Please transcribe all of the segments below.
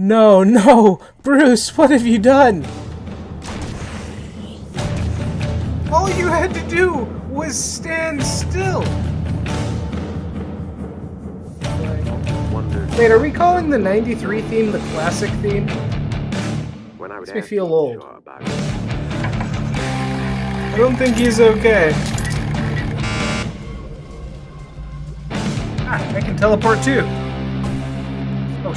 No, no! Bruce, what have you done? All you had to do was stand still. Wondered Wait, are we calling the 93 theme the classic theme? when I would Makes me ask feel you old. about it. I don't think he's okay. Ah, I can teleport too. Oh,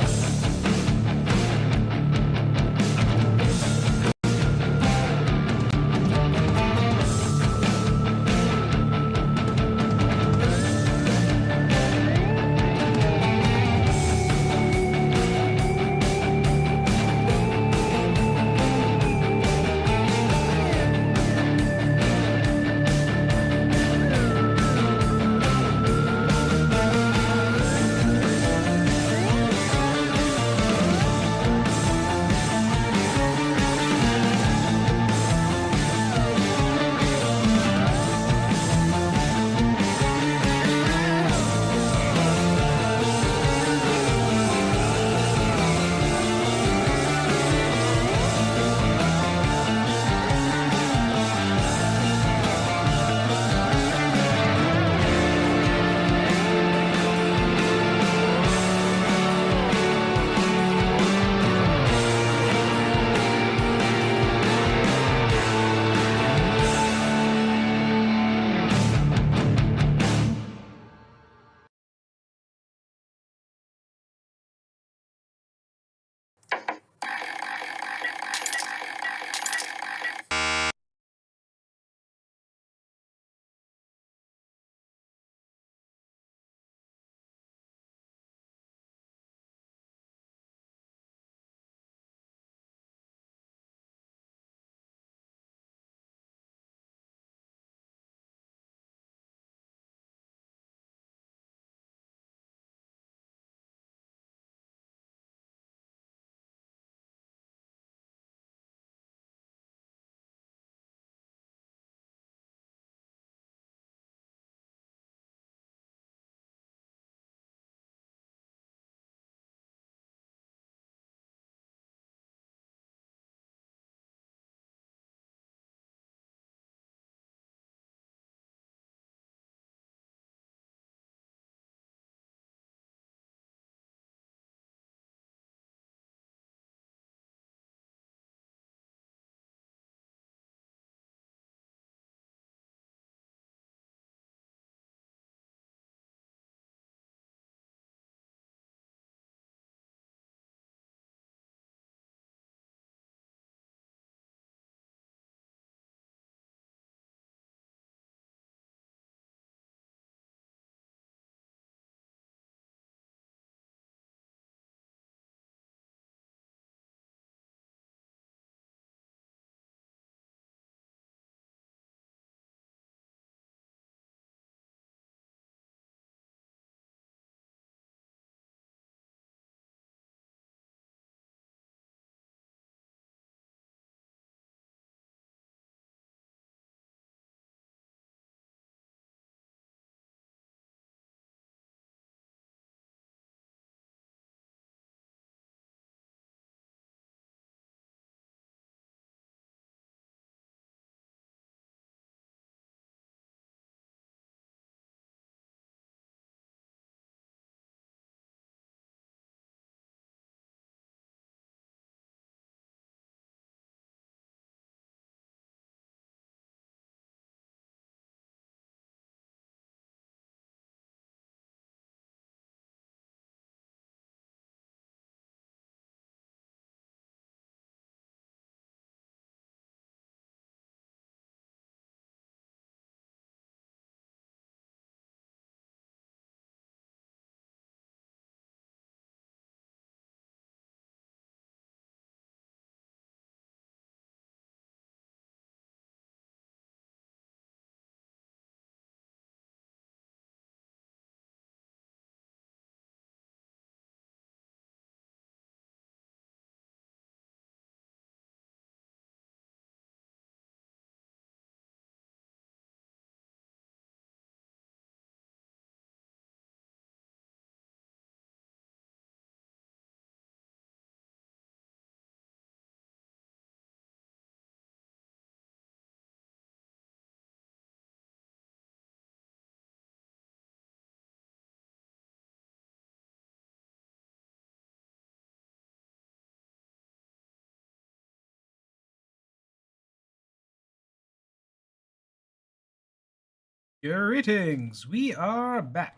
Greetings! We are back.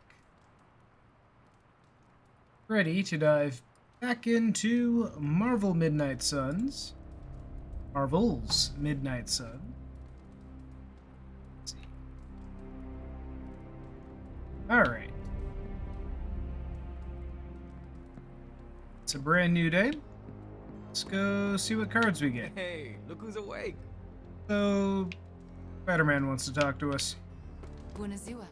Ready to dive back into Marvel's Midnight Suns. Let's see. Alright. It's a brand new day. Let's go see what cards we get. Hey, look who's awake. So, Spider-Man wants to talk to us. Bună ziua.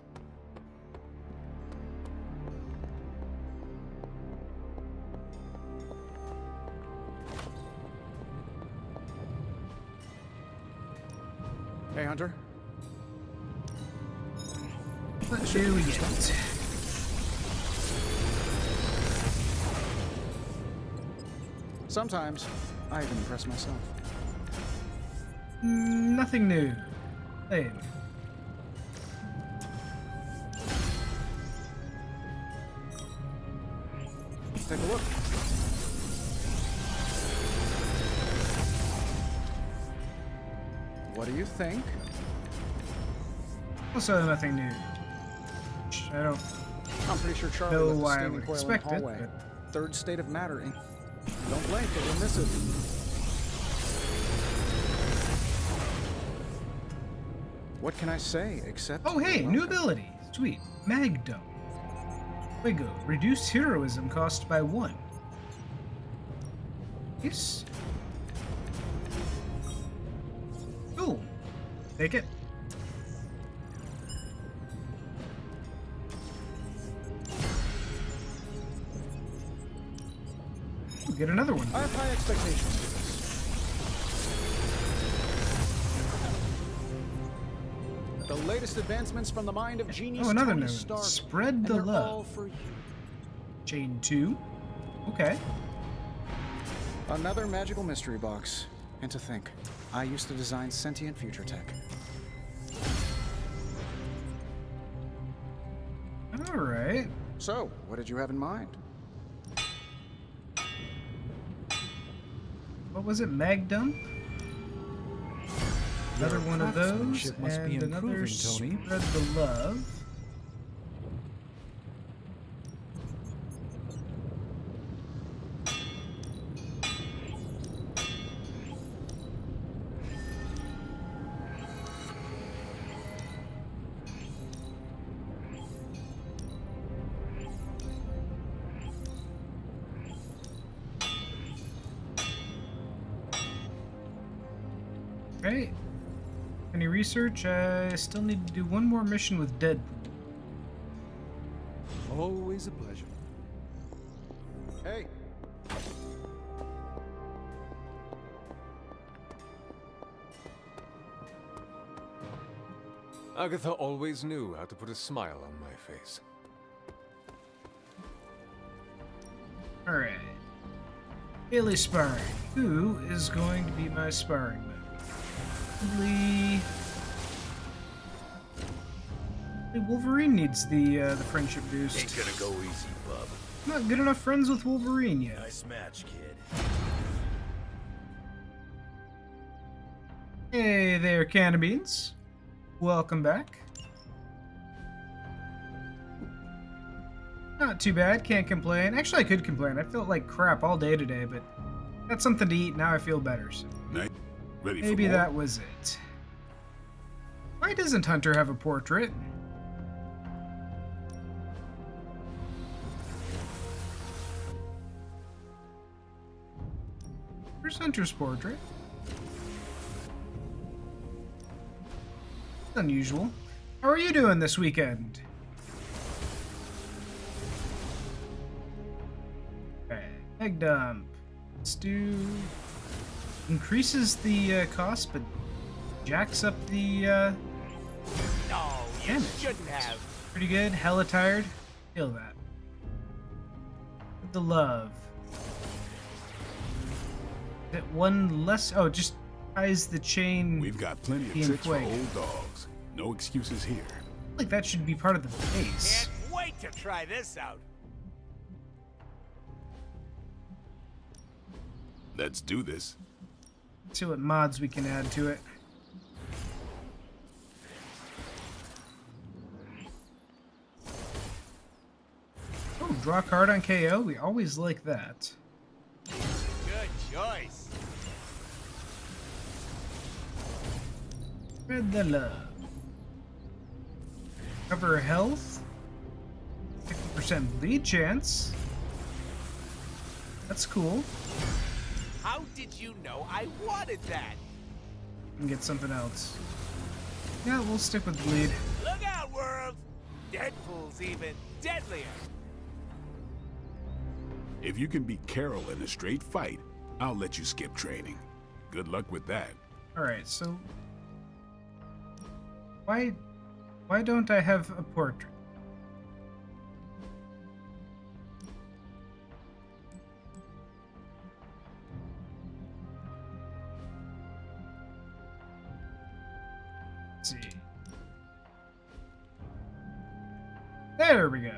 Hey, Hunter. What do we get? Sometimes I even impress myself. Nothing new. Lame. Take a look. What do you think? Also, nothing new. I don't I'm pretty sure Charlie know left the why I standing would coil in the expect it, hallway. but Third state of matter. Don't blink, or you'll miss it. What can I say except? oh hey, you're new welcome. ability. Sweet. Magdom. Fuego. Reduce heroism cost by 1. Yes. Cool. Take it. We'll get another one. I have high expectations for this. The latest advancements from the mind of genius Oh, another Tony note. Stark. Spread and the they're love. all for you. Chain 2. Okay. Another magical mystery box. And to think, I used to design sentient future tech. Alright. So, what did you have in mind? What was it? Magdom? Another one of those, craftsmanship must be and another improving, Tony. Spread the love. Okay. Any research? I still need to do one more mission with Deadpool. Always a pleasure. Hey, Agatha always knew how to put a smile on my face. Alright. Daily sparring. Who is going to be my sparring buddy? Probably Wolverine needs the friendship boost. Ain't gonna go easy, bub. I'm not good enough friends with Wolverine yet. Nice match, kid. Hey there, Cannabeans. Welcome back. Not too bad, can't complain. Actually, I could complain. I felt like crap all day today, but got something to eat, now I feel better. So Ready maybe for more? that was it. Why doesn't Hunter have a portrait? Where's Hunter's portrait? Unusual. How are you doing this weekend? Okay, egg dump. Let's do... Increases the cost, but jacks up the No, you damage. shouldn't have. Pretty good. Hella tired. Feel that. With the love. Is it one less? Oh, it just ties the chain. We've got plenty of Being tricks for played. old dogs. No excuses here. Like that should be part of the base. Can't wait to try this out. Let's do this. See what mods we can add to it. Ooh, draw a card on KO. We always like that. Good choice. Spread the love. Cover health. 50% bleed chance. That's cool. How did you know I wanted that? And get something else. Yeah, we'll stick with bleed. Look out, world! Deadpool's even deadlier. If you can beat Carol in a straight fight, I'll let you skip training. Good luck with that. Alright, so why don't I have a portrait? Let's see. There we go.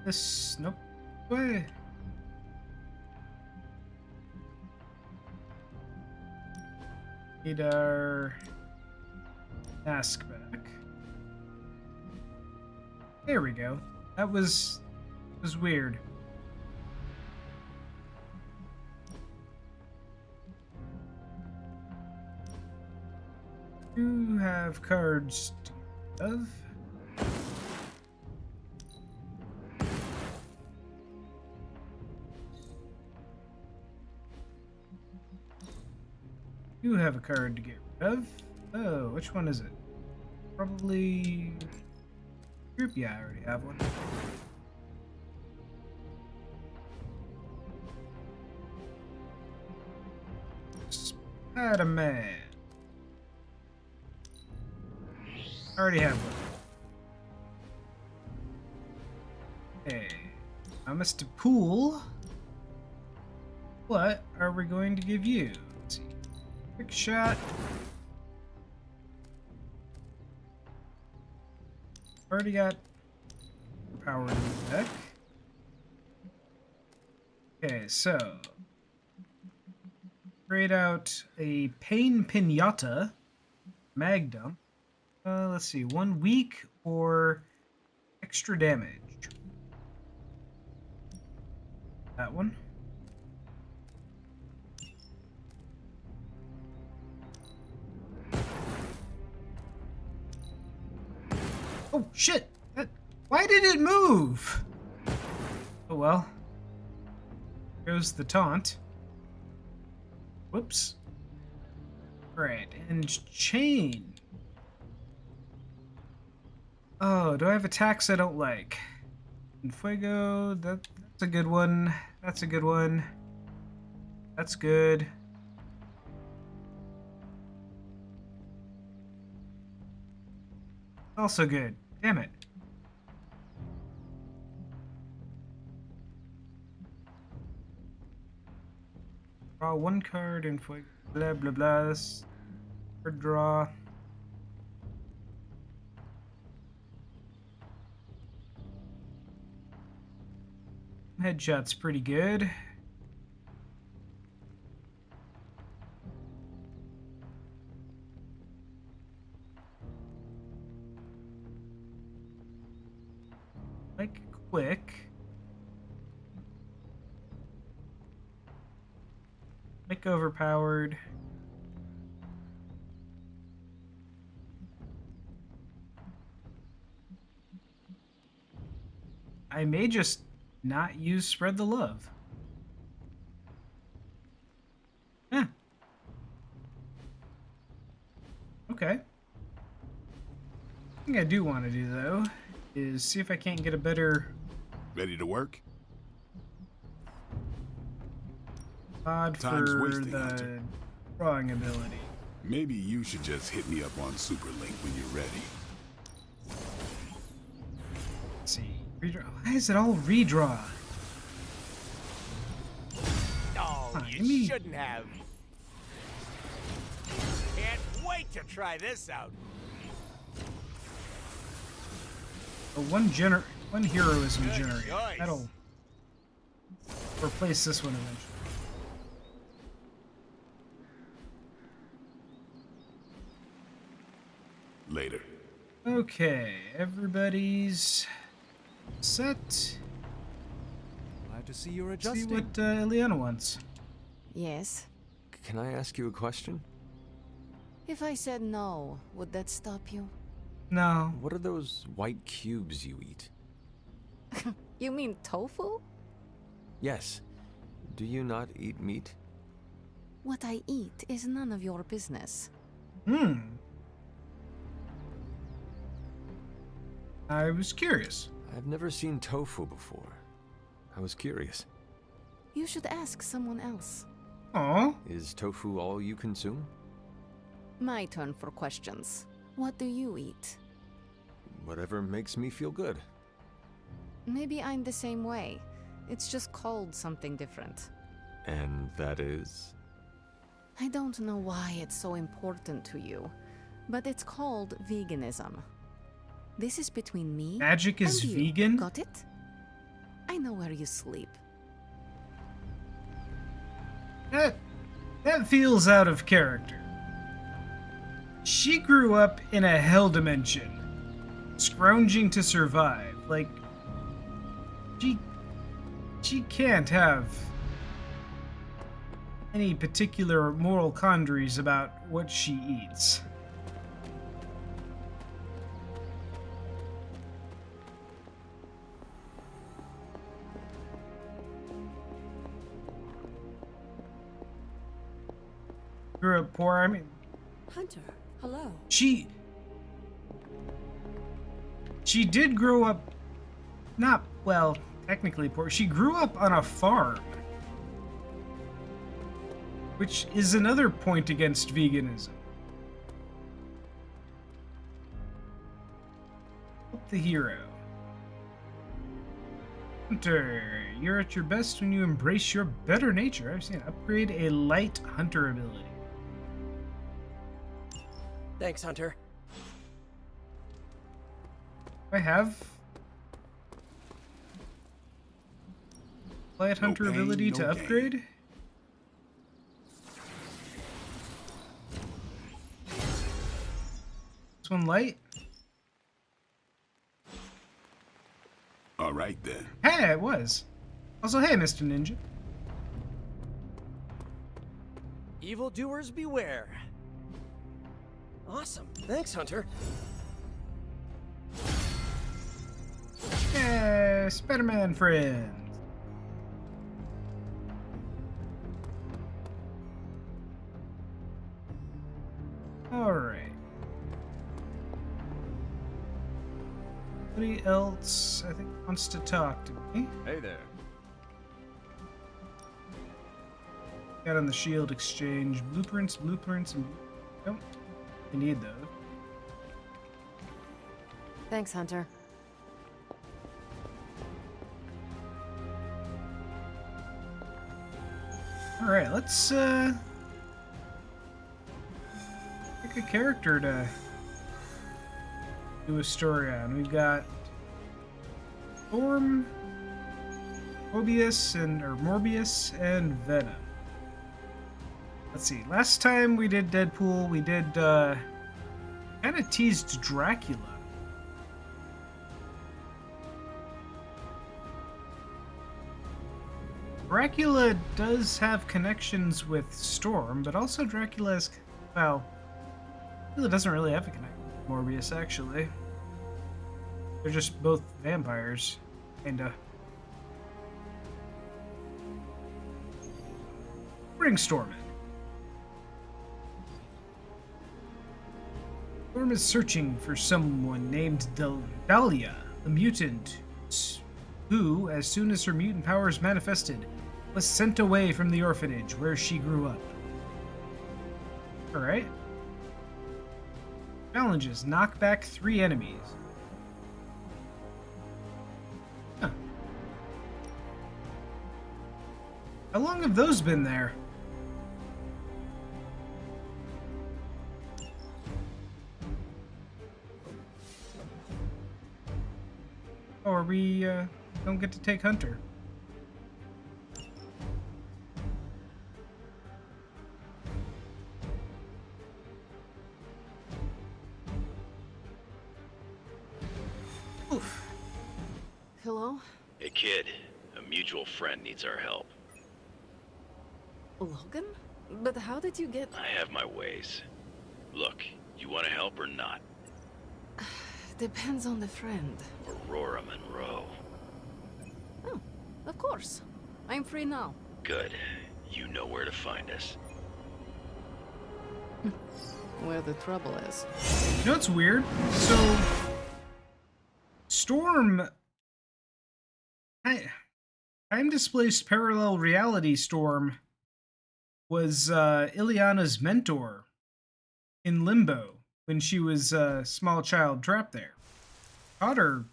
This, nope. Way. Need our mask back. There we go. That was weird. You have cards to get rid of. You have a card to get rid of. Oh, which one is it? Probably group. Yeah, I already have one. Spider-Man. I already have one. Okay. Now, Mr. Poole, what are we going to give you? Let's see. Quick shot. Already got power in the deck. Okay, so grade out a Pain Pinata mag dump. Let's see, 1 week or extra damage. That one. Oh shit! Why did it move? Oh well. Goes the taunt. Whoops. Alright, and chain. Oh, do I have attacks I don't like? And Fuego, that's a good one. That's a good one. That's good. Also good. Damn it. Draw 1 card and Fuego. Blah blah blah. Card draw. Headshot's pretty good. Like quick. Like overpowered. I may just not use Spread the Love. Yeah. Okay. I think I do want to do, though, is see if I can't get a better Ready to work? mod Time's for wasting, the Hunter. drawing ability. Maybe you should just hit me up on Superlink when you're ready. Let's see. Redraw. Why is it all redraw? No, Huh, you give me- shouldn't have. Can't wait to try this out. Oh, one heroism Good generator. choice. That'll replace this one eventually. Later. Okay, everybody's set. Glad to see you're See adjusting. what Ileana wants. Yes. Can I ask you a question? If I said no, would that stop you? No. What are those white cubes you eat? You mean tofu? Yes. Do you not eat meat? What I eat is none of your business. I was curious. I've never seen tofu before. I was curious. You should ask someone else. Aw. Is tofu all you consume? My turn for questions. What do you eat? Whatever makes me feel good. Maybe I'm the same way. It's just called something different. And that is? I don't know why it's so important to you, but it's called veganism. This is between me Magic is and you. vegan? Got it? I know where you sleep. That feels out of character. She grew up in a hell dimension, scrounging to survive. Like, she can't have any particular moral quandaries about what she eats. Grew up poor. I mean, Hunter, hello. she did grow up not, well, technically poor. She grew up on a farm, which is another point against veganism. Help the hero. Hunter, you're at your best when you embrace your better nature. I've seen upgrade a light hunter ability. Thanks, Hunter. I have light hunter pain, ability no to gain. upgrade. This one light. All right then. Hey, it was. Also, hey, Mr. Ninja. Evildoers beware. Awesome. Thanks, Hunter. Yeah, Spider-Man friends. Alright. Anybody else, I think, wants to talk to me? Hey there. Got on the shield exchange. Blueprints, and... Don't. We need those. Thanks, Hunter. Alright, let's, pick a character to do a story on. We've got Storm, Morbius, and Venom. Let's see, last time we did Deadpool, we did, kind of teased Dracula. Dracula does have connections with Storm, but also Dracula is, well, Dracula doesn't really have a connection with Morbius, actually. They're just both vampires, kinda. Bring Storm in. Storm is searching for someone named Dahlia, the mutant, who, as soon as her mutant powers manifested, was sent away from the orphanage where she grew up. Alright. Challenges: knock back 3 enemies. Huh. How long have those been there? Or we don't get to take Hunter. Kid, a mutual friend needs our help. Logan? But how did you get... I have my ways. Look, you want to help or not? Depends on the friend. Aurora Monroe. Oh, of course. I'm free now. Good. You know where to find us. Where the trouble is. You know what's weird? So, Storm... Time-displaced parallel reality Storm was Ileana's mentor in Limbo when she was a small child trapped there. Taught her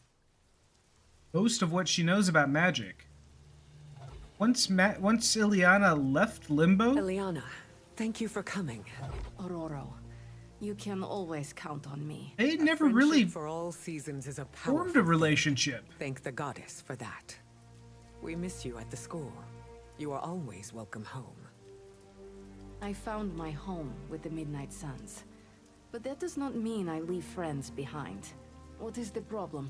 most of what she knows about magic. Once Ileana left Limbo... Ileana, thank you for coming. Aurora, you can always count on me. They never really for all seasons is a formed a relationship. Thank the goddess for that. We miss you at the school. You are always welcome home. I found my home with the Midnight Suns. But that does not mean I leave friends behind. What is the problem?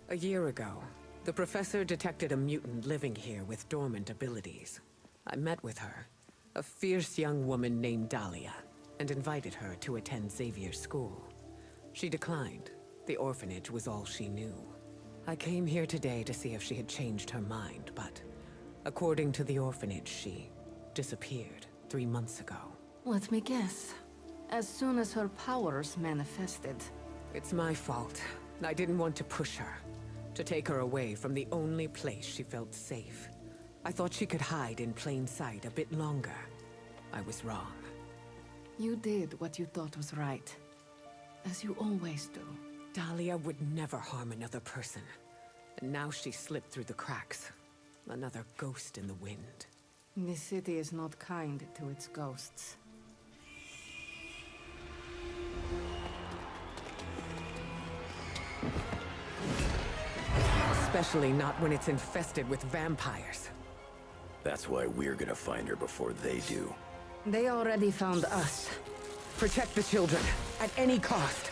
A year ago, the professor detected a mutant living here with dormant abilities. I met with her, a fierce young woman named Dahlia, and invited her to attend Xavier's school. She declined. The orphanage was all she knew. I came here today to see if she had changed her mind, but according to the orphanage, she disappeared 3 months ago. Let me guess. As soon as her powers manifested. It's my fault. I didn't want to push her, to take her away from the only place she felt safe. I thought she could hide in plain sight a bit longer. I was wrong. You did what you thought was right. As you always do. Dahlia would never harm another person. And now she slipped through the cracks. Another ghost in the wind. This city is not kind to its ghosts. Especially not when it's infested with vampires. That's why we're gonna find her before they do. They already found us. Protect the children, at any cost.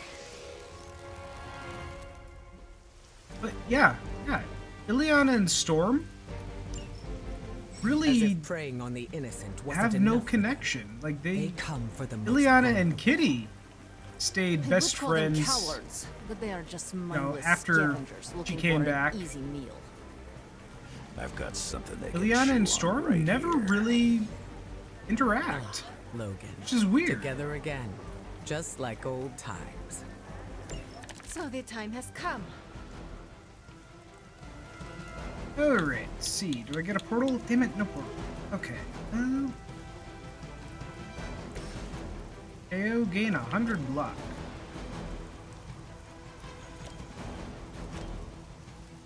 But yeah. Ileana and Storm really As if preying on the innocent wasn't have no enough. connection. Like They come for the most Ileana vulnerable. and Kitty stayed best I would call them friends. cowards, but they are just mindless after scavengers she looking came for back. an easy meal. I've got something they can Ileana chew and on Storm right never here. really interact, Logan. which is weird. Together again, just like old times. So the time has come. Alright, let's see. Do I get a portal? Damn it, no portal. Okay. KO gain 100 block.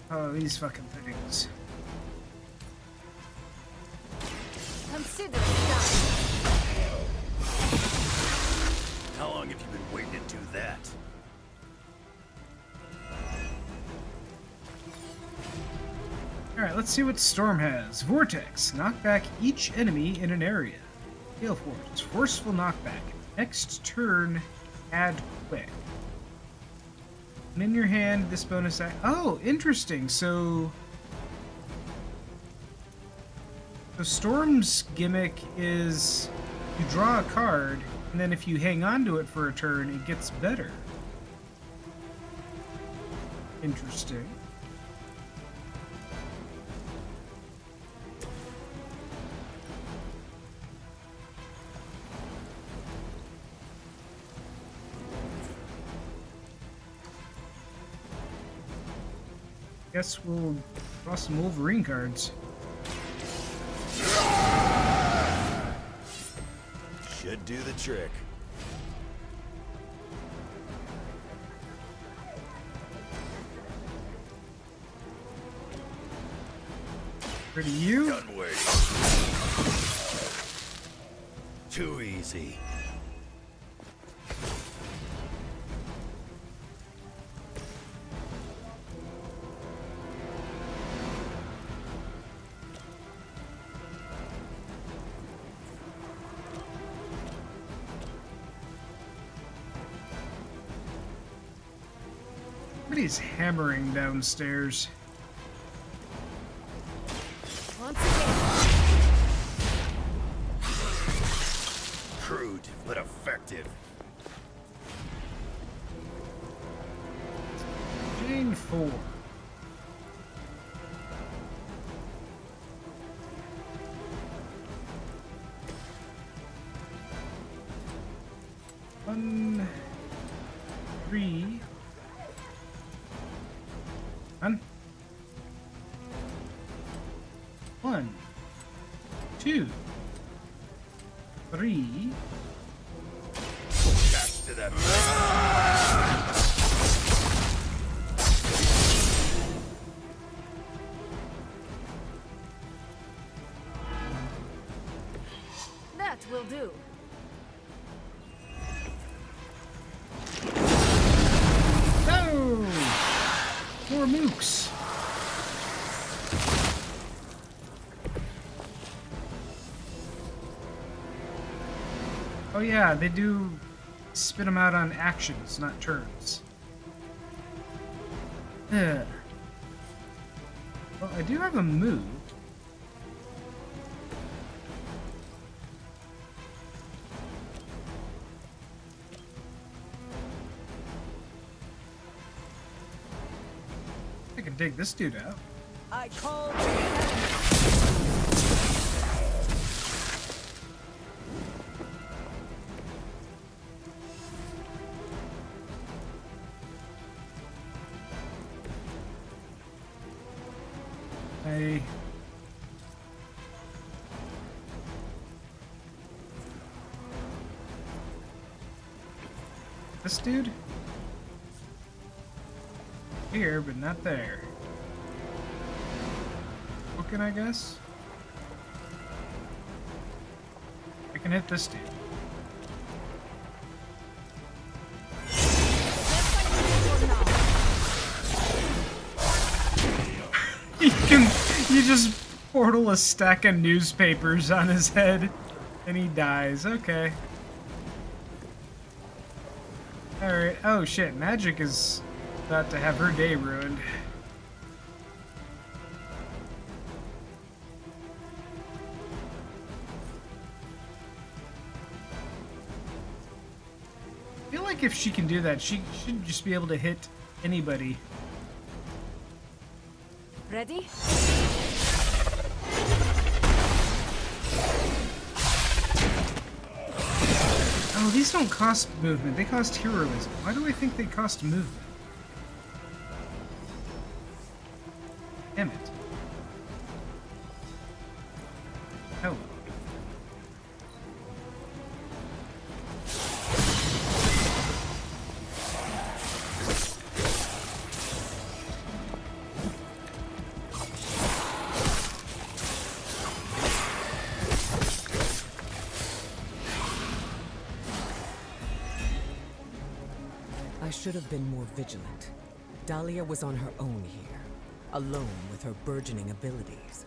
Oh, these fucking things. Consider it done. How long have you been waiting to do that? Alright, let's see what Storm has. Vortex. Knock back each enemy in an area. Gale Force. Forceful knockback. Next turn, add quick. And in your hand, this bonus act. Oh, interesting. So Storm's gimmick is you draw a card, and then if you hang on to it for a turn, it gets better. Interesting. Guess we'll draw some Wolverine cards. Should do the trick. Pretty you. Done waiting. Too easy. Somebody's hammering downstairs. 4. One, 3. One. 1, 2, 3. Back to that. That will do. No! More mooks. Oh yeah, they do spit them out on actions, not turns. Ugh. Well, I do have a move. I can dig this dude out. I call I... This dude? Here, but not there. Looking, I guess? I can hit this dude. You just portal a stack of newspapers on his head, and he dies. Okay. Alright. Oh shit, Magic is about to have her day ruined. I feel like if she can do that, she should just be able to hit anybody. Ready? Oh, these don't cost movement, they cost heroism. Why do I think they cost movement? Damn it. Oh. I should have been more vigilant. Dahlia was on her own here, alone with her burgeoning abilities.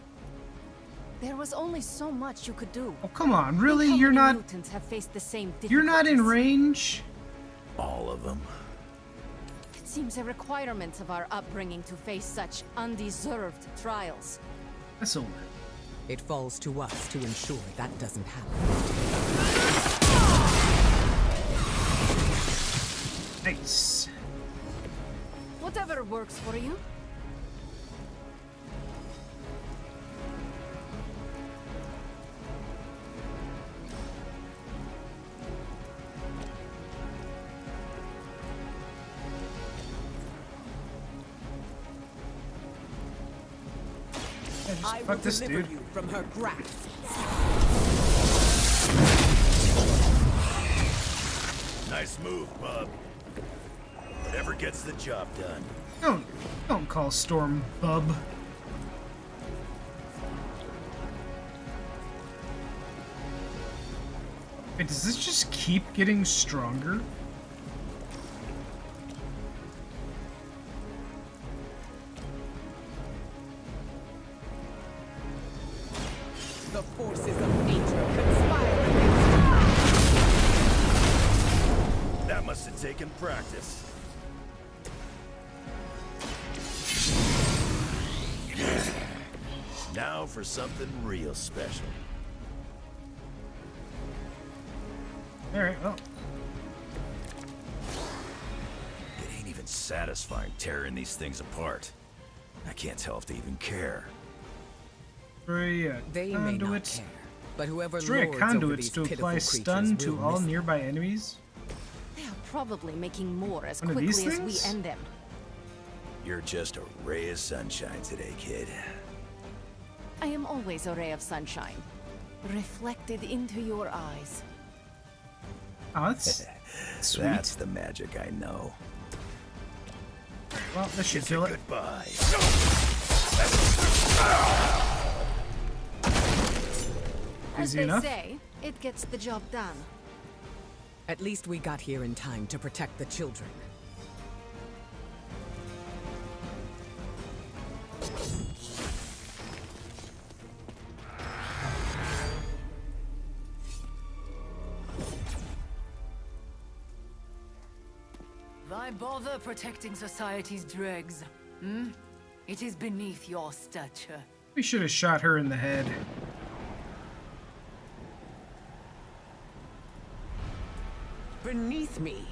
There was only so much you could do. Oh, come on, really? How You're many not... mutants have faced the same You're not in difficulties? range? All of them. It seems a requirement of our upbringing to face such undeserved trials. This'll work. It falls to us to ensure that doesn't happen. Nice. Whatever works for you. Yeah, just I will fuck this deliver dude. you from her grasp. Nice move, bub. Whatever gets the job done. Don't call Storm bub. Wait, does this just keep getting stronger? The forces of nature conspire against That must have taken practice. Now for something real special. Alright, well. It ain't even satisfying tearing these things apart. I can't tell if they even care. Destroy They may not conduits. care, but whoever Destroy lords over conduits these to pitiful apply stun creatures to will all miss nearby enemies. They are probably making more as One of quickly these as we things? end them. You're just a ray of sunshine today, kid. I am always a ray of sunshine, reflected into your eyes. Oh, that's sweet. That's the magic I know. Well, this should kill it. Goodbye. As Easy they enough. say, it gets the job done. At least we got here in time to protect the children. Why bother protecting society's dregs? Hmm? It is beneath your stature. We should have shot her in the head. Beneath me,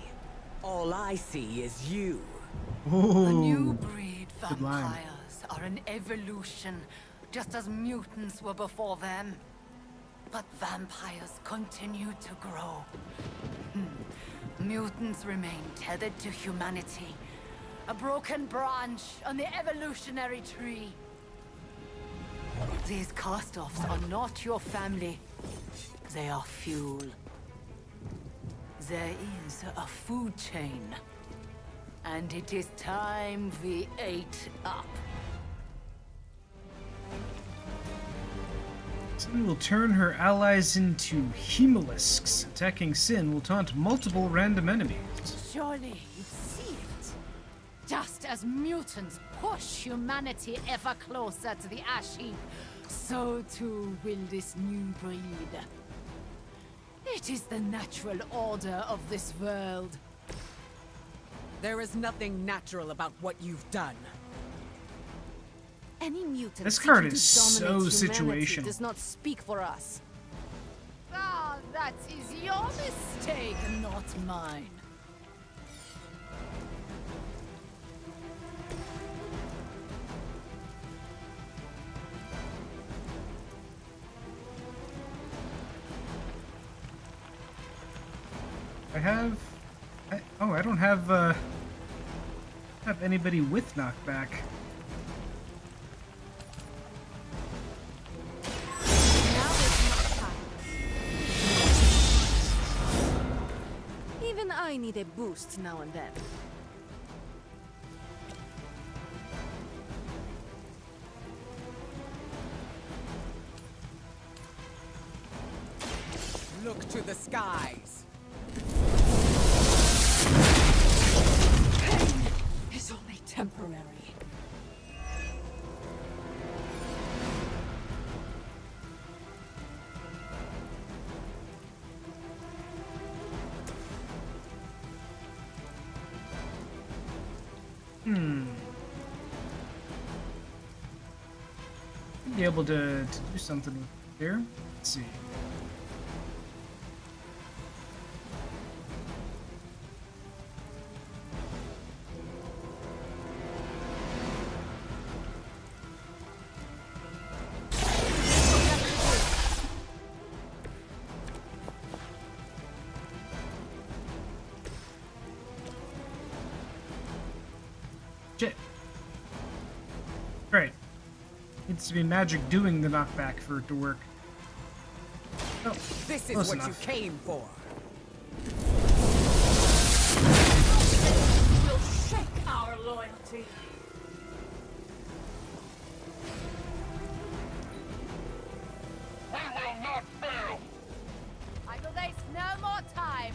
all I see is you. A new Ooh. breed Good line. vampires are an evolution, just as mutants were before them. But vampires continue to grow. Mutants remain tethered to humanity, a broken branch on the evolutionary tree. These cast-offs are not your family. They are fuel. There is a food chain. And it is time we ate up. Sin will turn her allies into hemolisks. Attacking Sin will taunt multiple random enemies. Surely you see it. Just as mutants push humanity ever closer to the ash heap, so too will this new breed. It is the natural order of this world. There is nothing natural about what you've done. Any mutant This card seeking to is so dominate humanity situational. does not speak for us. Ah, that is your mistake, not mine. I don't have anybody with knockback. Now is not time. Even I need a boost now and then. Look to the skies. Pain is only temporary. Be able to do something here. Let's see. Shit. Right. Needs to be magic doing the knockback for it to work. Oh, This is close what enough. you came for. Will shake our loyalty. I will waste no more time.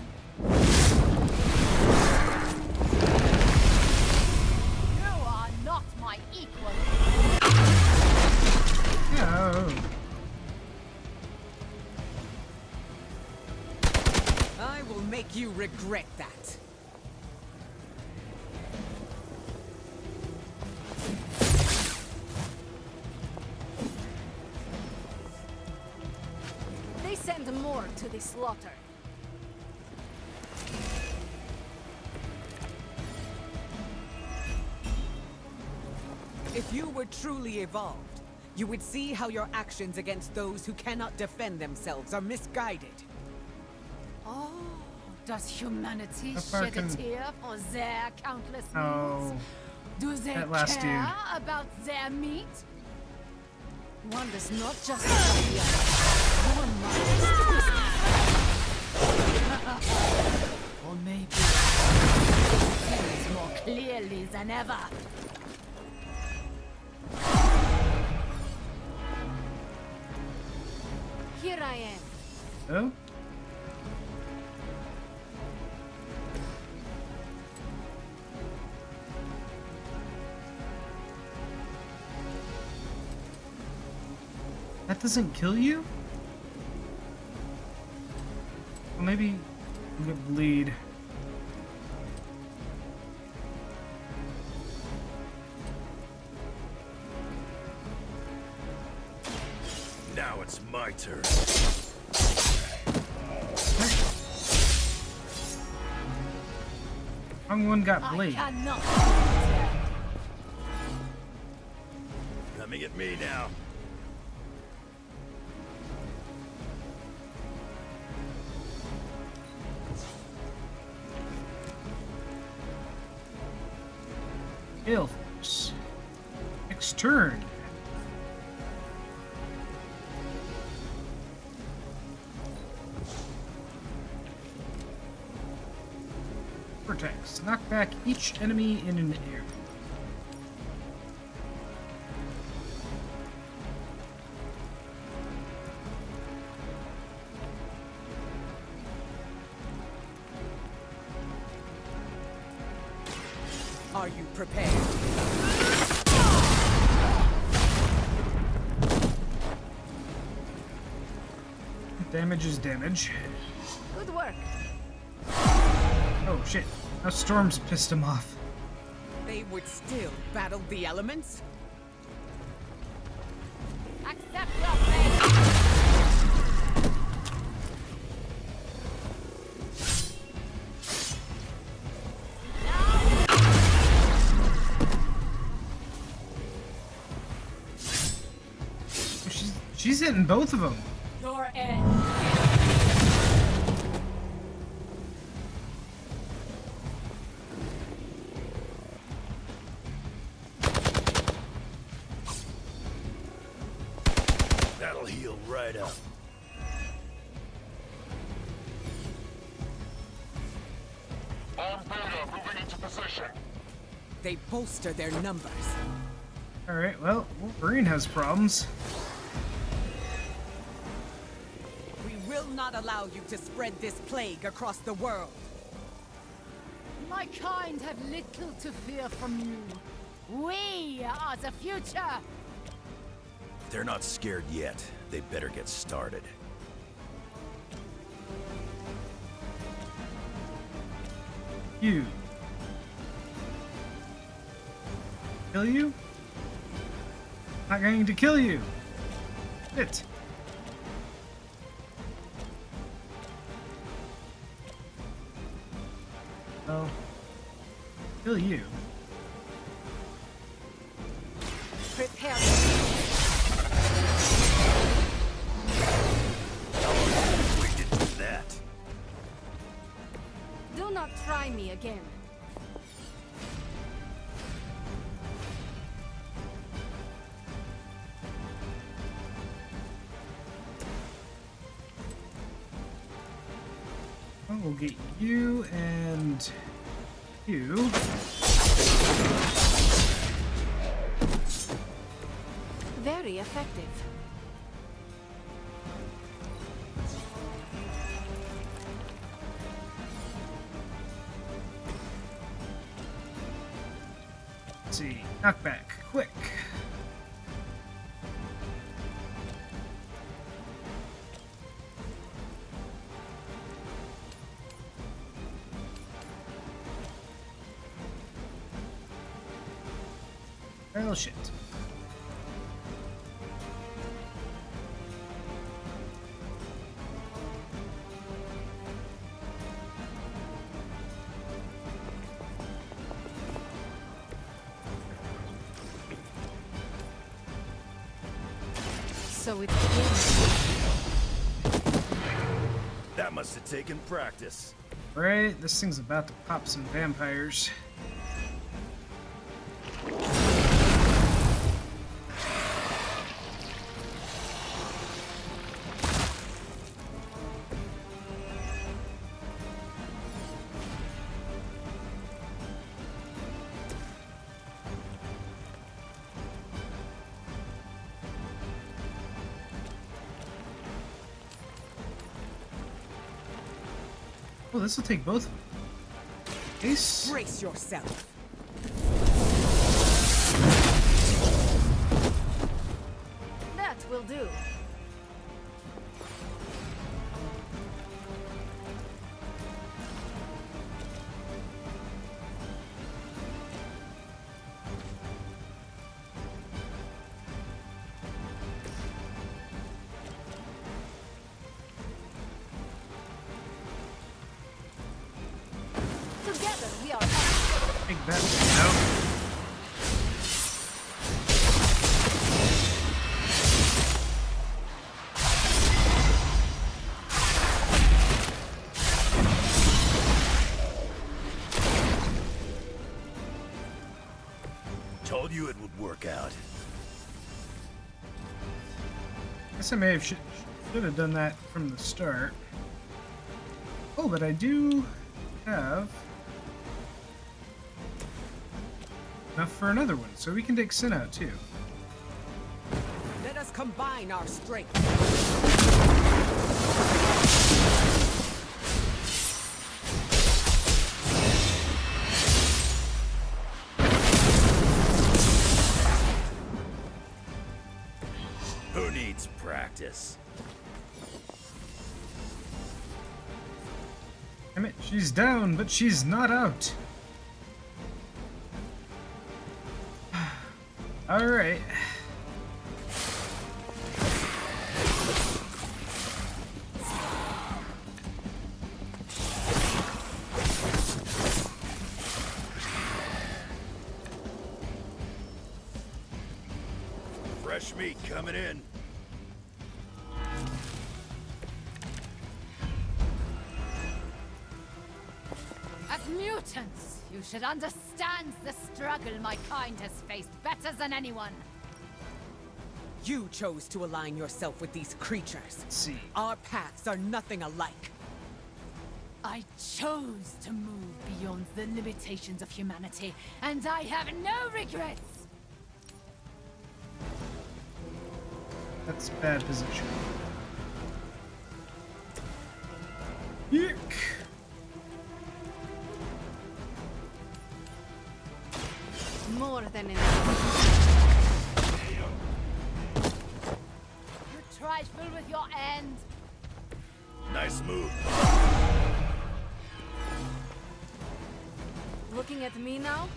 You are not my equal. No. I will make you regret that. They send more to the slaughter. If you were truly evolved, you would see how your actions against those who cannot defend themselves are misguided. Oh, does humanity How far shed a can- tear for their countless Oh, meals? Do they that last care dude. about their meat? One does not justify the other. Your mind or maybe sees more clearly than ever. Here I am. Oh? That doesn't kill you? Well, maybe you get bleed. Now it's my turn. Wrong one got I blade. cannot. Coming at me now. Gale Force. Next turn. Vortex. Knock back each enemy in an area. Are you prepared? Damage is damage. Good work. Oh shit. Now Storm's pissed him off. They would still battle the elements? Accept your fate. She's hitting both of them. Your end. That'll heal right up. They bolster their numbers. Alright, well, Wolverine has problems. We will not allow you to spread this plague across the world. My kind have little to fear from you. We are the future. They're not scared yet. They better get started. You. Kill you? Not going to kill you. Shit. Oh. Kill you. Prepare. We did do that. Do not try me again. Well, we'll get you and you. Very effective. Let's see. Knockback. Quick. Well, shit. So it begins. That must have taken practice. Right, this thing's about to pop some vampires. Oh, this will take both of them. Ace. Brace yourself. That will do. Together we are. Big bet. No. Told you it would work out. Guess I may have should have done that from the start. Oh, but I do have enough for another one, so we can take Sin out too. Let us combine our strength. Who needs practice? Damn it, she's down, but she's not out. Alright. Fresh meat coming in. As mutants, you should understand the struggle my kind has faced better than anyone. You chose to align yourself with these creatures. Let's see. Our paths are nothing alike. I chose to move beyond the limitations of humanity, and I have no regrets. That's bad position. Yuck. More than enough. You trifle with your end. Nice move. Looking at me now?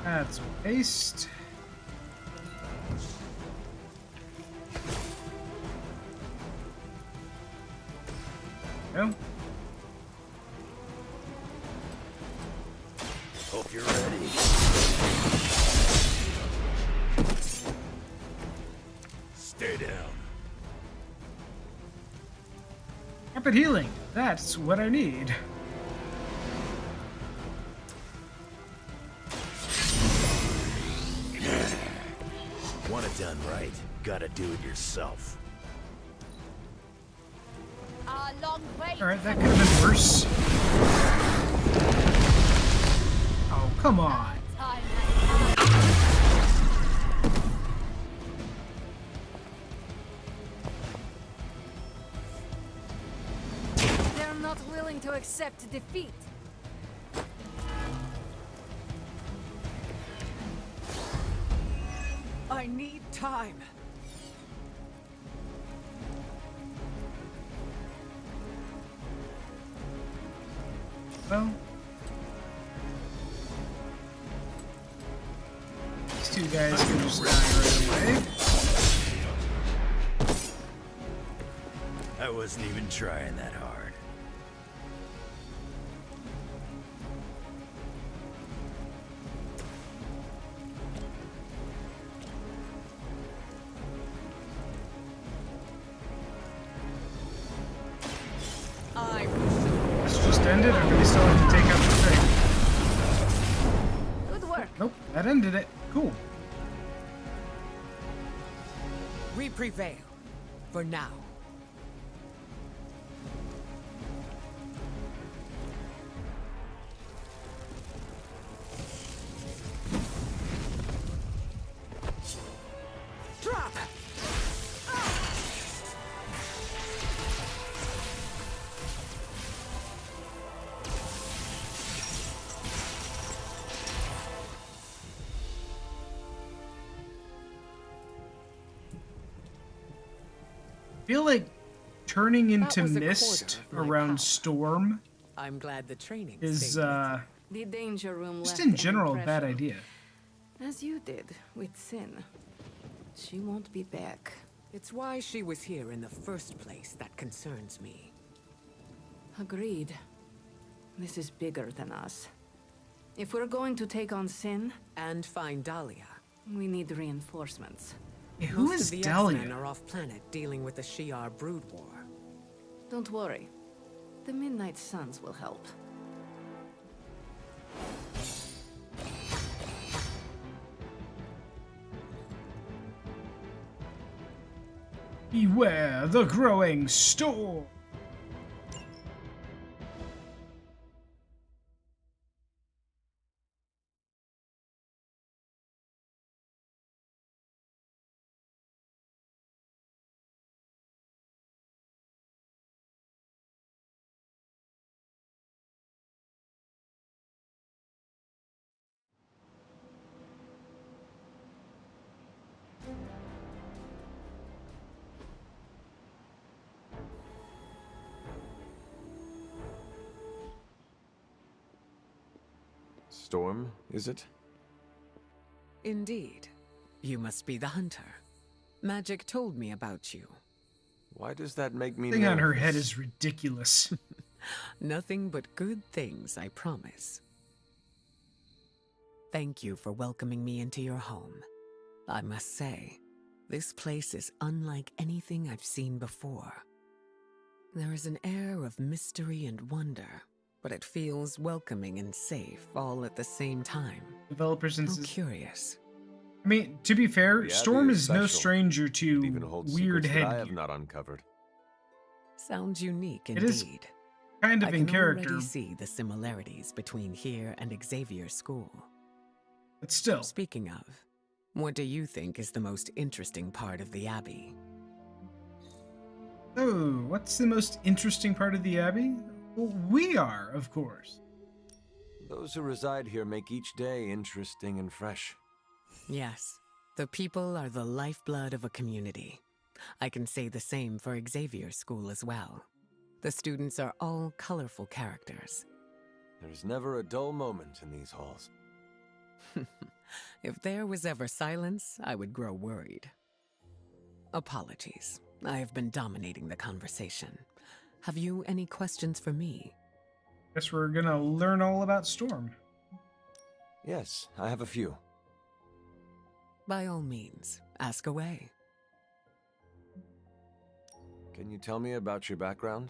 That's paste. No. Hope you're ready. Stay down. Rapid healing. That's what I need. Want it done right, gotta do it yourself. Our long wait. Alright, that could have been worse. Oh, come on. Time has come. They're not willing to accept defeat. I need time. Well, these two guys can just die right away. I wasn't even trying that hard. just ended, or do we still have to take out the thing? Good work. Nope, that ended it. Cool. We prevail. For now. Drop! I feel like turning into was a mist quarter of my around power. Storm I'm glad the training is, stayed with The danger room just left in an general a bad impression. idea. As you did with Sin. She won't be back. It's why she was here in the first place that concerns me. Agreed. This is bigger than us. If we're going to take on Sin, And find Dahlia. we need reinforcements. Hey, who Most is of the Dahlia? X-Men are off-planet dealing with the Shi'ar brood war. Don't worry. The Midnight Suns will help. Beware the growing storm! Storm, is it? Indeed. You must be the hunter. Magic told me about you. Why does that make me The thing on her head nervous? is ridiculous. Nothing but good things, I promise. Thank you for welcoming me into your home. I must say, this place is unlike anything I've seen before. There is an air of mystery and wonder, but it feels welcoming and safe all at the same time. Developers How insist. curious. I mean, to be fair, The Storm Abbey is no special. stranger It to even holds weird secrets that I have headgear. not uncovered. Sounds unique It is indeed. Kind of I in can character, already see the similarities between here and Xavier School. but still. Speaking of, what do you think is the most interesting part of the Abbey? Oh, what's the most interesting part of the Abbey? Well, we are, of course. Those who reside here make each day interesting and fresh. Yes, the people are the lifeblood of a community. I can say the same for Xavier School as well. The students are all colorful characters. There's never a dull moment in these halls. If there was ever silence, I would grow worried. Apologies. I have been dominating the conversation. Have you any questions for me? Guess we're gonna learn all about Storm. Yes, I have a few. By all means, ask away. Can you tell me about your background?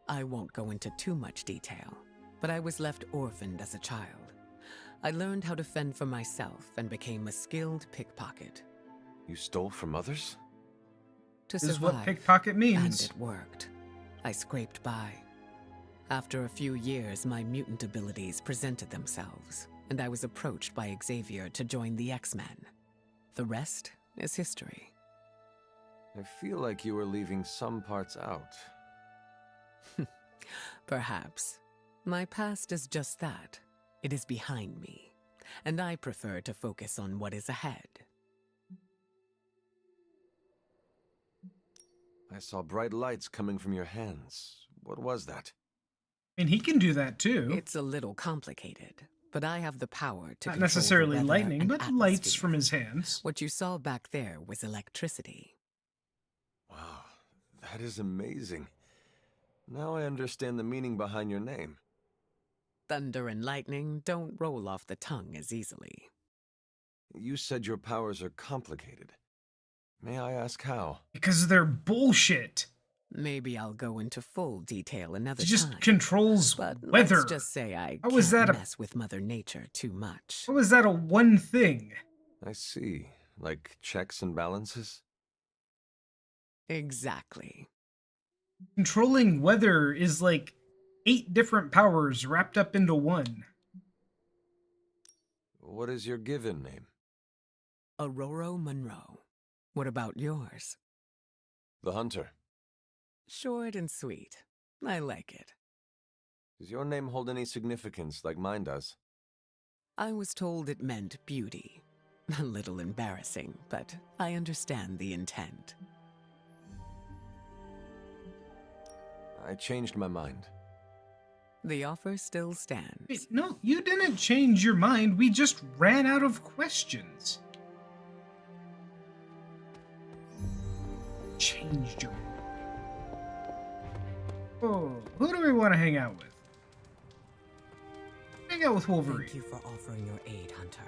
I won't go into too much detail, but I was left orphaned as a child. I learned how to fend for myself and became a skilled pickpocket. You stole from others? To This is survive, what pickpocket and means. it worked. I scraped by. After a few years, my mutant abilities presented themselves, and I was approached by Xavier to join the X-Men. The rest is history. I feel like you were leaving some parts out. Perhaps. My past is just that. It is behind me, and I prefer to focus on what is ahead. I saw bright lights coming from your hands. What was that? And he can do that too. It's a little complicated, but I have the power to Not control the necessarily weather lightning, and but lights atmosphere. from his hands. What you saw back there was electricity. Wow, that is amazing. Now I understand the meaning behind your name. Thunder and lightning don't roll off the tongue as easily. You said your powers are complicated. May I ask how? Because they're bullshit. Maybe I'll go into full detail another She just time. controls But weather. let's just say I How is can't that a- mess with Mother Nature too much. How is that a one thing? I see. Like checks and balances? Exactly. Controlling weather is like 8 different powers wrapped up into one. What is your given name? Aurora Monroe. What about yours? The Hunter. Short and sweet. I like it. Does your name hold any significance like mine does? I was told it meant beauty. A little embarrassing, but I understand the intent. I changed my mind. The offer still stands. Wait, no, you didn't change your mind. We just ran out of questions. Changed your mind. Oh, who do we want to hang out with? Hang out with Wolverine. Thank you for offering your aid, Hunter.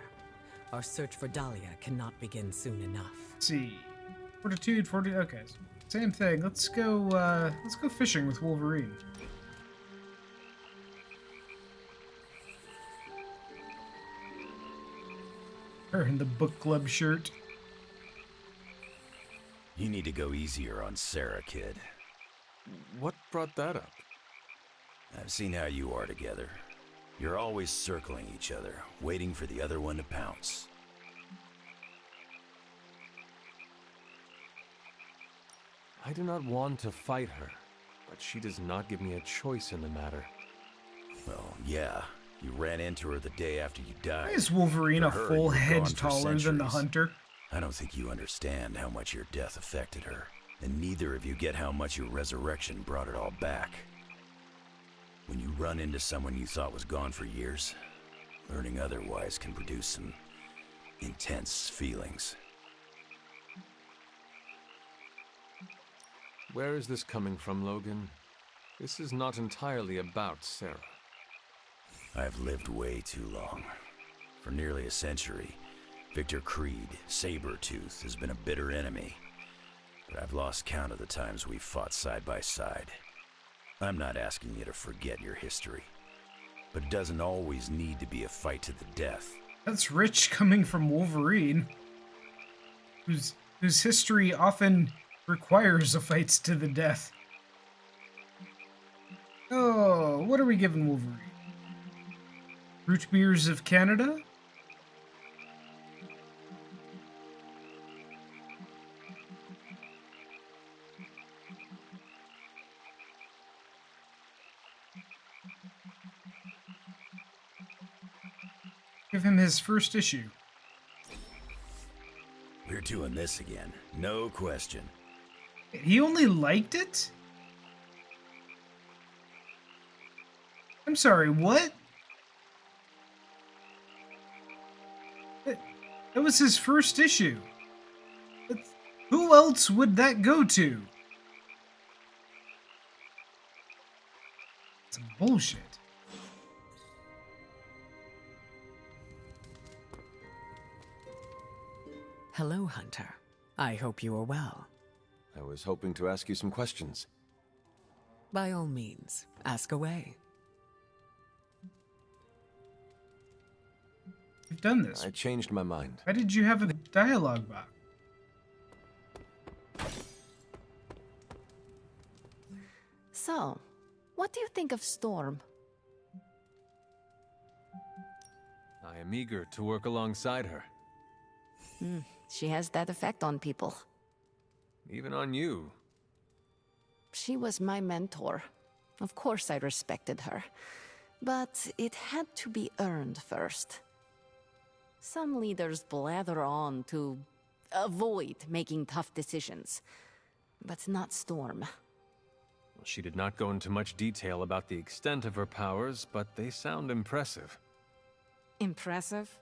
Our search for Dahlia cannot begin soon enough. Let's see. Fortitude, okay. Same thing. Let's go fishing with Wolverine. Her in the book club shirt. You need to go easier on Sarah, kid. What brought that up? I've seen how you are together. You're always circling each other, waiting for the other one to pounce. I do not want to fight her, but she does not give me a choice in the matter. Well, yeah. You ran into her the day after you died. Why is Wolverine a For her, full you were head gone for taller than the centuries. Hunter? I don't think you understand how much your death affected her, and neither of you get how much your resurrection brought it all back. When you run into someone you thought was gone for years, learning otherwise can produce some intense feelings. Where is this coming from, Logan? This is not entirely about Sarah. I've lived way too long. For nearly a century, Victor Creed, Sabretooth, has been a bitter enemy. But I've lost count of the times we've fought side by side. I'm not asking you to forget your history. But it doesn't always need to be a fight to the death. That's rich coming from Wolverine, whose history often requires a fights to the death. Oh, what are we giving Wolverine? Root beers of Canada? Give him his first issue. We're doing this again, no question. He only liked it? I'm sorry, what? That was his first issue. Who else would that go to? Some bullshit. Hello, Hunter. I hope you are well. I was hoping to ask you some questions. By all means, ask away. You've done this. I changed my mind. Why did you have a dialogue box? So, what do you think of Storm? I am eager to work alongside her. She has that effect on people. Even on you. She was my mentor. Of course I respected her. But it had to be earned first. Some leaders blather on to avoid making tough decisions. But not Storm. She did not go into much detail about the extent of her powers, but they sound impressive. Impressive?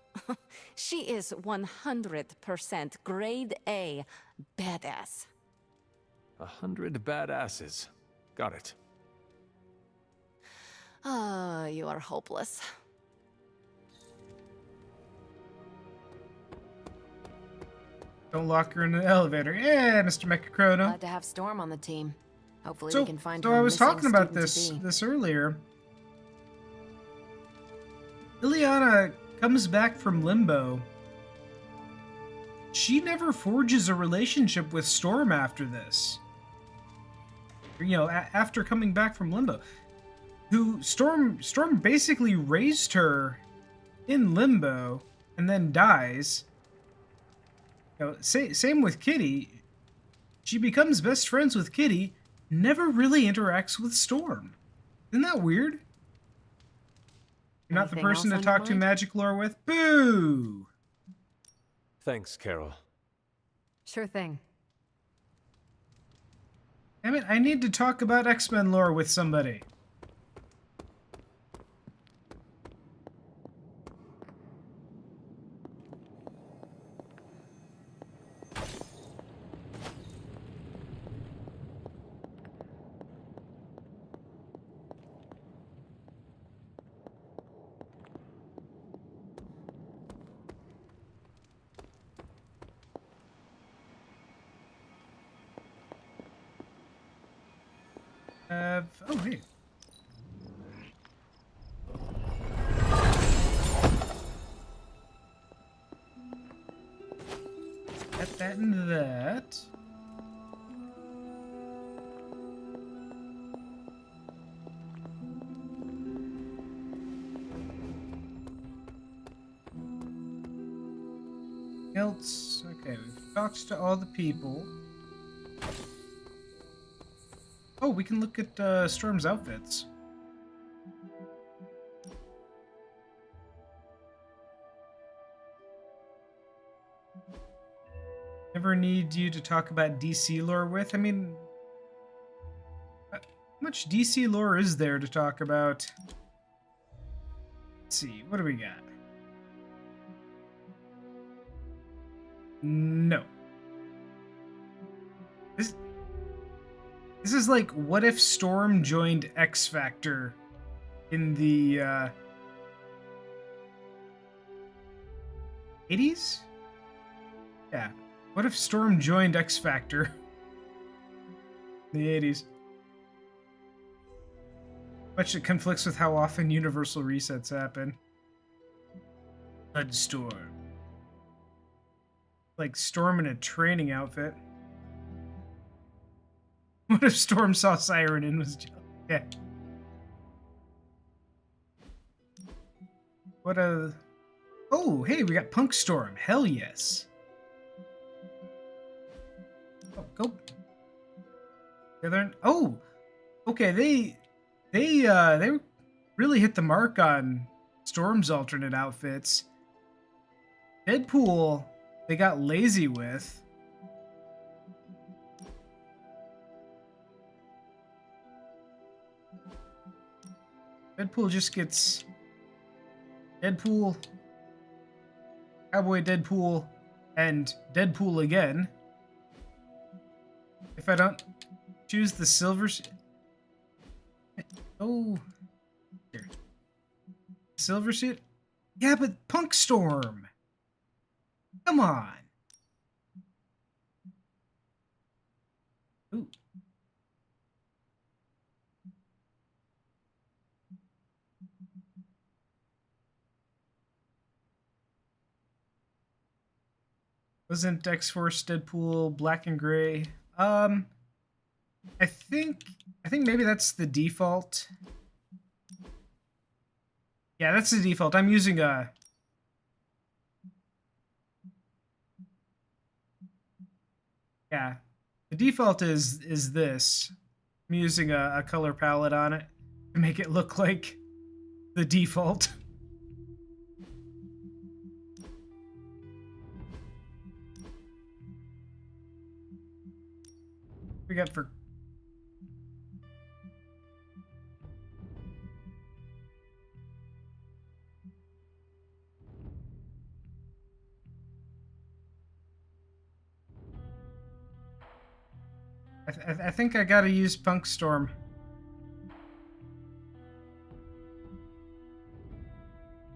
She is 100% grade A badass. 100 badasses. Got it. Ah, you are hopeless. Don't lock her in the elevator. Yeah, Mr. Mechachrono. Glad to have Storm on the team. Hopefully So, we can find so her I was missing talking about student-to-be. this earlier. Ileana comes back from limbo. She never forges a relationship with Storm after this. You know, after coming back from limbo. Storm basically raised her in limbo and then dies. You know, same with Kitty. She becomes best friends with Kitty, never really interacts with Storm. Isn't that weird? You're not the Anything person to else on your talk to mind? magic lore with? Boo! Thanks, Carol. Sure thing. Damn it, I need to talk about X-Men lore with somebody. Oh, hey. That and that. Else, okay, we've talked to all the people. Oh, we can look at Storm's outfits. Never need you to talk about DC lore with. I mean, how much DC lore is there to talk about? Let's see, what do we got? No. This is like, what if Storm joined X Factor in the 80s? Yeah. What if Storm joined X Factor in the 80s? Much it conflicts with how often universal resets happen. Bloodstorm. Like Storm in a training outfit. What if Storm saw Siren and was jealous? Yeah. What a... Oh, hey, we got Punk Storm. Hell yes. Oh, go. Oh, okay. They really hit the mark on Storm's alternate outfits. Deadpool, they got lazy with. Deadpool just gets Deadpool, Cowboy Deadpool, and Deadpool again. If I don't choose the silver... Oh. Here. Silver suit? Yeah, but Punk Storm! Come on! Ooh. Wasn't X-Force Deadpool black and gray? I think maybe that's the default. Yeah, that's the default. I'm using a... Yeah, the default is this. I'm using a color palette on it to make it look like the default. We got for... I think I gotta use Punk Storm.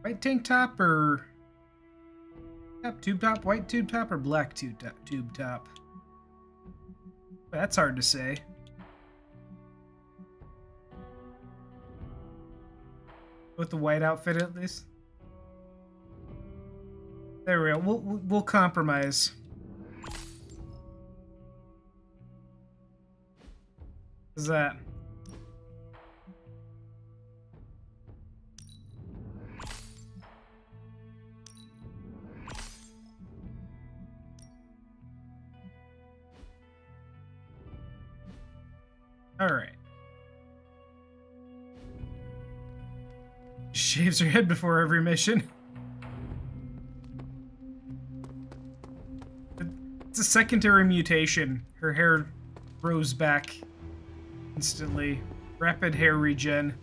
White tank top or... tube top, white tube top, or black tube top? That's hard to say. With the white outfit, at least. There we go. We'll compromise. What's that? All right. Shaves her head before every mission. It's a secondary mutation. Her hair grows back instantly. Rapid hair regen.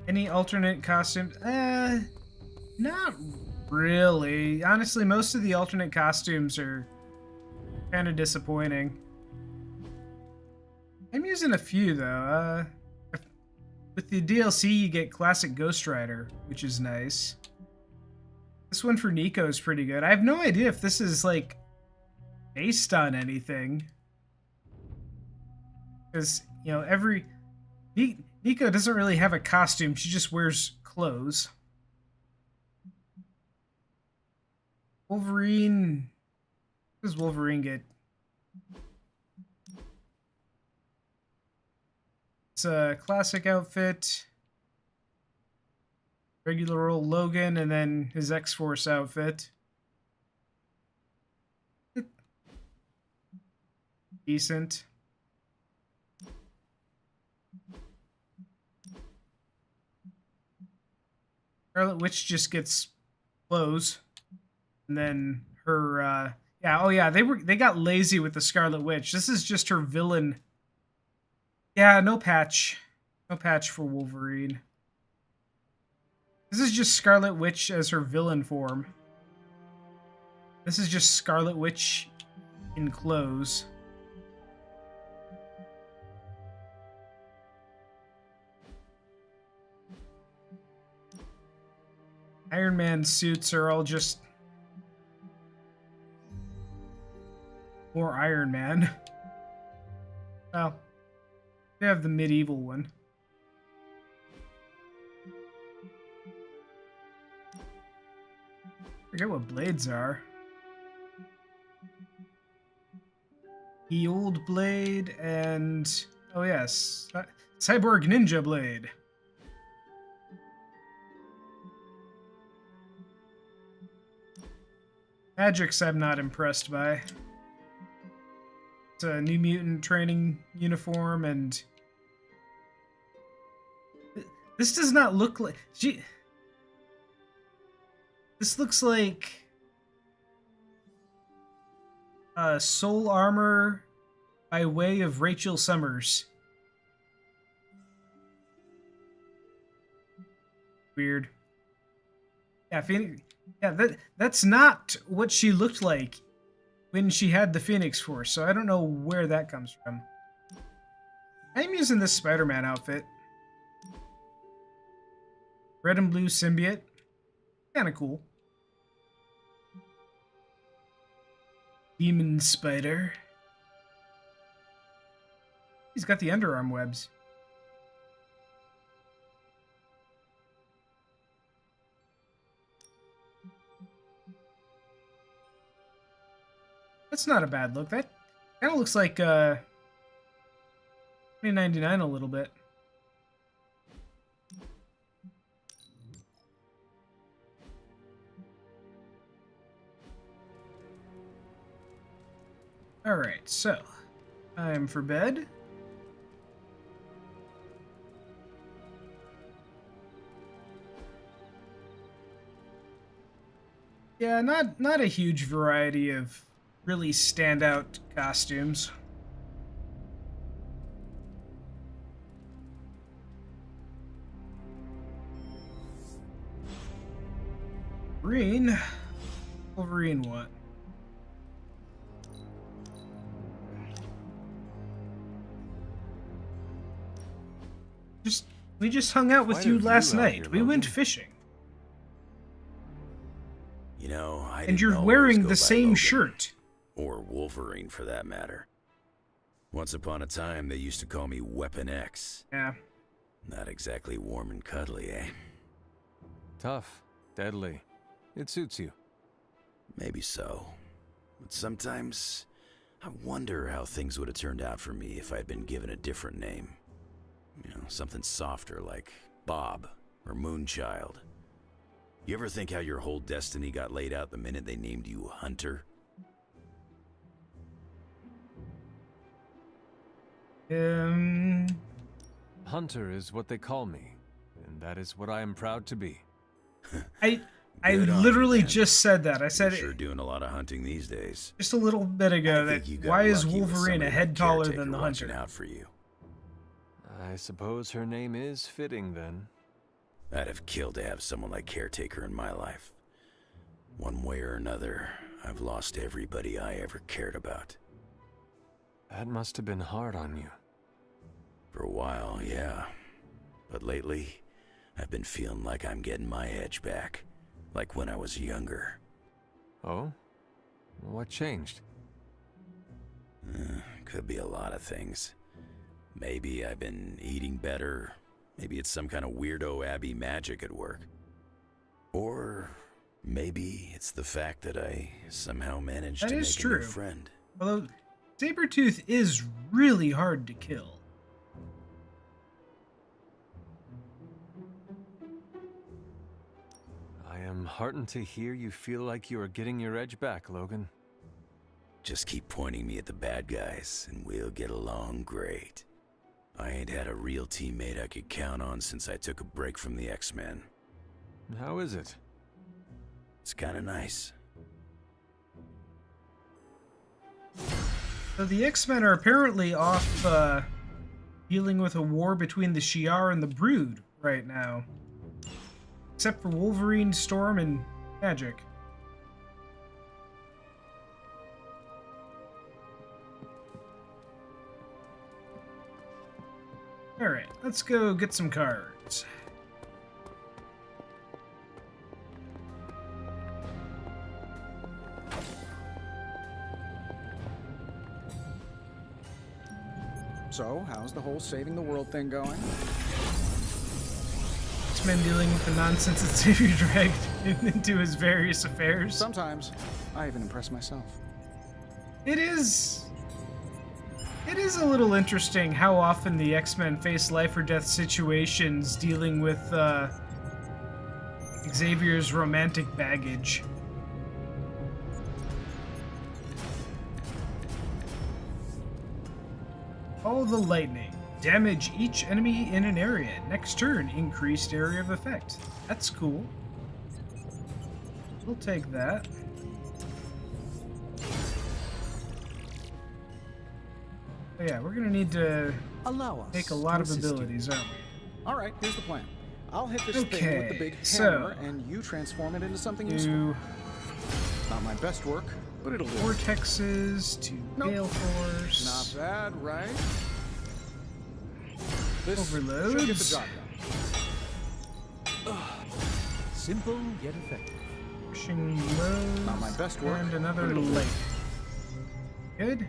Any alternate costumes? Not really. Honestly, most of the alternate costumes are kind of disappointing. I'm using a few, though. With the DLC, you get Classic Ghost Rider, which is nice. This one for Nico is pretty good. I have no idea if this is, like, based on anything. Because, you know, Nico doesn't really have a costume. She just wears clothes. Wolverine... What does Wolverine get? It's a classic outfit. Regular old Logan, and then his X-Force outfit. Decent. Scarlet Witch just gets clothes. And then her, yeah, oh yeah, they got lazy with the Scarlet Witch. This is just her villain. Yeah, no patch. No patch for Wolverine. This is just Scarlet Witch as her villain form. This is just Scarlet Witch in clothes. Iron Man suits are all just more Iron Man. Well, they have the medieval one. Forget what blades are. The old blade and oh yes, Cyborg Ninja Blade. Magic's I'm not impressed by. It's a New Mutant training uniform, and this does not look like... This looks like soul armor by way of Rachel Summers. Weird. Yeah, Phoenix... Yeah, that's not what she looked like when she had the Phoenix Force, so I don't know where that comes from. I'm using this Spider-Man outfit. Red and blue symbiote. Kinda cool. Demon Spider. He's got the underarm webs. That's not a bad look. That kind of looks like $20.99 a little bit. All right, so time for bed. Yeah, not a huge variety of really standout costumes. Wolverine what? We just hung out with you last night. We went fishing. You know, and you're wearing the same shirt. Or Wolverine, for that matter. Once upon a time, they used to call me Weapon X. Yeah. Not exactly warm and cuddly, eh? Tough, deadly. It suits you. Maybe so. But sometimes, I wonder how things would have turned out for me if I'd been given a different name. You know, something softer like Bob or Moonchild. You ever think how your whole destiny got laid out the minute they named you Hunter? Hunter is what they call me, and that is what I am proud to be. I Good on literally you, man. just said that. I said You're it sure doing a lot of hunting these days. just a little bit ago. I That think you got why is lucky with Wolverine a somebody head like taller Caretaker than the watching Hunter? out for you. I suppose her name is fitting then. I'd have killed to have someone like Caretaker in my life. One way or another, I've lost everybody I ever cared about. That must have been hard on you. For a while, yeah. But lately, I've been feeling like I'm getting my edge back. Like when I was younger. Oh? What changed? Could be a lot of things. Maybe I've been eating better. Maybe it's some kind of weirdo Abby magic at work. Or maybe it's the fact that I somehow managed That to is make a new true. friend. Although Sabretooth is really hard to kill. I am heartened to hear you feel like you are getting your edge back, Logan. Just keep pointing me at the bad guys, and we'll get along great. I ain't had a real teammate I could count on since I took a break from the X-Men. How is it? It's kinda nice. So the X-Men are apparently off dealing with a war between the Shi'ar and the Brood right now. Except for Wolverine, Storm, and Magic. Alright, let's go get some cards. So, how's the whole saving the world thing going? X-Men dealing with the nonsense that Xavier dragged into his various affairs. Sometimes, I even impress myself. It is a little interesting how often the X-Men face life or death situations dealing with Xavier's romantic baggage. Follow the lightning. Damage each enemy in an area. Next turn, increased area of effect. That's cool. We'll take that. Oh yeah, we're gonna need to take a lot of abilities, aren't we? Alright, here's the plan. I'll hit this thing with the big so- hammer, and you transform it into something useful. Not my best work, but it'll do. Vortexes to Gale Force. Not bad, right? This should get the Overloads. job done. Simple yet effective. Pushing lows. Not my best work, And another but it'll do. lake. Good.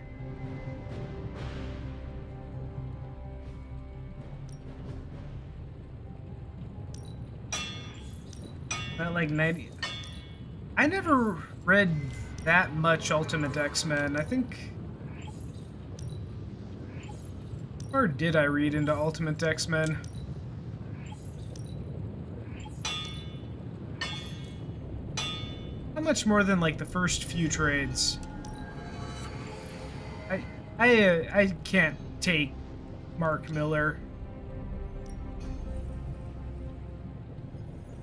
Not like 90. I never read that much Ultimate X-Men. I think. Or did I read into Ultimate X-Men? How much more than like the first few trades? I can't take Mark Miller.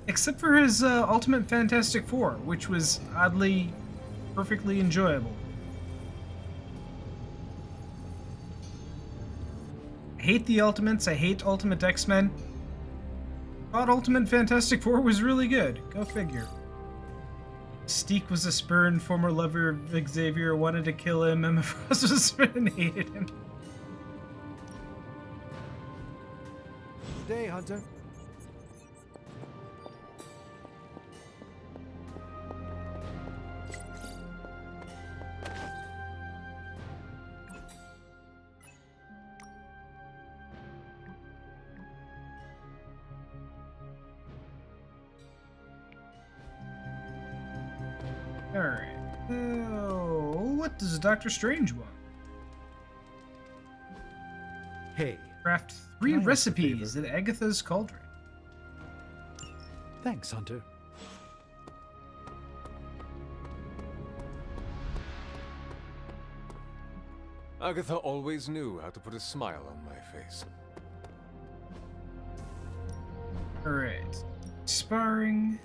Except for his Ultimate Fantastic Four, which was oddly perfectly enjoyable. I hate the Ultimates, I hate Ultimate X-Men. Thought Ultimate Fantastic Four was really good. Go figure. Mystique was a spurned former lover of Xavier, wanted to kill him. Emma Frost was a spurned and hated him. Good day, Hunter. Alright. What does Doctor Strange want? Hey. Craft 3 can I ask a recipes at Agatha's Cauldron. Thanks, Hunter. Agatha always knew how to put a smile on my face. Alright. Sparring.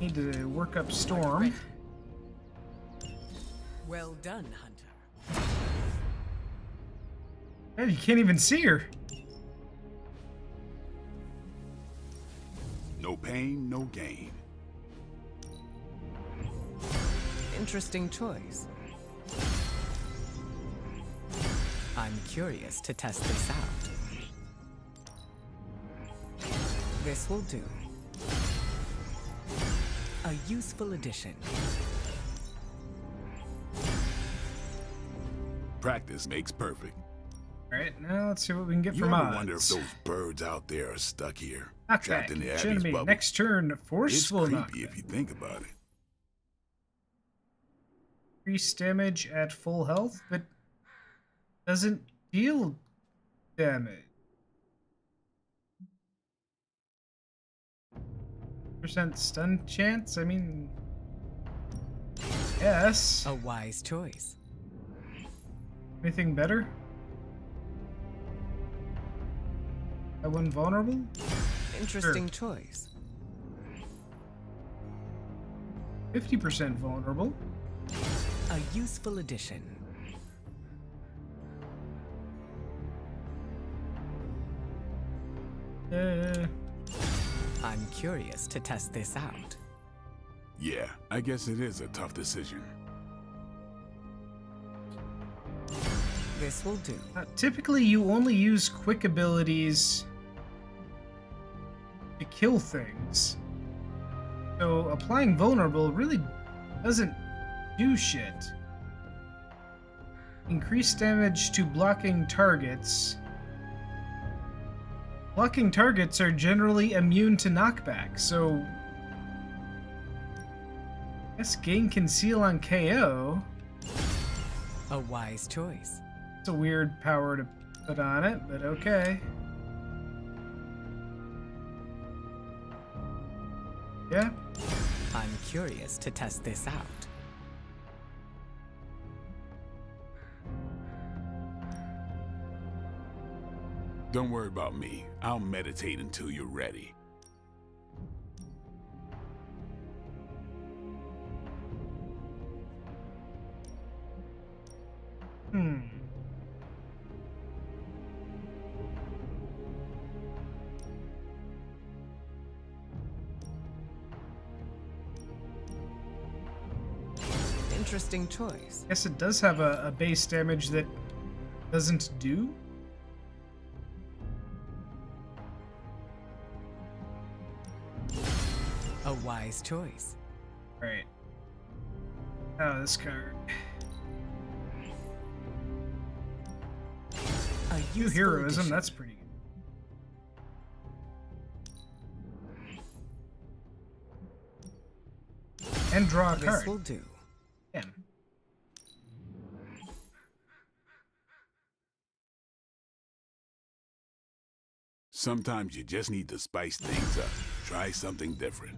Need to work up Storm. Well done, Hunter. Man, you can't even see her. No pain, no gain. Interesting choice. I'm curious to test this out. This will do. A useful addition. Practice makes perfect. Alright, now let's see what we can get You from ever odds. wonder if those birds out there are stuck here, Knockback. trapped in the Each Abbey's enemy. bubble? Next turn, It's forceful creepy knockback. if you think about it. Increase damage at full health, but doesn't deal damage. Percent stun chance? I mean, yes. A wise choice. Anything better? That one vulnerable? Interesting Sure. choice. 50% vulnerable. A useful addition. I'm curious to test this out. Yeah, I guess it is a tough decision. This will do. Typically, you only use quick abilities to kill things. So applying vulnerable really doesn't do shit. Increase damage to blocking targets. Blocking targets are generally immune to knockback, so I guess gain conceal on KO. A wise choice. It's a weird power to put on it, but okay. Yeah. I'm curious to test this out. Don't worry about me. I'll meditate until you're ready. Interesting choice. Guess it does have a base damage that doesn't do. A wise choice. Right. Oh, this card. A New useful heroism, addition. that's pretty good. And draw a This card. will do. Yeah. Sometimes you just need to spice things up. Try something different.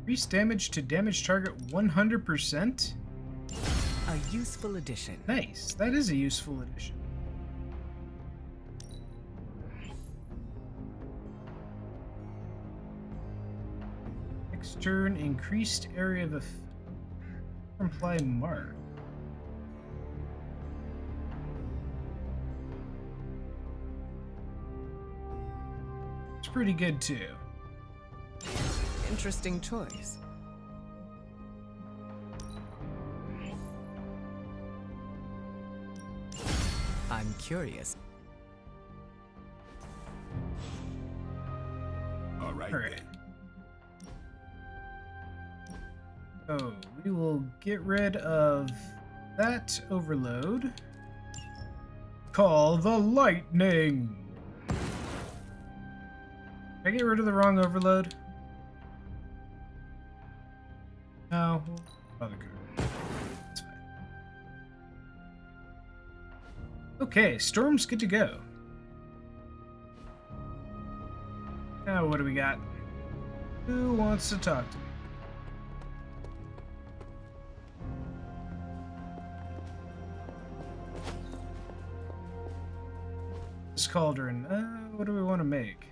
Increase damage to damage target 100%? A useful addition. Nice. That is a useful addition. Next turn, increased area of effect. Apply mark. It's pretty good too. Interesting choice. I'm curious. All right, All right. then. Oh, we will get rid of that overload. Call the lightning. I get rid of the wrong overload? No. Other card. That's fine. Okay, Storm's good to go. Now what do we got? Who wants to talk to me? This cauldron. What do we want to make?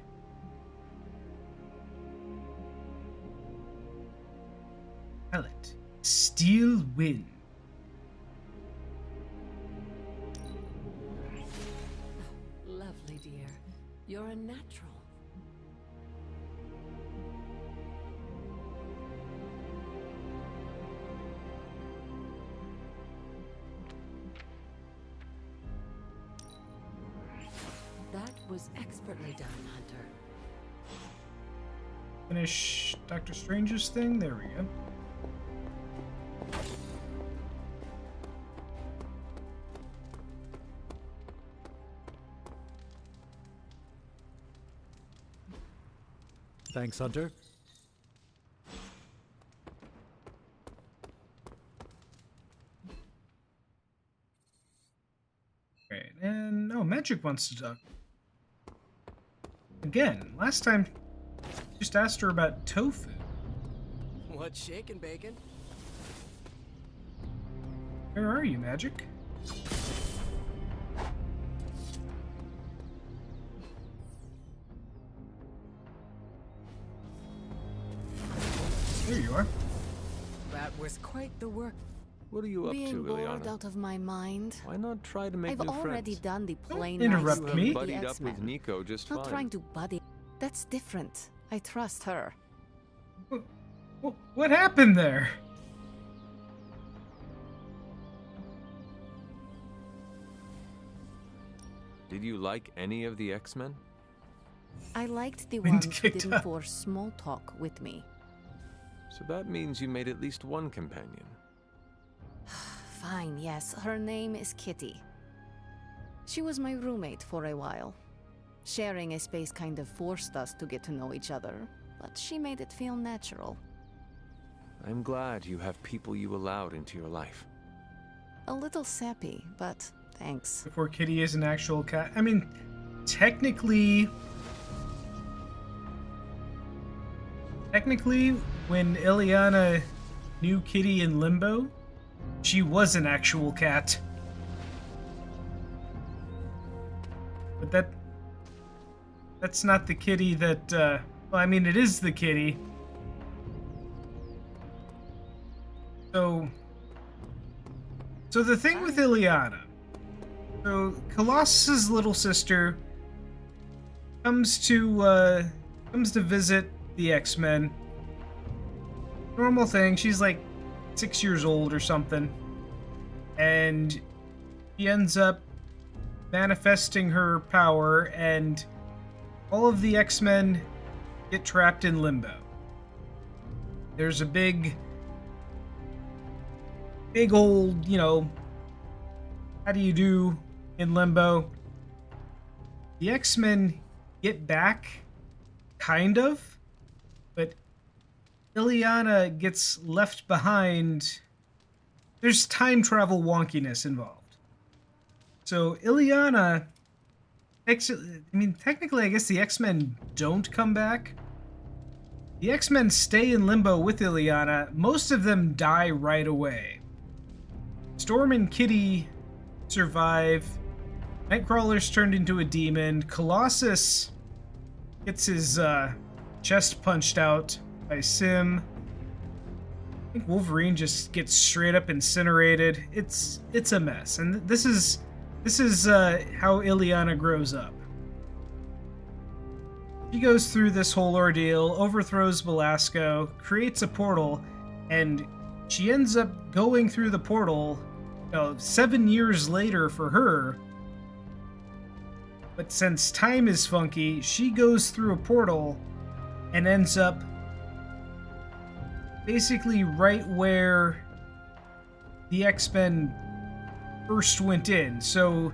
Palette. Steel Wind. Lovely, dear. You're a natural. That was expertly done, Hunter. Finish Doctor Strange's thing. There we go. Thanks, Hunter. Great. And no, Magic wants to talk. Again, last time just asked her about tofu. What's shaking, Bacon? Where are you, Magic? There you are. That was quite the work. What are you up Being to, bored Ileana? out of my mind. Why not try to make I've new already friends? done the plain interrupt nice me. thing with the Buddied up with X-Men. Nico just Not fine. trying to buddy. That's different. I trust her. What happened there? Did you like any of the X-Men? I liked the Wind ones who kicked didn't up. force small talk with me. So that means you made at least one companion. Fine, yes. Her name is Kitty. She was my roommate for a while. Sharing a space kind of forced us to get to know each other, but she made it feel natural. I'm glad you have people you allowed into your life. A little sappy, but thanks. Before Kitty is an actual cat. I mean, technically, when Ileana knew Kitty in Limbo, she was an actual cat. But that's not the Kitty that, well, I mean, it is the Kitty. So the thing with Ileana, so Colossus's little sister comes to visit the X-Men. Normal thing, she's like 6 years old or something, and she ends up manifesting her power, and all of the X-Men get trapped in Limbo. There's a big old, how do you do in Limbo? The X-Men get back, kind of, but Ileana gets left behind. There's time travel wonkiness involved. So Ileana, technically, I guess the X-Men don't come back. The X-Men stay in Limbo with Ileana. Most of them die right away. Storm and Kitty survive. Nightcrawler's turned into a demon. Colossus gets his chest punched out by Sim. I think Wolverine just gets straight up incinerated. It's a mess, and this is how Ileana grows up. She goes through this whole ordeal, overthrows Belasco, creates a portal, and she ends up going through the portal 7 years later for her. But since time is funky, she goes through a portal and ends up basically right where the X-Men first went in. So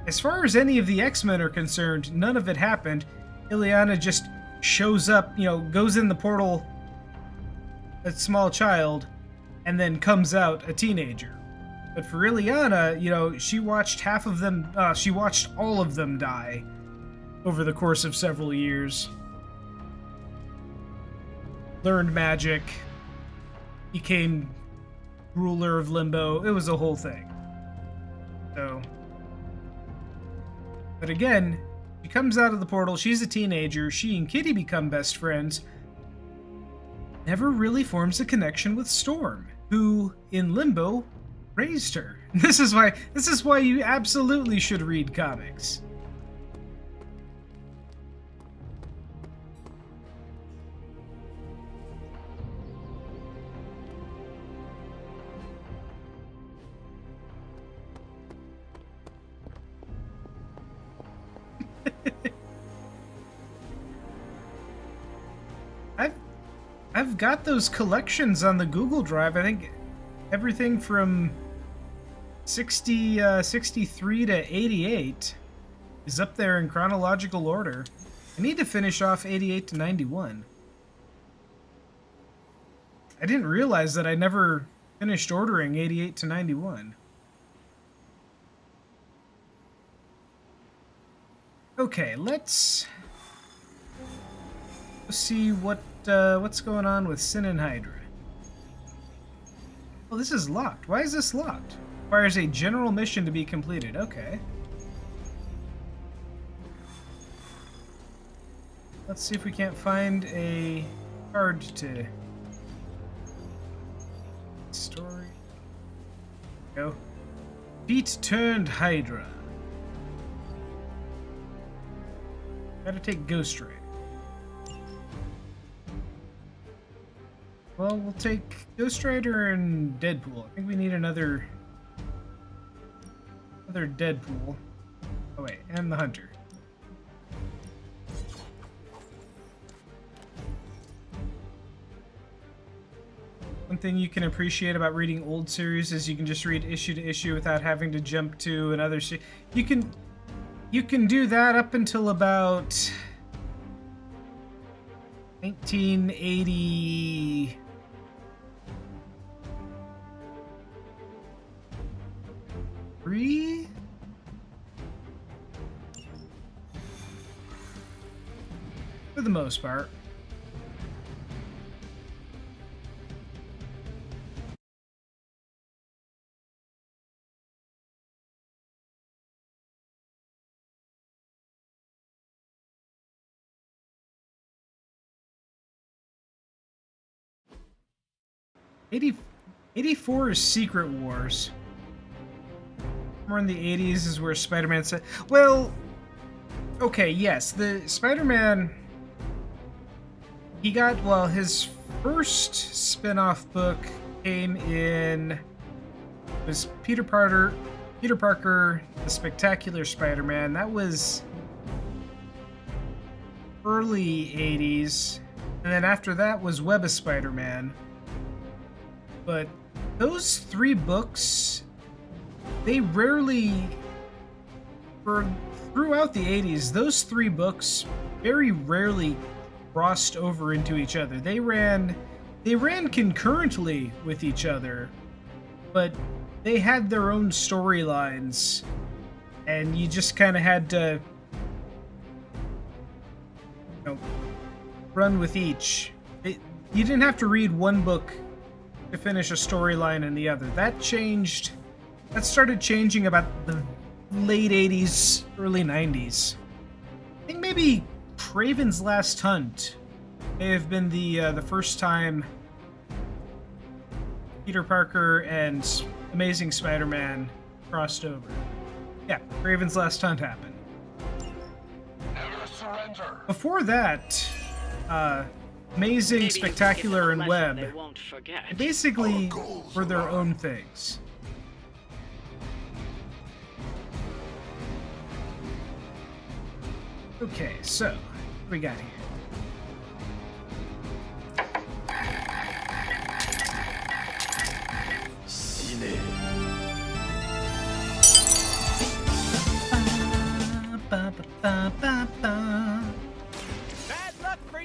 as far as any of the X-Men are concerned, none of it happened. Ileana just shows up, goes in the portal a small child and then comes out a teenager. But for Ileana, she watched she watched all of them die over the course of several years. Learned magic, became ruler of Limbo. It was a whole thing. So, but again, she comes out of the portal, she's a teenager, she and Kitty become best friends, never really forms a connection with Storm, who, in Limbo, raised her. This is why you absolutely should read comics. I've got those collections on the Google Drive. I think everything from 63 to 88 is up there in chronological order. I need to finish off 88 to 91. I didn't realize that I never finished ordering 88 to 91. Okay, let's see what's going on with Sin and Hydra. Oh, this is locked. Why is this locked? Requires a general mission to be completed. Okay. Let's see if we can't find a card to... Story. Go. Feet turned Hydra. Gotta take Ghost Ray. Well, we'll take Ghost Rider and Deadpool. I think we need another Deadpool. Oh wait, and the Hunter. One thing you can appreciate about reading old series is you can just read issue to issue without having to jump to another series. You can do that up until about 1980. For the most part. '84 is Secret Wars. More in the 80s is where Spider-Man said, well, okay, yes, the Spider-Man, he got, well, his first spin-off book came in, was Peter Parker, The Spectacular Spider-Man. That was early 80s, and then after that was Web of Spider-Man. But those three books, they rarely, throughout the 80s, those three books very rarely crossed over into each other. They ran concurrently with each other, but they had their own storylines, and you just kind of had to, run with each. You didn't have to read one book to finish a storyline in the other. That started changing about the late 80s, early 90s. I think maybe Kraven's Last Hunt may have been the first time Peter Parker and Amazing Spider-Man crossed over. Yeah, Kraven's Last Hunt happened. Never surrender. Before that, Amazing, Spectacular, and Web, they basically were their own things. Okay, so, what we got here? Bad luck for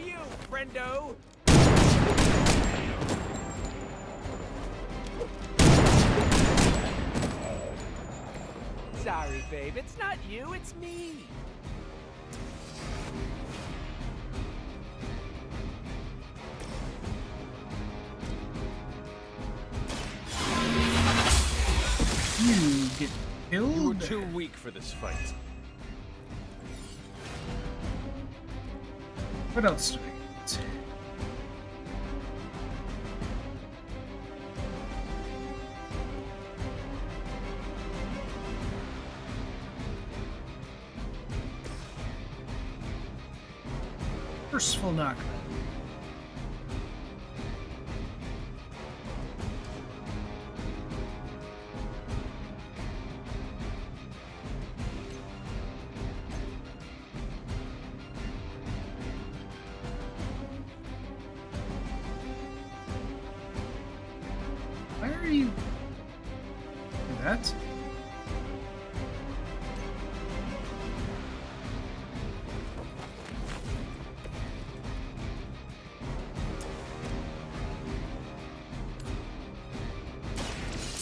sorry, babe. It's not you, it's me. You get You were killed? too weak for this fight. What else do we get? Forceful knockback. Why are you do that?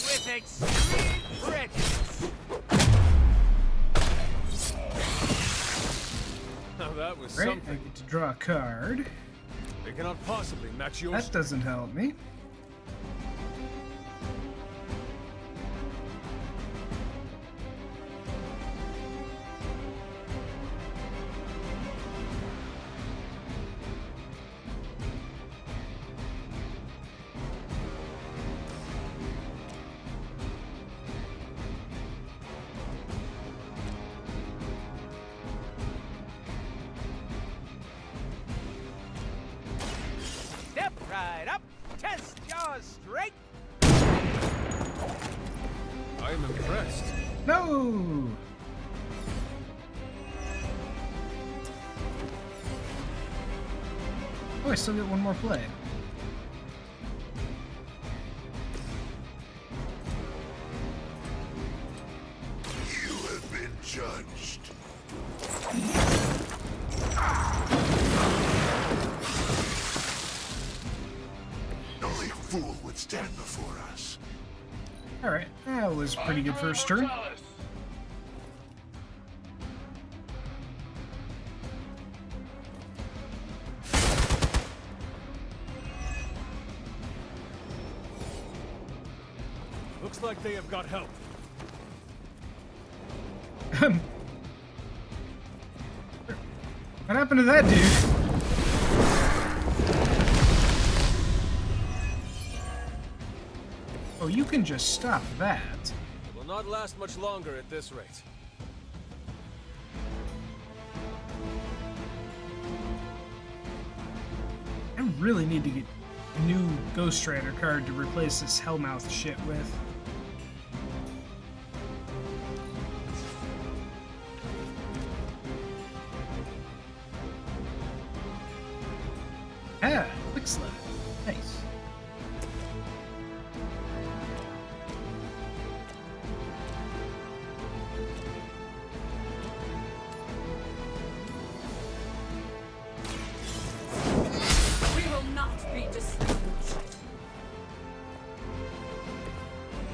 With extreme prejudice. Now that was Right, I something. get to draw a card. They cannot possibly match your That doesn't help me. Step right up. Test your strength. I am impressed. No! Oh, I still get one more play. You have been judged. Only a fool would stand before us. Alright, that was pretty good first turn. Looks like they have got help. What happened to that dude? Oh, you can just stop that. It will not last much longer at this rate. I really need to get a new Ghost Rider card to replace this Hellmouth shit with. Ah, quick slide. Nice. We will not be disturbed.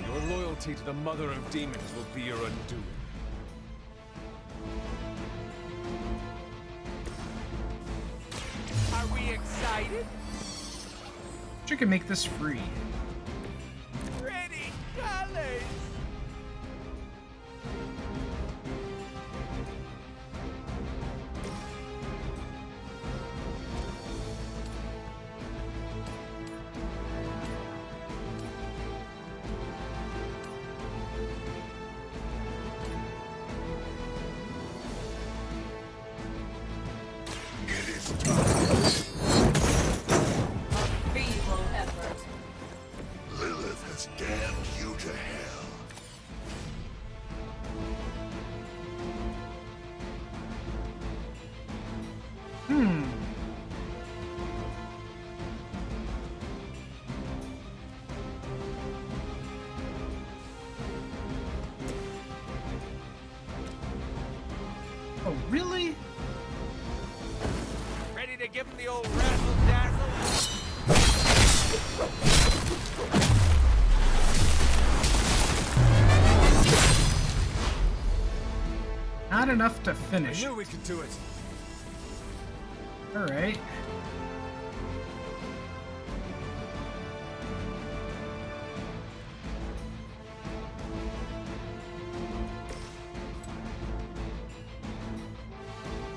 Your loyalty to the Mother of Demons will be your undoing. Are we excited? You can make this free. Pretty colors. It is time. Feeble effort. Lilith has damned you to hell. Hmm. Oh, really? Ready to give him the old razzle dazzle? not enough to I finish. knew we could do it. All right.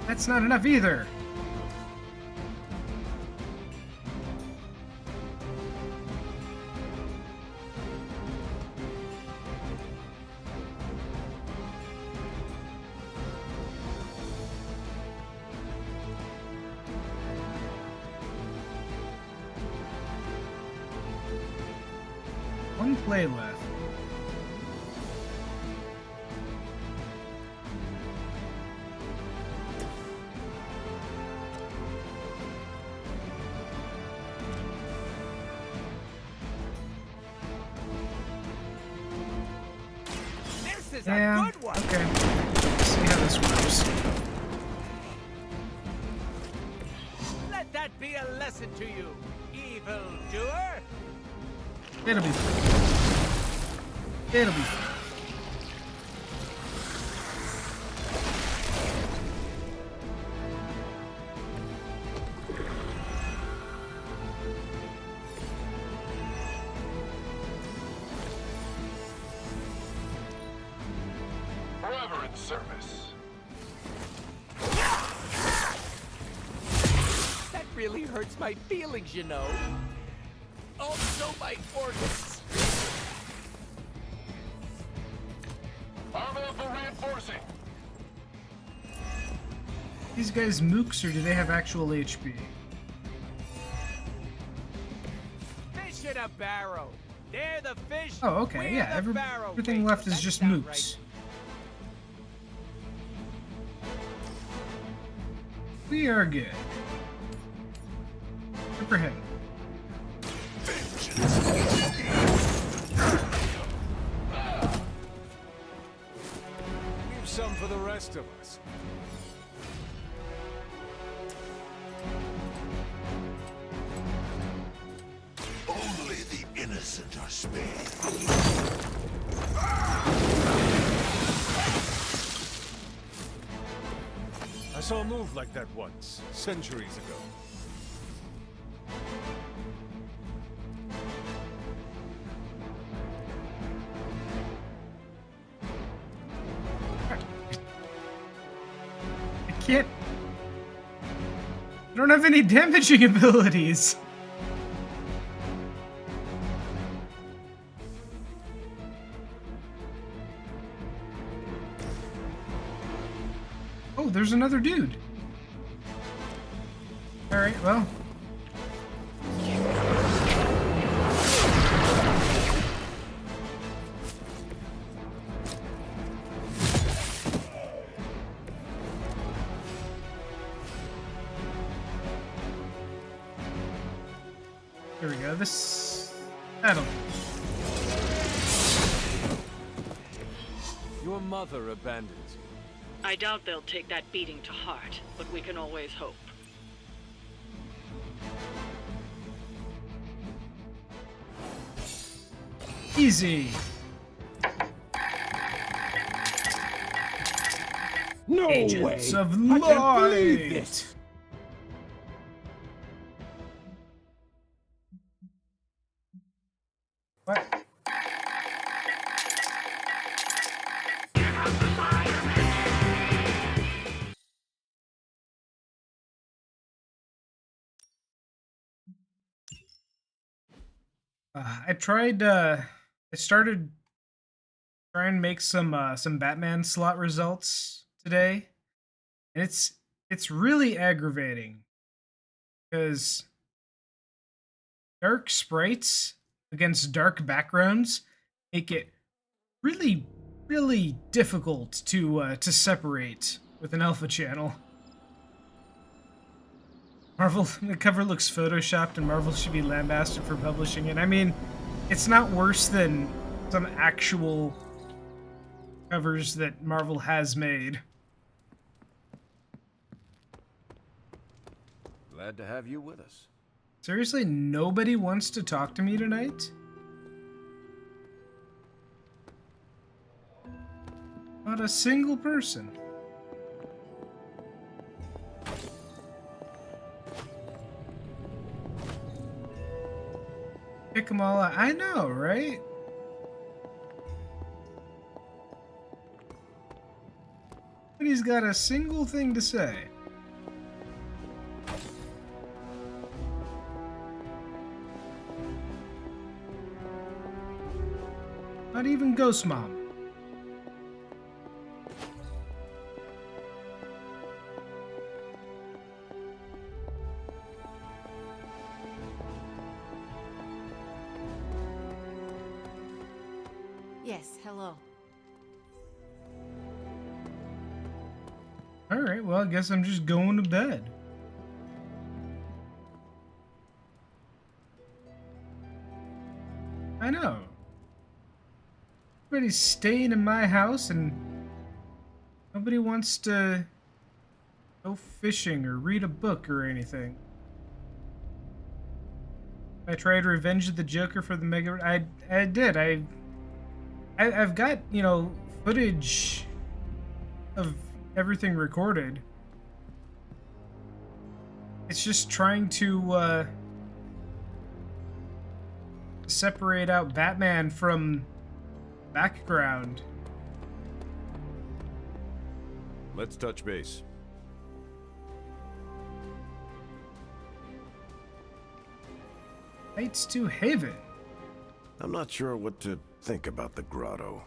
That's not enough either. One play left. This is Yeah, a good one. okay. Let's see how this works. Let that be a lesson to you, evil doer. It'll be fine. It'll be fine. Forever in service. That really hurts my feelings, you know. Also my organs. Available reinforcing. These guys mooks, or do they have actual HP? Fish in a barrel. They're the fish. Oh, okay, we're yeah. the barrel. Everything Wait, left does is that just sound mooks. right? We are good. Good for him. Leave some for the rest of us. Only the innocent are spared. I saw a move like that once, centuries ago. I can't. I don't have any damaging abilities. Oh, there's another dude. Alright, well. There we go. That'll. Your mother abandoned you. I doubt they'll take that beating to heart, but we can always hope. Easy. No Agents way! of I can't believe Light. this! What? I tried. I started trying to make some Batman slot results today, and it's really aggravating because dark sprites against dark backgrounds make it really, really difficult to separate with an alpha channel. Marvel, the cover looks photoshopped and Marvel should be lambasted for publishing it. I mean, it's not worse than some actual covers that Marvel has made. Glad to have you with us. Seriously, nobody wants to talk to me tonight? Not a single person. Kick them all out. I know, right? But he's got a single thing to say. Not even Ghost Mom. Yes, hello. Alright, well, I guess I'm just going to bed. I know. Everybody's staying in my house and nobody wants to go fishing or read a book or anything. I tried Revenge of the Joker for the Mega... I did. I've got, you know, footage of everything recorded. It's just trying to separate out Batman from background. Let's touch base. Heights to Haven. I'm not sure what to think about the grotto.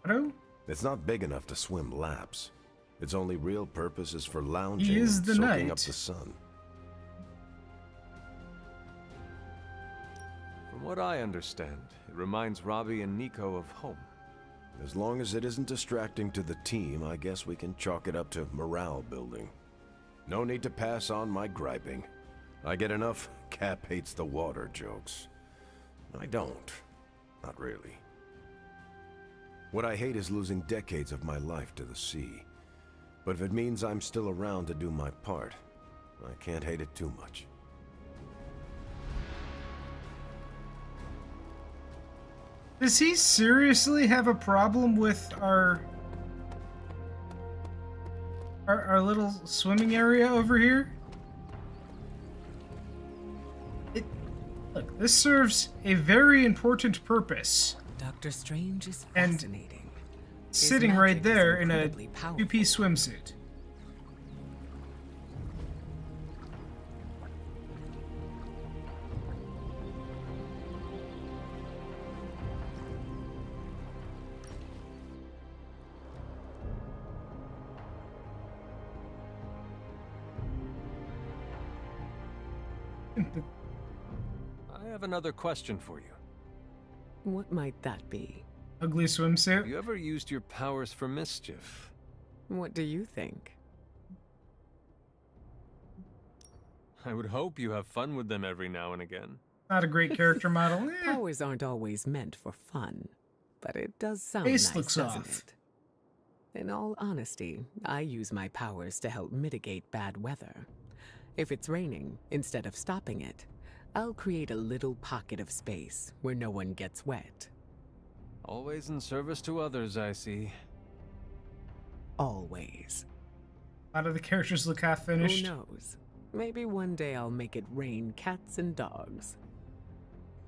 Grotto? It's not big enough to swim laps. Its only real purpose is for lounging He is and the soaking knight. up the sun. From what I understand, it reminds Robbie and Nico of home. As long as it isn't distracting to the team, I guess we can chalk it up to morale building. No need to pass on my griping. I get enough Cap hates the water jokes. I don't. Not really. What I hate is losing decades of my life to the sea. But if it means I'm still around to do my part, I can't hate it too much. Does he seriously have a problem with our little swimming area over here? Look, this serves a very important purpose. Dr. Strange is And fascinating. sitting His right magic is there in a incredibly powerful. two-piece swimsuit. I have another question for you. What might that be? Ugly swimsuit? Have you ever used your powers for mischief? What do you think? I would hope you have fun with them every now and again. Not a great character model. Powers aren't always meant for fun, but it does sound Face nice, looks doesn't off. it? In all honesty, I use my powers to help mitigate bad weather. If it's raining, instead of stopping it, I'll create a little pocket of space where no one gets wet. Always in service to others, I see. Always. A lot of the characters look half finished. Who knows? Maybe one day I'll make it rain cats and dogs.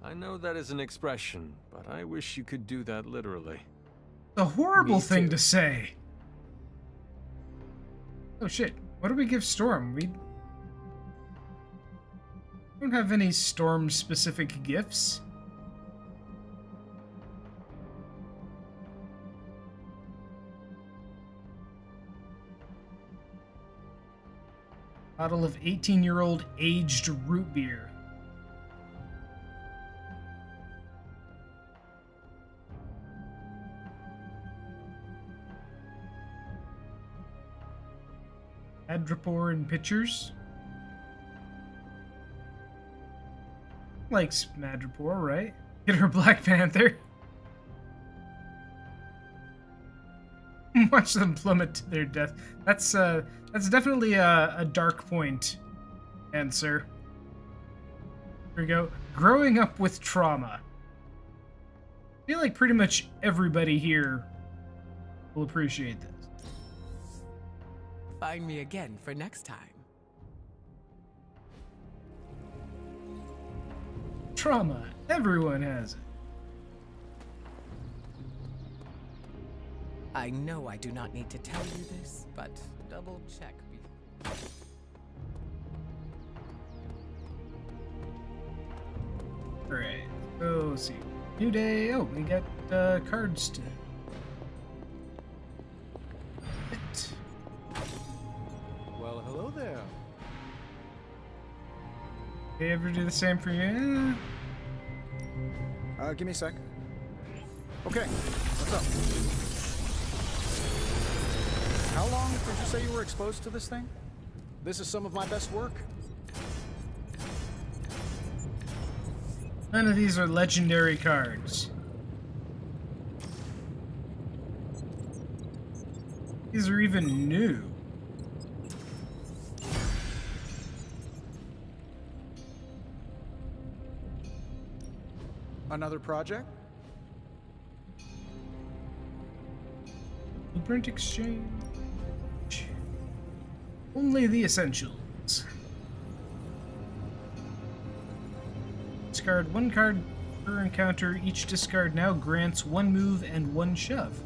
I know that is an expression, but I wish you could do that literally. A horrible Me thing too. to say. Oh shit, what do we give Storm? We don't have any Storm-specific gifts. Bottle of 18-year-old aged root beer. Madripoor in pictures. Likes Madripoor, right? Get her Black Panther. Watch them plummet to their death. That's definitely a dark point answer. Here we go. Growing up with trauma. I feel like pretty much everybody here will appreciate this. Find me again for next time. Trauma. Everyone has it. I know I do not need to tell you this, but double check me. Alright, so let's see. New day. Oh, we got cards to hit. Well, hello there. They ever do the same for you? Give me a sec. Okay, what's up? How long did you say you were exposed to this thing? This is some of my best work. None of these are legendary cards. These are even new. Another project? Blueprint exchange. Only the essentials. Discard one card per encounter. Each discard now grants one move and one shove.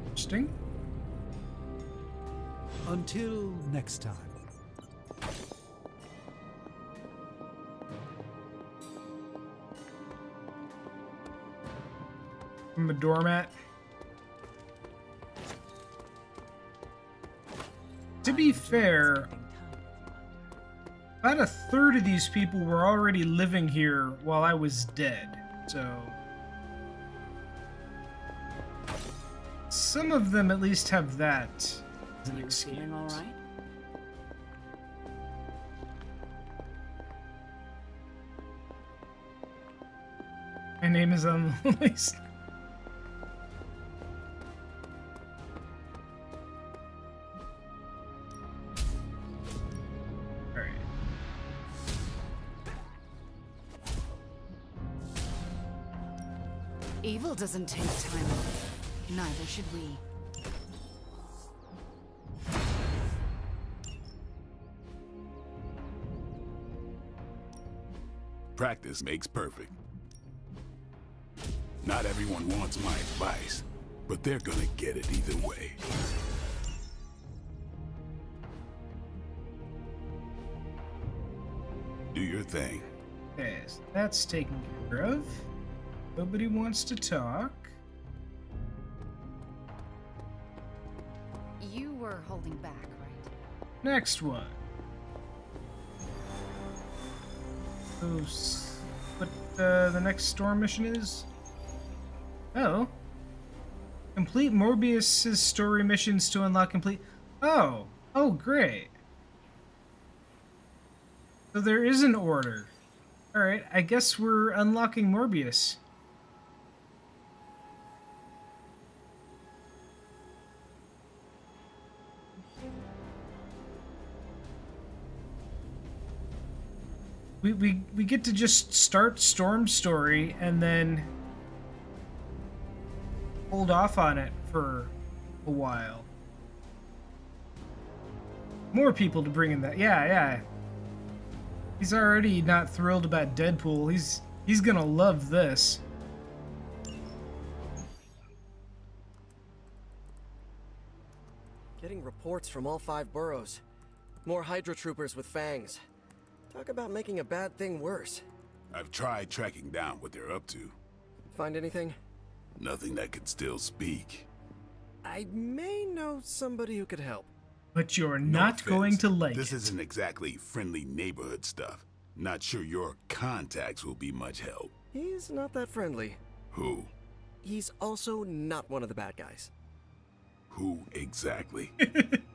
Interesting. Until next time. From a doormat. To be fair, about a third of these people were already living here while I was dead, so some of them at least have that as an excuse. Feeling all right? My name is on the list. Evil doesn't take time off. Neither should we. Practice makes perfect. Not everyone wants my advice, but they're gonna get it either way. Do your thing. Yes, that's taken care of. Nobody wants to talk. You were holding back, right? Next one. What the next storm mission is? Oh. Complete Morbius's story missions to unlock complete... Oh. Oh, great. So there is an order. Alright, I guess we're unlocking Morbius. We get to just start Storm's story and then hold off on it for a while. More people to bring in that. Yeah. He's already not thrilled about Deadpool. He's gonna love this. Getting reports from all 5 boroughs. More Hydra troopers with fangs. Talk about making a bad thing worse. I've tried tracking down what they're up to. Find anything? Nothing that could still speak. I may know somebody who could help. But you're No not offense, going to like this it. isn't exactly friendly neighborhood stuff. Not sure your contacts will be much help. He's not that friendly. Who? He's also not one of the bad guys. Who exactly?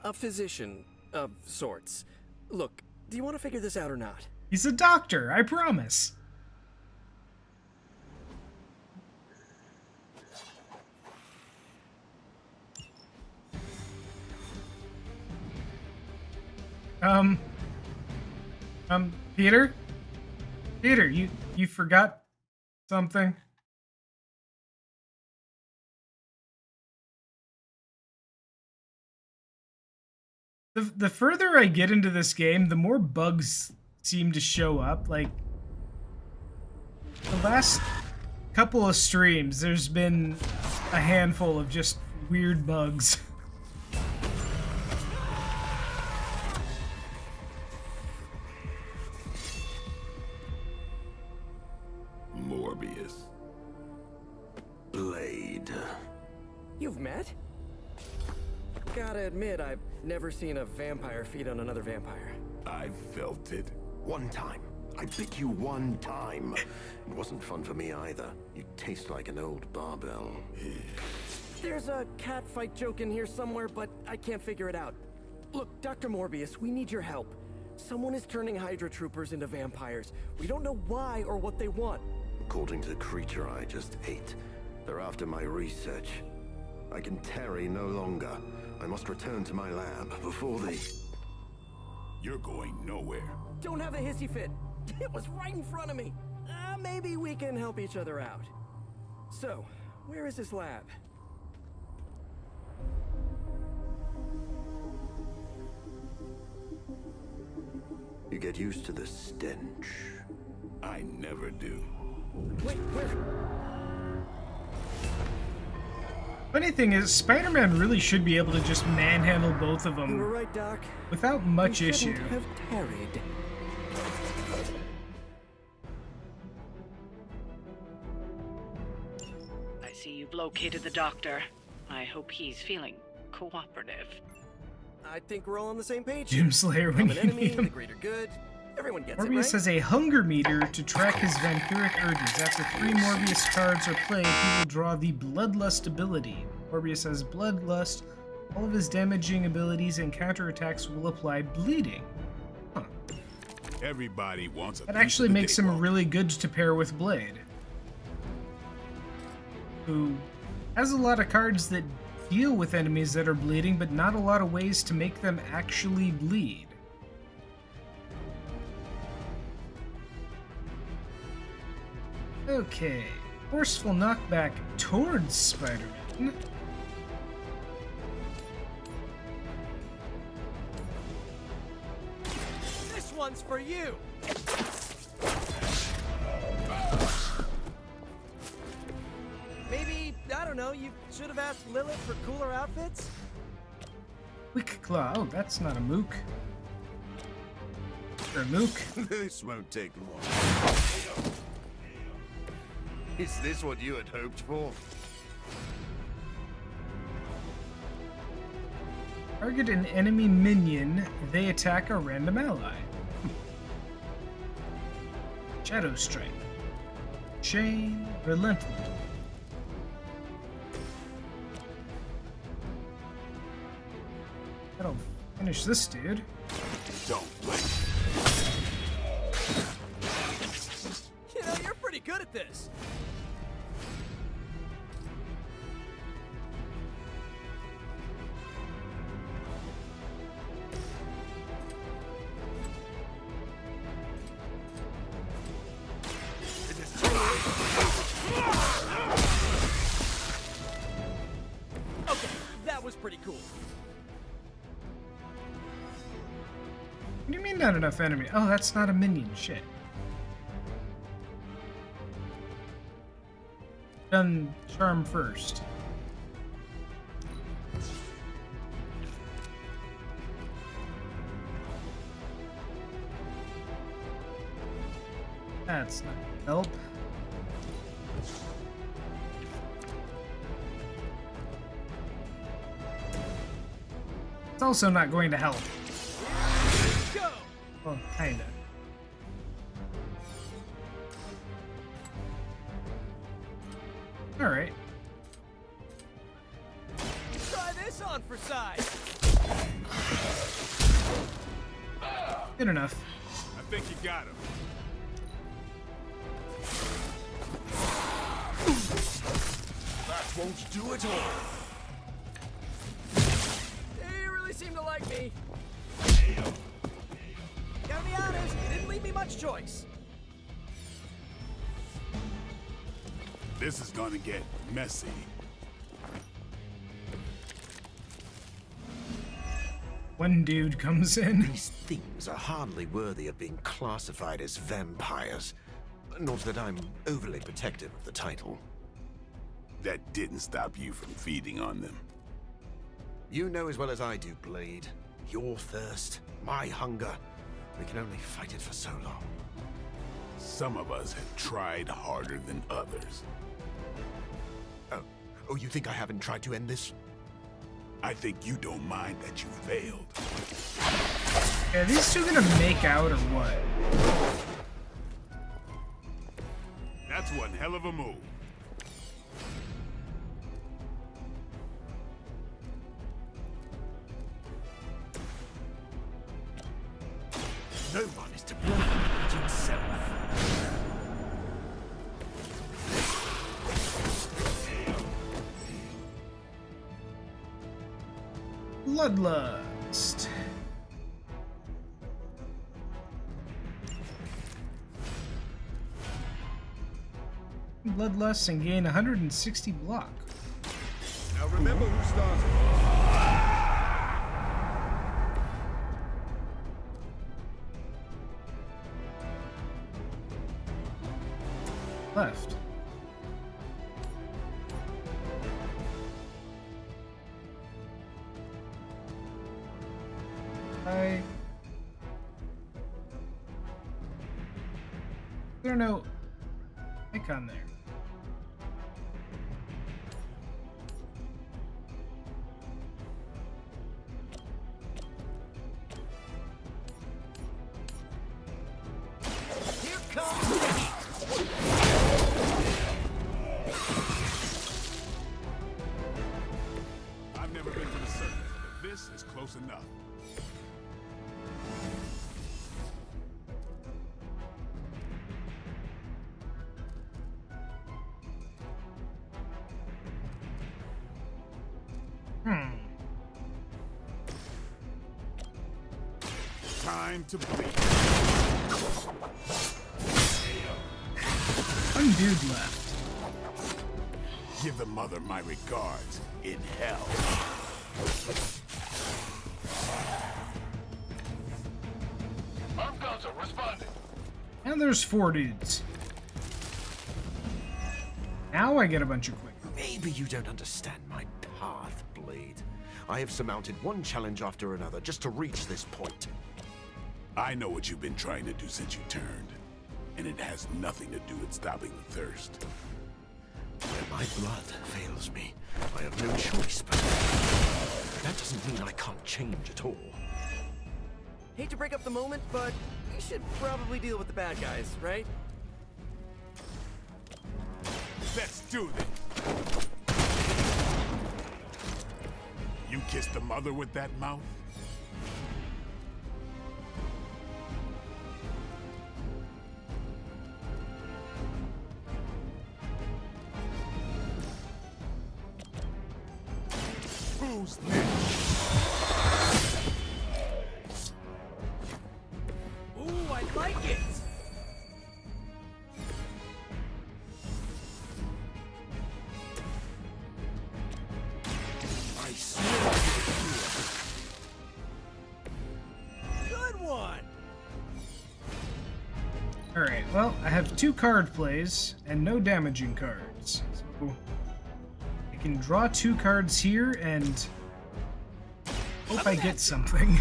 A physician of sorts. Look, do you want to figure this out or not? He's a doctor, I promise. Peter? Peter, you forgot something? The further I get into this game, the more bugs seem to show up. Like, the last couple of streams, there's been a handful of just weird bugs. Morbius. Blade. You've met? Gotta admit, I've never seen a vampire feed on another vampire. I felt it. One time. I bit you one time. It wasn't fun for me either. You taste like an old barbell. There's a cat fight joke in here somewhere, but I can't figure it out. Look, Dr. Morbius, we need your help. Someone is turning Hydra troopers into vampires. We don't know why or what they want. According to the creature I just ate, they're after my research. I can tarry no longer. I must return to my lab before they... You're going nowhere. Don't have a hissy fit. It was right in front of me. Maybe we can help each other out. So, where is this lab? You get used to the stench. I never do. Wait, where? Funny thing is, Spider-Man really should be able to just manhandle both of them You were right, Doc. without much We issue. shouldn't have tarried. I see you've located the doctor. I hope he's feeling cooperative. I think we're all on the same page. Doomslayer when Common you enemy, need him. the greater good. Everyone gets Morbius it, right? has a hunger meter to track his vampiric urges. After 3 Morbius cards are played, he will draw the Bloodlust ability. Morbius has Bloodlust. All of his damaging abilities and counterattacks will apply bleeding. Huh. Everybody wants a That piece actually of the makes cake. him really good to pair with Blade, who has a lot of cards that deal with enemies that are bleeding, but not a lot of ways to make them actually bleed. Okay, forceful knockback towards Spider-Man. This one's for you. Maybe, I don't know, you should have asked Lilith for cooler outfits? Quick Claw. Oh, that's not a mook. Or a mook. This won't take long. Is this what you had hoped for? Target an enemy minion, they attack a random ally. Shadow Strike. Chain, Relentless. That'll finish this dude. Don't blink. You know, you're pretty good at this. Okay, that was pretty cool. What do you mean not enough enemy? Oh, that's not a minion. Shit. Done charm first. That's not gonna help. It's also not going to help. Go! Well, kinda. Alright. Try this on for size. Good enough. I think you got him. That won't do it all. They really seem to like me. Gotta be honest, you didn't leave me much choice. This is gonna get messy. One dude comes in. These things are hardly worthy of being classified as vampires. Not that I'm overly protective of the title. That didn't stop you from feeding on them. You know as well as I do, Blade. Your thirst, my hunger. We can only fight it for so long. Some of us have tried harder than others. Oh, you think I haven't tried to end this? I think you don't mind that you failed. Are these two gonna make out or what? That's one hell of a move. No one is to blame but yourself. Bloodlust. Bloodlust and gain 160 block. Now remember who started. Left. There no icon there. Here comes the heat. I've never been to the surface, but this is close enough. Time to bleed. One dude left. Give the mother my regards in hell. Arm console responding. And there's 4 dudes. Now I get a bunch of quick. Maybe you don't understand my path, Blade. I have surmounted one challenge after another just to reach this point. I know what you've been trying to do since you turned, and it has nothing to do with stopping the thirst. When my blood fails me, I have no choice, but that doesn't mean I can't change at all. Hate to break up the moment, but we should probably deal with the bad guys, right? Let's do this. You kissed the mother with that mouth? Who's next? Ooh, I like it! I swear. Good one! Alright, well, I have 2 card plays and no damaging cards. So I can draw 2 cards here and hope I get something.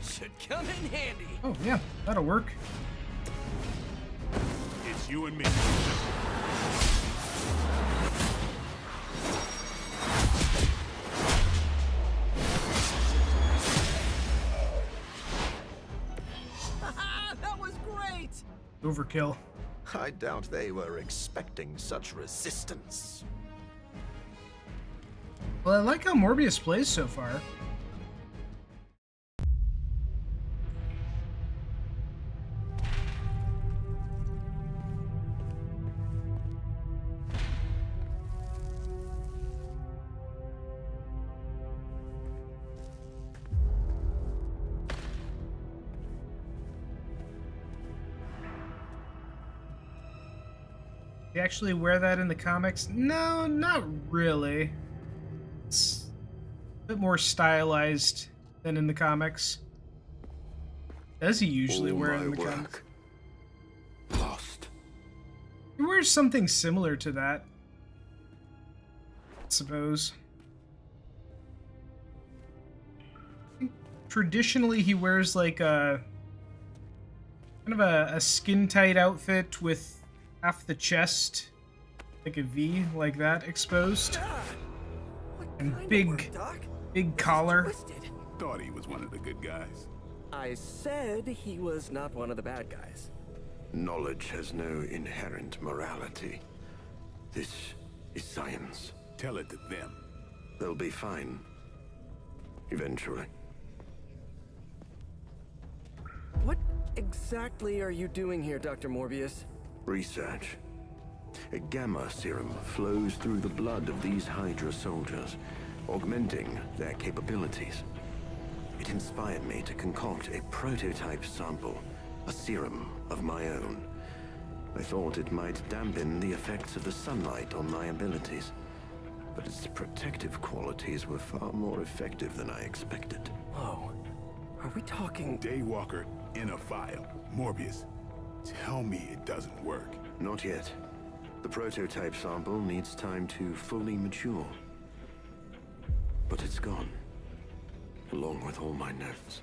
Should come in handy. Oh yeah, that'll work. It's you and me. That was great! Overkill. I doubt they were expecting such resistance. Well, I like how Morbius plays so far. They actually wear that in the comics? No, not really. bit more stylized than in the comics. Does he usually wear it in the comics? Lost. He wears something similar to that, I suppose. Traditionally, he wears like a kind of a skin-tight outfit with half the chest, like a V, like that, exposed, and big collar. Thought he was one of the good guys. I said he was not one of the bad guys. Knowledge has no inherent morality. This is science. Tell it to them. They'll be fine. Eventually. What exactly are you doing here, Dr. Morbius? Research. A gamma serum flows through the blood of these Hydra soldiers, augmenting their capabilities. It inspired me to concoct a prototype sample, a serum of my own. I thought it might dampen the effects of the sunlight on my abilities, but its protective qualities were far more effective than I expected. Whoa. Are we talking... Daywalker in a file. Morbius, tell me it doesn't work. Not yet. The prototype sample needs time to fully mature. But it's gone. Along with all my notes.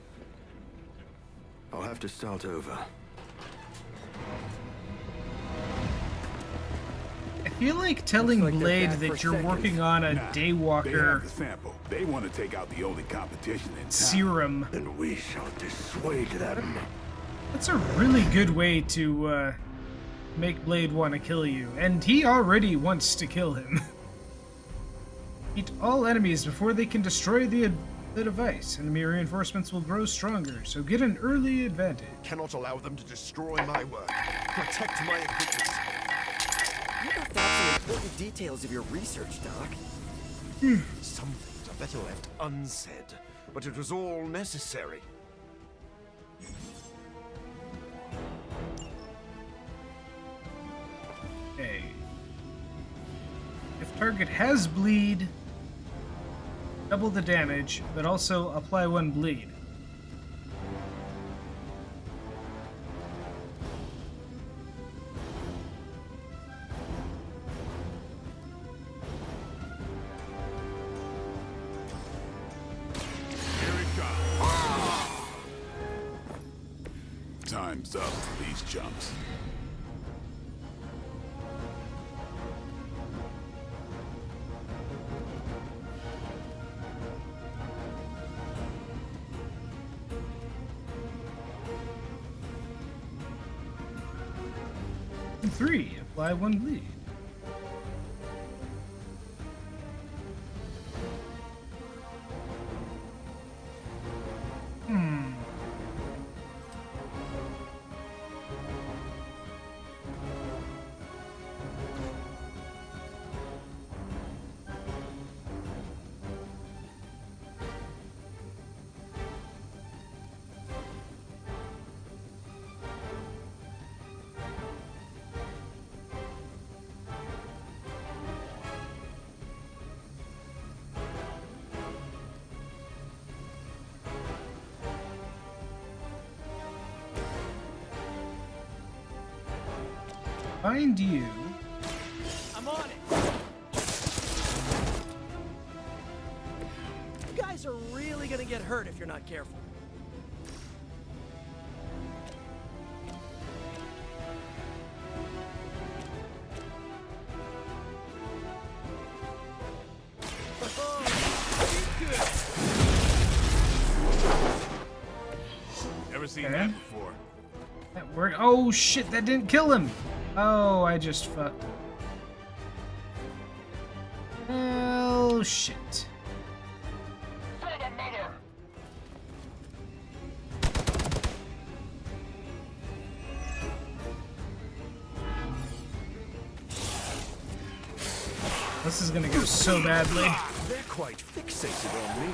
I'll have to start over. I feel like telling Blade that you're working on a They have Daywalker the sample. They want to take out the only competition in town. serum. Then we shall dissuade them. That's a really good way to make Blade want to kill you, and he already wants to kill him. Eat all enemies before they can destroy the device. Enemy reinforcements will grow stronger, so get an early advantage. Cannot allow them to destroy my work. Protect my equipment. You left out some important details of your research, Doc. Some things are better left unsaid, but it was all necessary. Okay. If target has bleed, double the damage, but also apply 1 bleed. Time's up for these chumps. And 3, apply 1 bleed. Find you. I'm on it. You guys are really gonna get hurt if you're not careful. Never seen Okay. that before. That worked. Oh shit, that didn't kill him. Oh, I just fucked. Oh shit. This is gonna go so badly. They're quite fixated on me.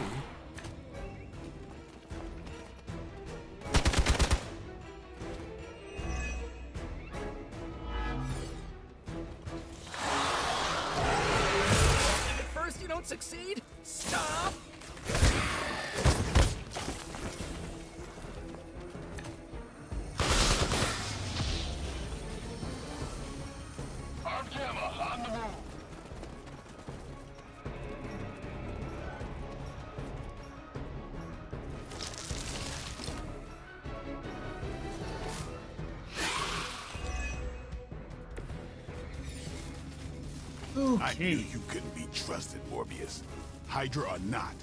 At first you don't succeed? Stop! I knew you couldn't be trusted, Morbius. Hydra or not,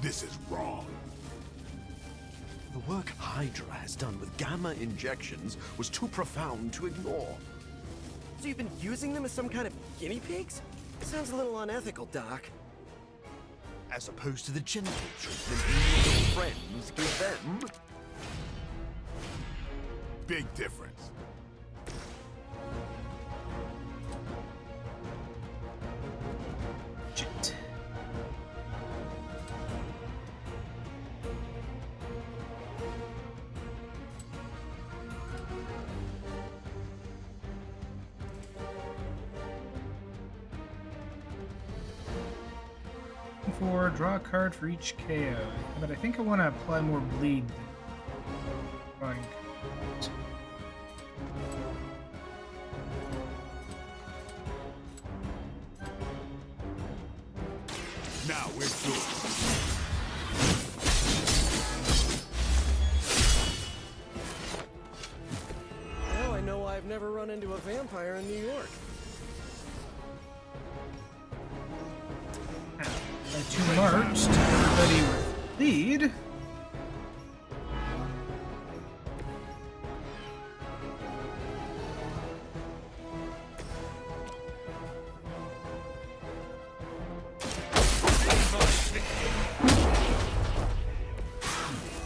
this is wrong. The work Hydra has done with gamma injections was too profound to ignore. So you've been using them as some kind of guinea pigs? Sounds a little unethical, Doc. As opposed to the gentle treatment you and your friends give them. Big difference. Shit. For draw a card for each KO, but I think I want to apply more bleed than drawing cards. Now we're good. Now I know I've never run into a vampire in New York. Two marks to everybody with lead.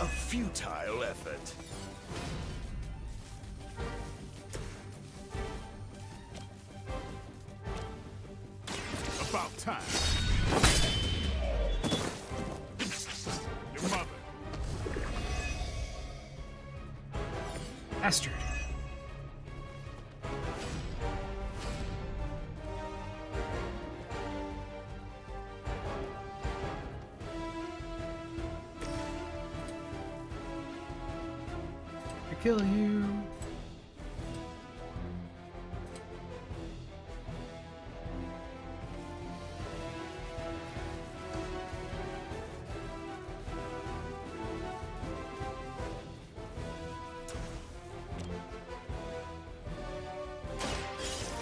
A futile effort. About time. Your mother. Bastard. I kill you.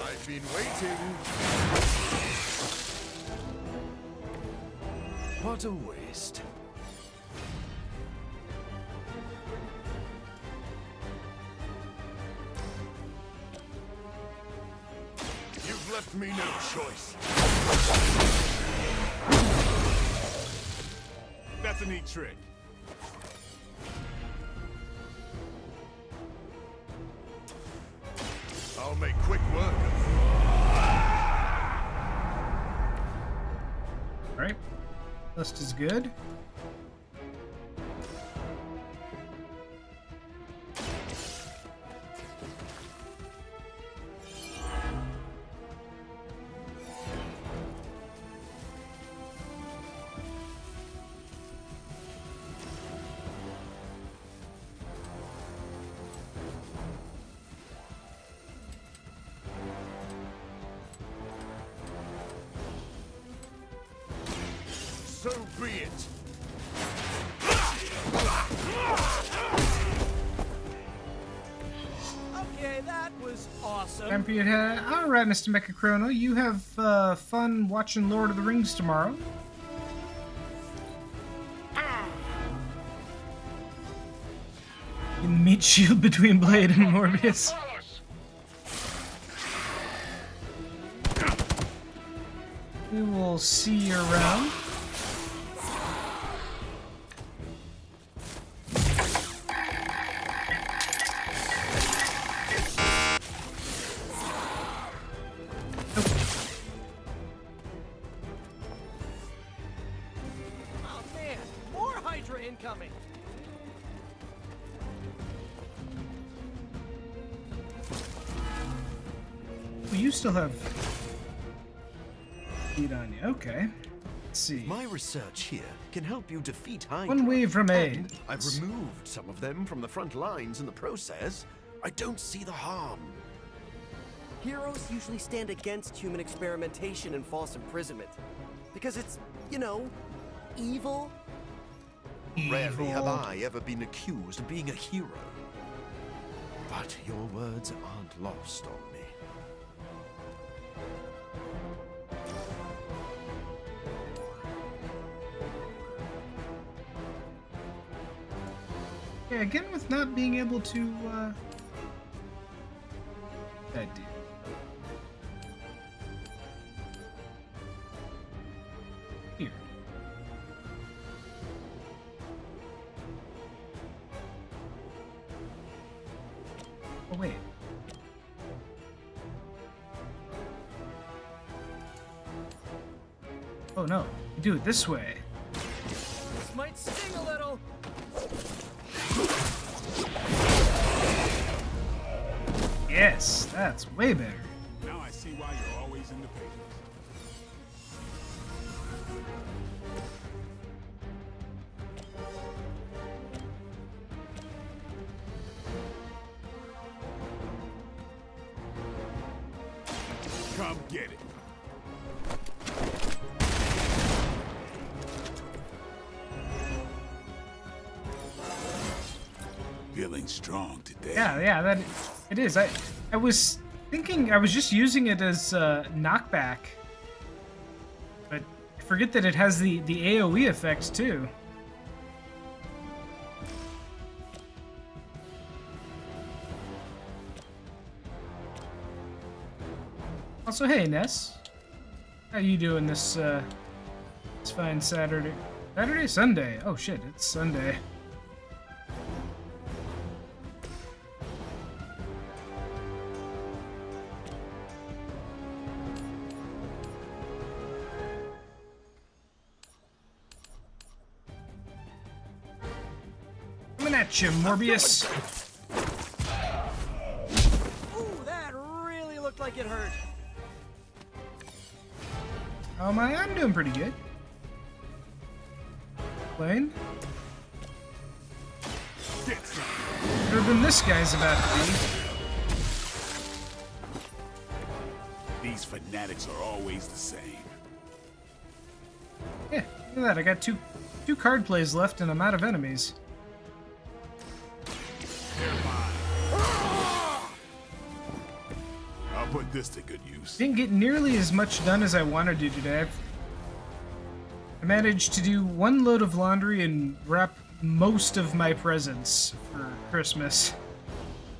I've been waiting. What a waste. You've left me no choice. That's a neat trick. I'll make quick work of it. Alright. List is good. So be it. Okay, that was awesome. Champion, alright, Mr. Mechachrono, you have fun watching Lord of the Rings tomorrow. In the meat shield between Blade and Morbius. We will see you around. Oh man, more Hydra incoming. Well, you still have heat on you. Okay. Let's see. My research here can help you defeat Hydra. One wave from A. And I've removed some of them from the front lines in the process. I don't see the harm. Heroes usually stand against human experimentation and false imprisonment. Because it's, you know, evil. Rarely have I ever been accused of being a hero. But your words aren't lost on me. Yeah, again with not being able to, that dude. Weird. Oh, wait. Oh, no. You do it this way. This might sting a little. Yes, that's way better. Now I see why you're always in the papers. Come get it. Feeling strong today. Yeah, that it is. I was thinking I was just using it as knockback, but I forget that it has the AOE effect too. Also, hey Ness, how you doing this fine Saturday? Sunday? Oh shit, it's Sunday. Coming at you, Morbius. Ooh, that really looked like it hurt. Oh my, I'm doing pretty good. Playing. Better than this guy's about to be. These fanatics are always the same. Yeah, look at that. I got two card plays left and I'm out of enemies. I'll put this to good use. Didn't get nearly as much done as I wanted to today. I managed to do one load of laundry and wrap most of my presents for Christmas,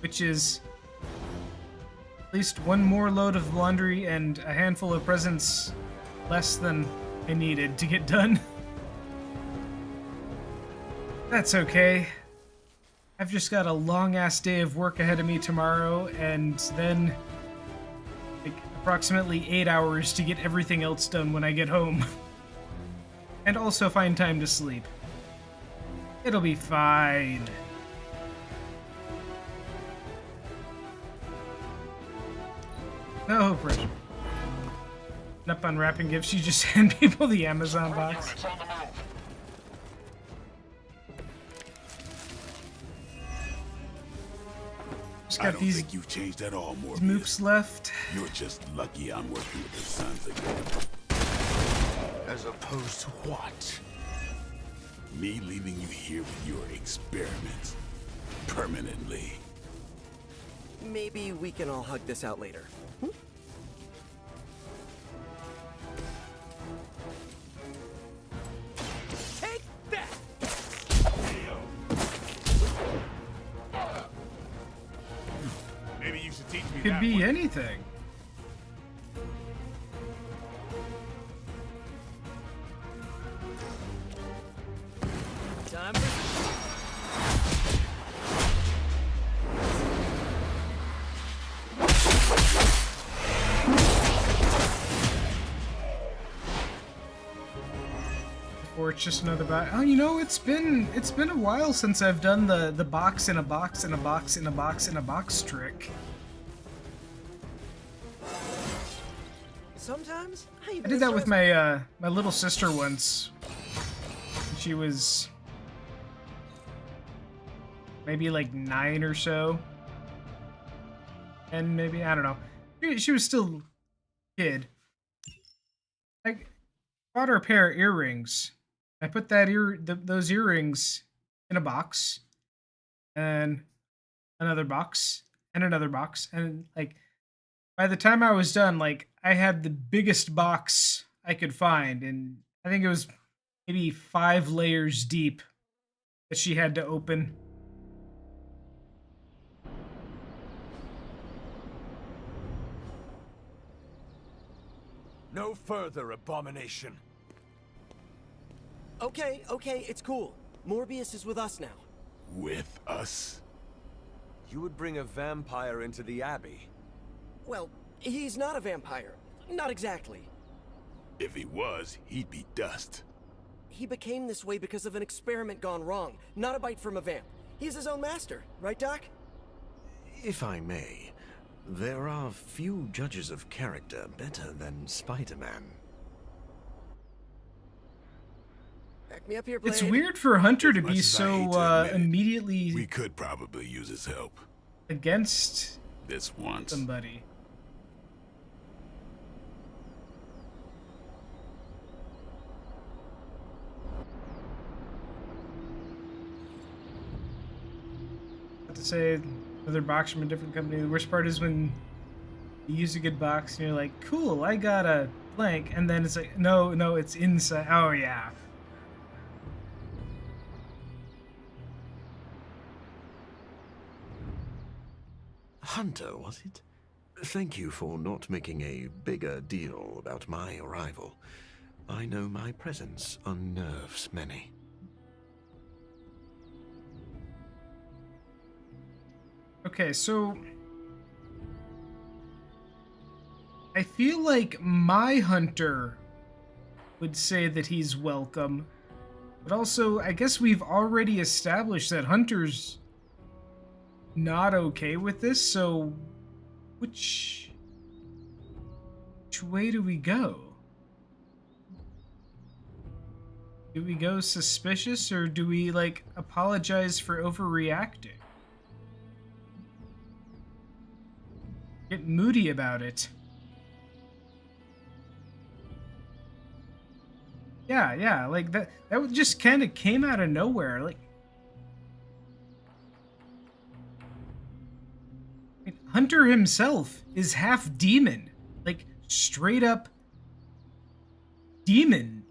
which is at least one more load of laundry and a handful of presents less than I needed to get done. That's okay. I've just got a long-ass day of work ahead of me tomorrow, and then like approximately 8 hours to get everything else done when I get home. And also find time to sleep. It'll be fine. No pressure. Up unwrapping gifts, you just hand people the Amazon box. Just I got don't these think you've changed at all, Morbius. moops left. You're just lucky I'm working with the Sons again. As opposed to what? Me leaving you here with your experiments. Permanently. Maybe we can all hug this out later. Take that! Maybe you should teach me Could that be one. anything. Time for Or it's just another box. Oh, you know, it's been a while since I've done the box in a box in a box in a box in a box trick. Sometimes I did that with my my little sister once. She was maybe like 9 or so, and maybe I don't know. She was still a kid. I bought her a pair of earrings. I put those earrings in a box, and another box, and another box, and like by the time I was done, like I had the biggest box I could find, and I think it was maybe 5 layers deep that she had to open. No further, abomination. Okay, it's cool. Morbius is with us now. With us? You would bring a vampire into the Abbey? Well, he's not a vampire. Not exactly. If he was, he'd be dust. He became this way because of an experiment gone wrong, not a bite from a vamp. He's his own master, right, Doc? If I may, there are few judges of character better than Spider-Man. Back me up here, Blade. It's weird for Hunter to As much be as I hate so to admit it, immediately We could probably use his help. against This once. somebody. Not to say another box from a different company. The worst part is when you use a good box and you're like, cool, I got a blank, and then it's like, no, it's inside. Oh yeah. Hunter, was it? Thank you for not making a bigger deal about my arrival. I know my presence unnerves many. Okay, so I feel like my Hunter would say that he's welcome, but also I guess we've already established that Hunter's not okay with this, so which way do we go? Do we go suspicious, or do we, like, apologize for overreacting? Get moody about it. Yeah, like that just kind of came out of nowhere. Like, I mean, Hunter himself is half demon. Like, straight up demon.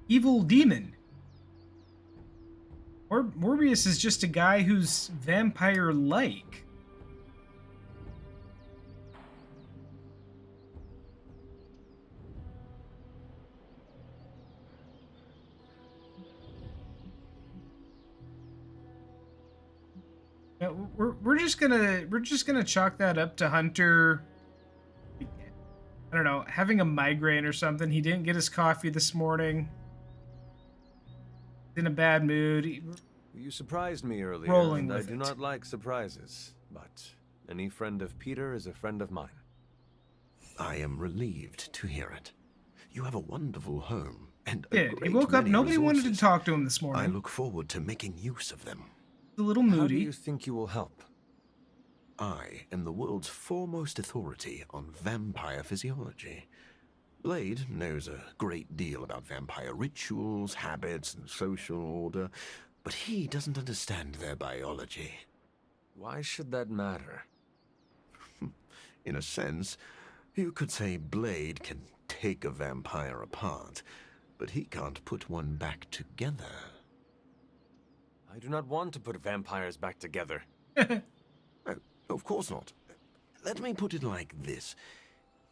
Evil demon. Or Morbius is just a guy who's vampire-like. Yeah, we're just gonna chalk that up to Hunter. I don't know, having a migraine or something. He didn't get his coffee this morning. He's in a bad mood. You surprised me earlier, Rolling and I with do it. not like surprises. But any friend of Peter is a friend of mine. I am relieved to hear it. You have a wonderful home and a Did. He great woke up, many nobody wanted to resources. talk to him this morning. I look forward to making use of them. He's a little How do moody. you think you will help? I am the world's foremost authority on vampire physiology. Blade knows a great deal about vampire rituals, habits, and social order, but he doesn't understand their biology. Why should that matter? In a sense, you could say Blade can take a vampire apart, but he can't put one back together. I do not want to put vampires back together. Of course not. Let me put it like this.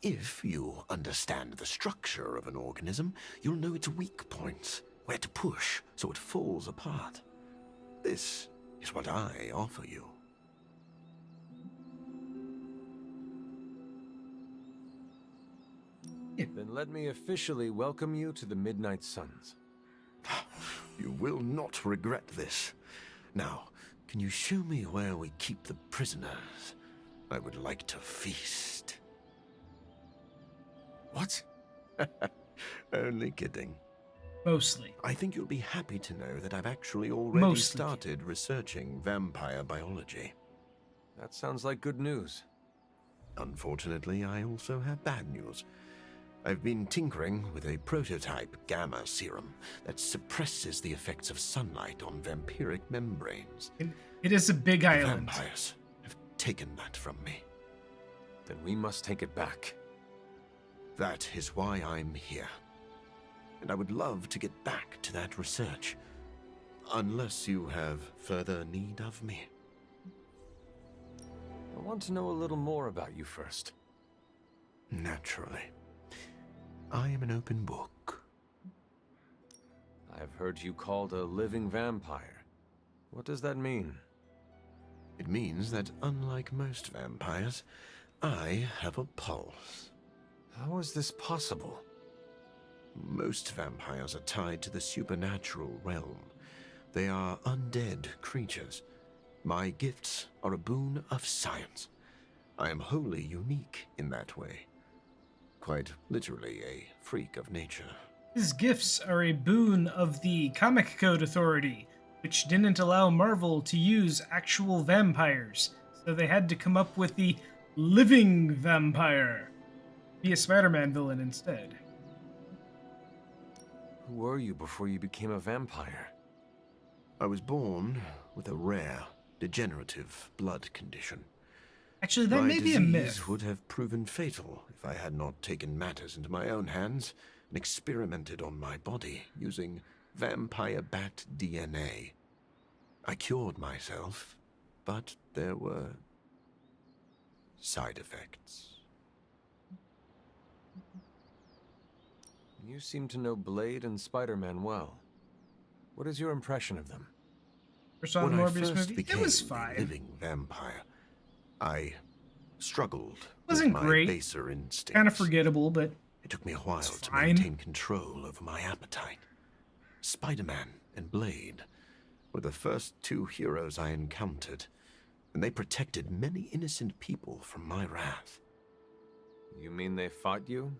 If you understand the structure of an organism, you'll know its weak points, where to push so it falls apart. This is what I offer you. Then let me officially welcome you to the Midnight Suns. You will not regret this. Now, can you show me where we keep the prisoners? I would like to feast. What? Only kidding. Mostly. I think you'll be happy to know that I've actually already Mostly. started researching vampire biology. That sounds like good news. Unfortunately, I also have bad news. I've been tinkering with a prototype gamma serum that suppresses the effects of sunlight on vampiric membranes. It is a big The island. vampires have taken that from me. Then we must take it back. That is why I'm here. And I would love to get back to that research. Unless you have further need of me. I want to know a little more about you first. Naturally. I am an open book. I've heard you called a living vampire. What does that mean? It means that unlike most vampires, I have a pulse. How is this possible? Most vampires are tied to the supernatural realm. They are undead creatures. My gifts are a boon of science. I am wholly unique in that way. Quite literally a freak of nature. His gifts are a boon of the Comic Code Authority, which didn't allow Marvel to use actual vampires, so they had to come up with the living vampire. Be a Spider-Man villain instead. Who were you before you became a vampire? I was born with a rare, degenerative blood condition. Actually, that my may be a myth. disease would have proven fatal if I had not taken matters into my own hands and experimented on my body using vampire bat DNA. I cured myself, but there were side effects. You seem to know Blade and Spider-Man well. What is your impression of them? First on the When I Morbius first movie, became it was a fine. living vampire, I struggled Wasn't with my great. baser instincts. Kind of forgettable, but it took me a while to fine. maintain control over my appetite. Spider-Man and Blade were the first two heroes I encountered, and they protected many innocent people from my wrath. You mean they fought you?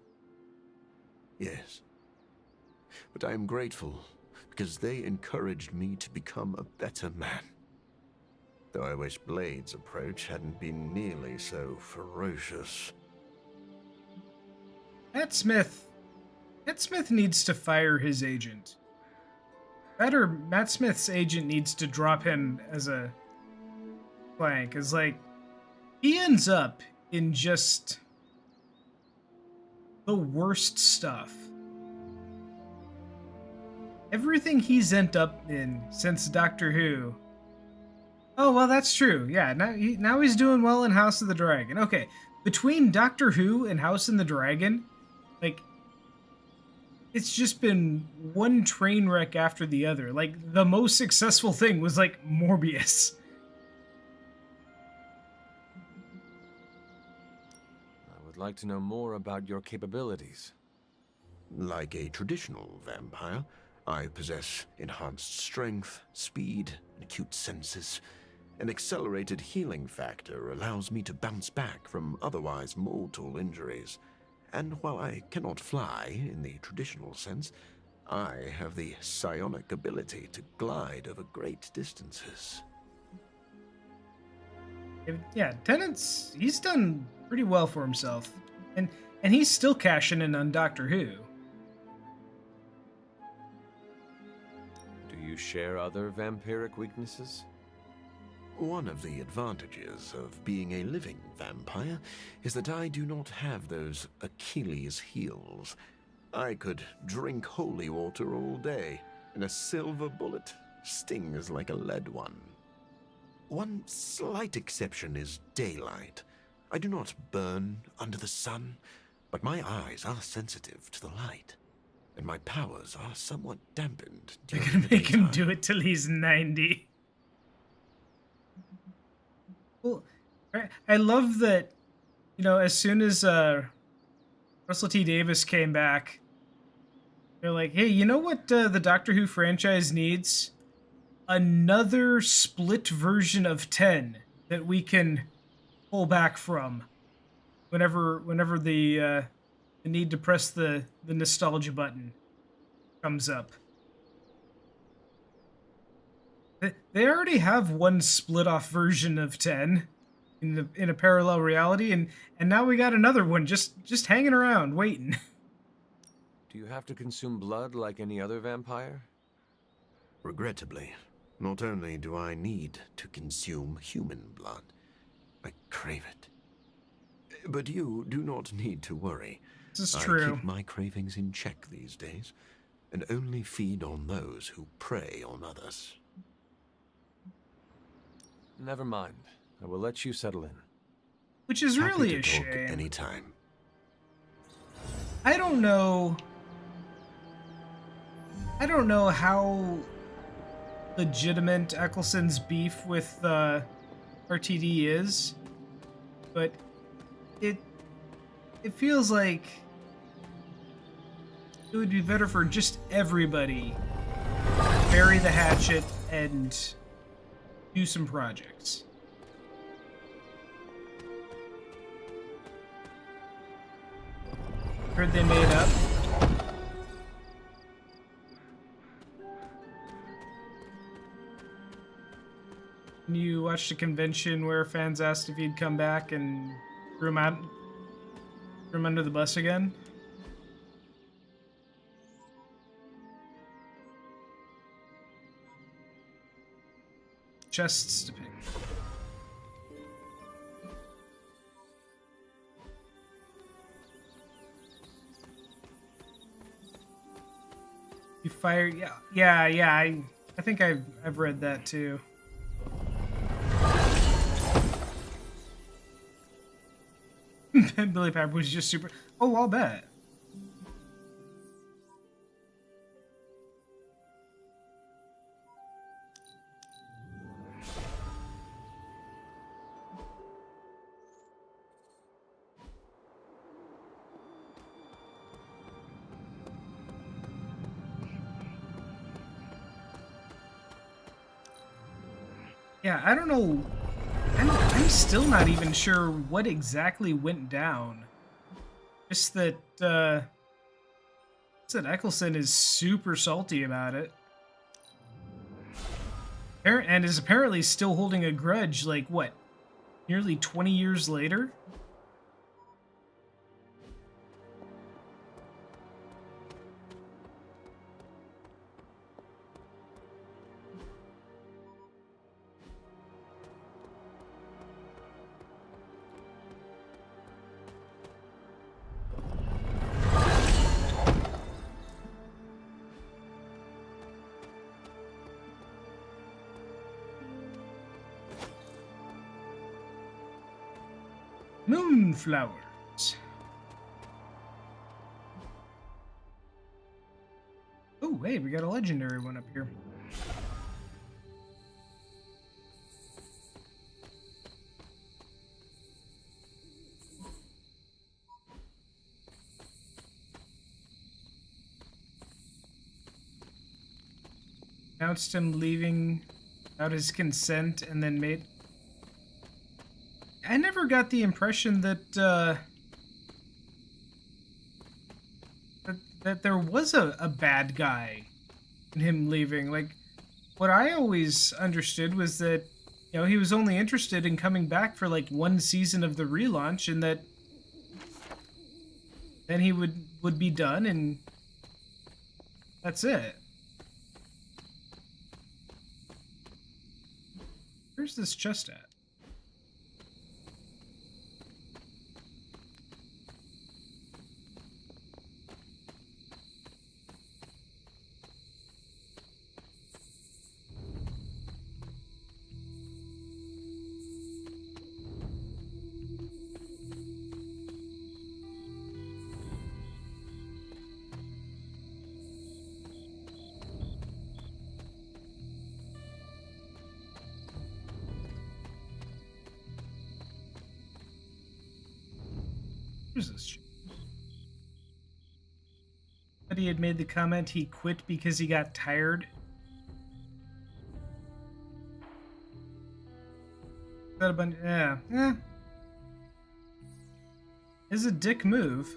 Yes. But I am grateful because they encouraged me to become a better man. Though I wish Blade's approach hadn't been nearly so ferocious. Matt Smith needs to fire his agent. Better, Matt Smith's agent needs to drop him as a blank. Cause like, he ends up in just the worst stuff. Everything he's ended up in since Doctor Who. Oh, well, that's true. Yeah, now he's doing well in House of the Dragon. Okay, between Doctor Who and House of the Dragon, like, it's just been one train wreck after the other. Like, the most successful thing was, like, Morbius. I would like to know more about your capabilities. Like a traditional vampire, I possess enhanced strength, speed, and acute senses. An accelerated healing factor allows me to bounce back from otherwise mortal injuries. And while I cannot fly in the traditional sense, I have the psionic ability to glide over great distances. Yeah, Tennant's, he's done pretty well for himself. And he's still cashing in on Doctor Who. Do you share other vampiric weaknesses? One of the advantages of being a living vampire is that I do not have those Achilles heels. I could drink holy water all day, and a silver bullet stings like a lead one. One slight exception is daylight. I do not burn under the sun, but my eyes are sensitive to the light, and my powers are somewhat dampened. You're gonna make him do it till he's 90. Well, I love that, you know, as soon as Russell T. Davis came back, they're like, hey, you know what the Doctor Who franchise needs? Another split version of 10 that we can pull back from whenever the need to press the nostalgia button comes up. They already have one split off version of 10 in a parallel reality, and now we got another one just hanging around waiting. Do you have to consume blood like any other vampire? Regrettably, not only do I need to consume human blood, I crave it. But you do not need to worry. This is I true. keep my cravings in check these days, and only feed on those who prey on others. Never mind. I will let you settle in. Which is Happy really to a talk shame. anytime. I don't know how legitimate Eccleston's beef with RTD is, but it feels like it would be better for just everybody to bury the hatchet and do some projects. Heard they made up. You watched a convention where fans asked if he'd come back and threw him under the bus again? Chests to pick. You fire, yeah. I think I've read that too. Billy Pepper was just super. Oh, I'll bet. Yeah, I don't know. I'm still not even sure what exactly went down. Just that Eccleston is super salty about it. And is apparently still holding a grudge, like, what, nearly 20 years later? Moonflowers. Oh, hey, we got a legendary one up here. Announced him leaving without his consent and then made... I never got the impression that that there was a bad guy in him leaving. Like, what I always understood was that, you know, he was only interested in coming back for like one season of the relaunch, and that then he would be done, and that's it. Where's this chest at? Who's this? But he had made the comment he quit because he got tired. Is that a bunch? Yeah. Is a dick move.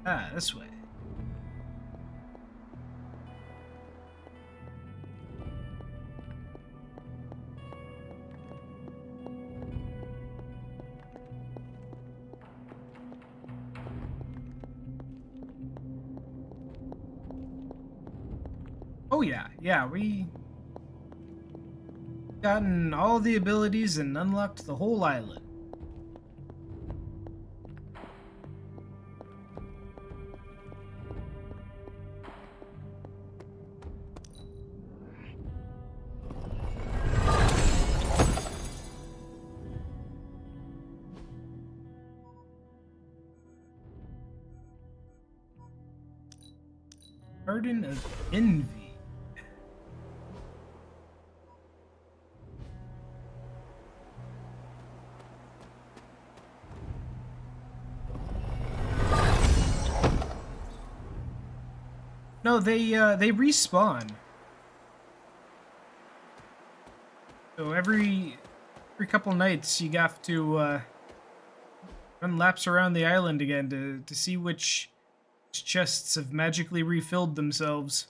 Ah, this way. Oh yeah, yeah, we gotten all the abilities and unlocked the whole island. Garden of Envy. No, they respawn. So every couple nights you have to run laps around the island again to see which chests have magically refilled themselves.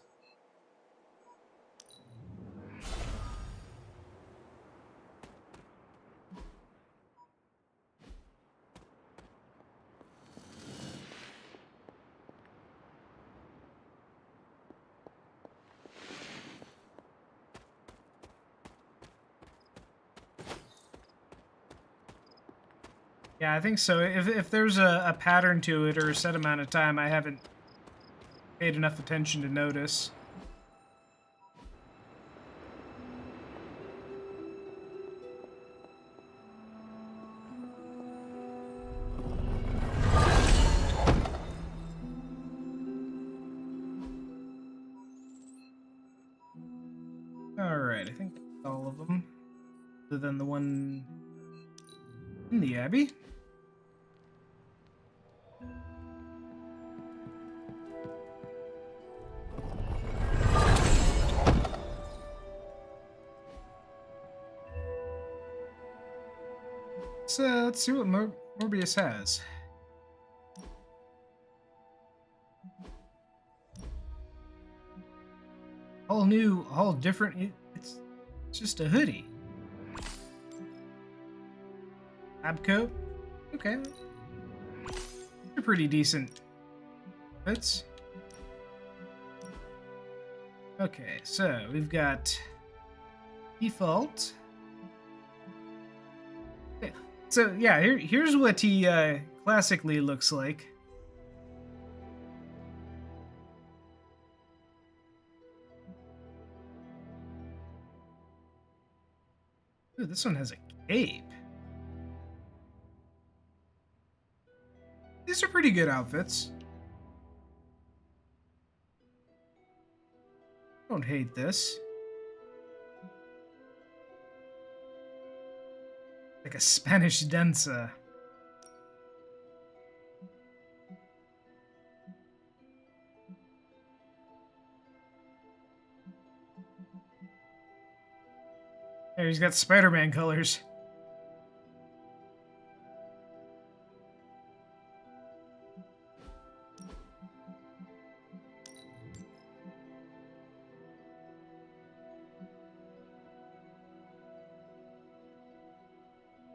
Yeah, I think so. If there's a pattern to it or a set amount of time, I haven't paid enough attention to notice. Alright, I think that's all of them. Other than the one in the Abbey. Let's see what Morbius has. All new, all different. It's just a hoodie. Lab coat. Okay. They're pretty decent fits. Okay, so we've got default. Okay. So yeah, here's what he classically looks like. Ooh, this one has a cape. These are pretty good outfits. Don't hate this. Like a Spanish dancer. There, he's got Spider-Man colors.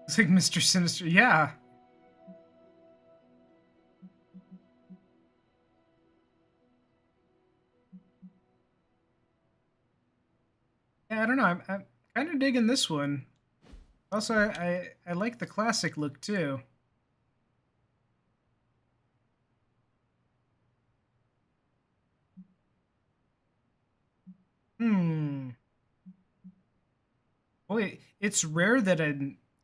It's like Mr. Sinister, yeah. Yeah, I don't know. I'm kind of digging this one. Also, I like the classic look too. Boy, it's rare that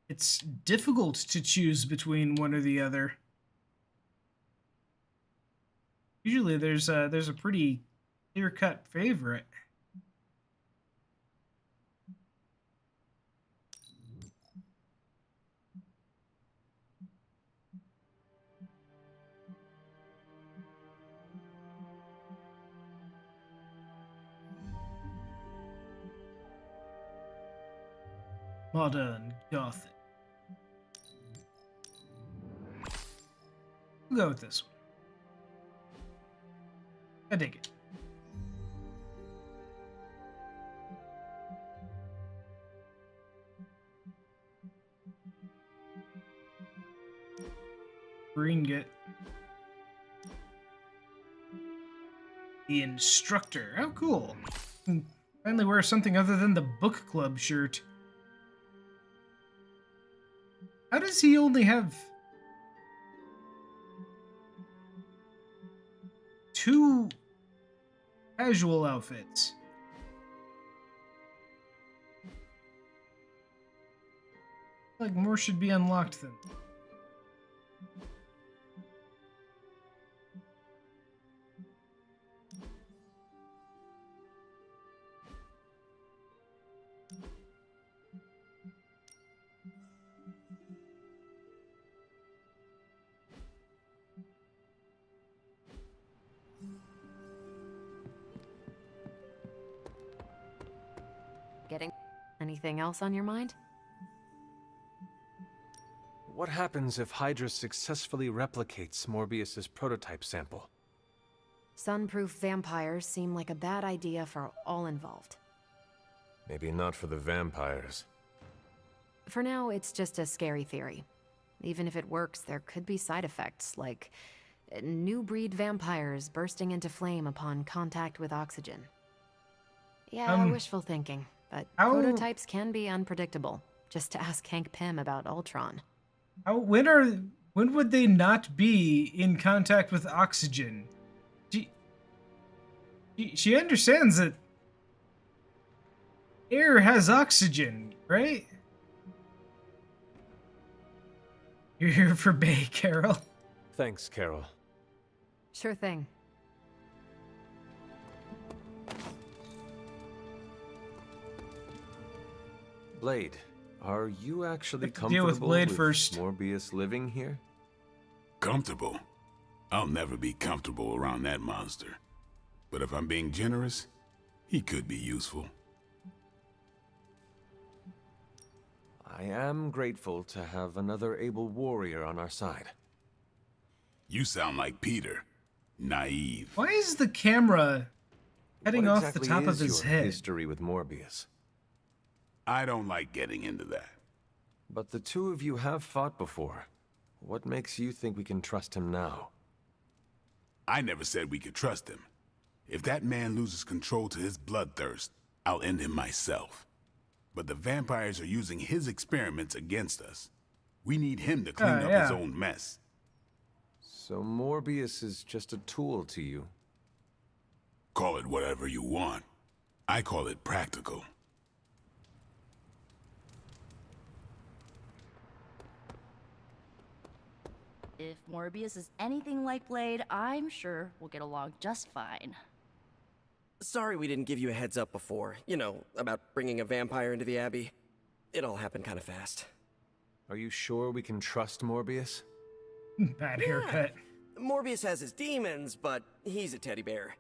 it's difficult to choose between one or the other. Usually there's a pretty clear-cut favorite. Modern Gothic. We'll go with this one. I dig it. Ringgit. The instructor. Oh, cool. can finally wear something other than the book club shirt. How does he only have 2 casual outfits? Like more should be unlocked then. Getting anything else on your mind? What happens if Hydra successfully replicates Morbius's prototype sample? Sunproof vampires seem like a bad idea for all involved. Maybe not for the vampires. For now, it's just a scary theory. Even if it works, there could be side effects, like new breed vampires bursting into flame upon contact with oxygen. Yeah, wishful thinking, but prototypes can be unpredictable. Just to ask Hank Pym about Ultron. When would they not be in contact with oxygen? She understands that air has oxygen, right? You're here for Bay, Carol. Thanks, Carol. Sure thing. Blade, are you actually Have to deal with comfortable Blade first. Morbius living here? Comfortable? I'll never be comfortable around that monster. But if I'm being generous, he could be useful. I am grateful to have another able warrior on our side. You sound like Peter. Naive. Why is the camera heading What off exactly the top of is his your head? history with Morbius? I don't like getting into that. But the two of you have fought before. What makes you think we can trust him now? I never said we could trust him. If that man loses control to his bloodthirst, I'll end him myself. But the vampires are using his experiments against us. We need him to clean up his own mess. So Morbius is just a tool to you? Call it whatever you want. I call it practical. If Morbius is anything like Blade, I'm sure we'll get along just fine. Sorry we didn't give you a heads up before. You know, about bringing a vampire into the Abbey. It all happened kind of fast. Are you sure we can trust Morbius? Bad haircut. Morbius has his demons, but he's a teddy bear.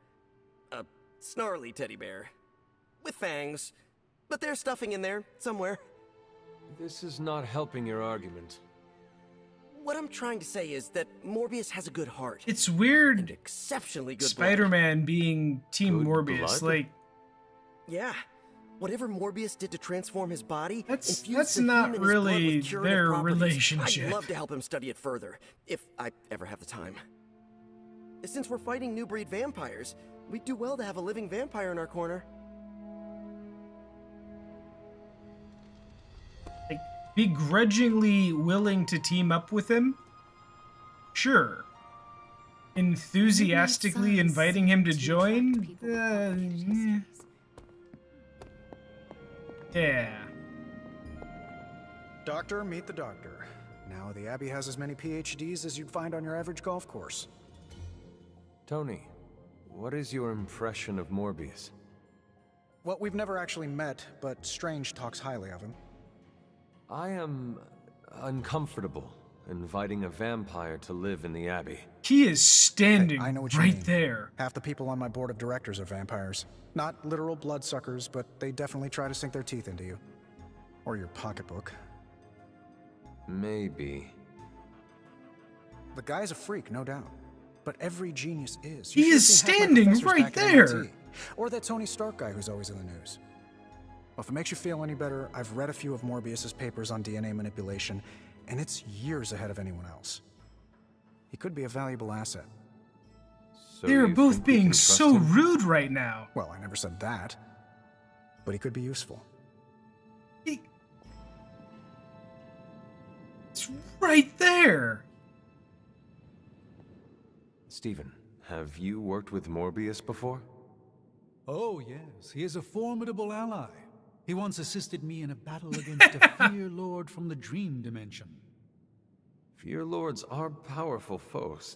A snarly teddy bear. With fangs. But there's stuffing in there, somewhere. This is not helping your argument. What I'm trying to say is that Morbius has a good heart. It's weird. And exceptionally good Spider-Man being Team Morbius, blood? like. Yeah. Whatever Morbius did to transform his body, That's infused the not heme in his blood really with curative their properties. relationship. I'd love to help him study it further, if I ever have the time. Since we're fighting new breed vampires, we'd do well to have a living vampire in our corner. Like, begrudgingly willing to team up with him? Sure. Enthusiastically inviting him to join? Yeah. Doctor, meet the doctor. Now the Abbey has as many PhDs as you'd find on your average golf course. Tony, what is your impression of Morbius? Well, we've never actually met, but Strange talks highly of him. I am uncomfortable inviting a vampire to live in the Abbey. He is standing Hey, I know what you right mean. there. Half the people on my board of directors are vampires. Not literal bloodsuckers, but they definitely try to sink their teeth into you. Or your pocketbook. Maybe. The guy's a freak, no doubt. But every genius is. He You is should've seen half my standing professors right back at there. MIT. Or that Tony Stark guy who's always in the news. Well, if it makes you feel any better, I've read a few of Morbius's papers on DNA manipulation, and it's years ahead of anyone else. He could be a valuable asset. So They're you both think we being can trust so him? rude right now. Well, I never said that. but he could be useful. It's right there! Stephen, have you worked with Morbius before? Oh, yes. He is a formidable ally. He once assisted me in a battle against a Fear Lord from the Dream Dimension. Fear Lords are powerful foes.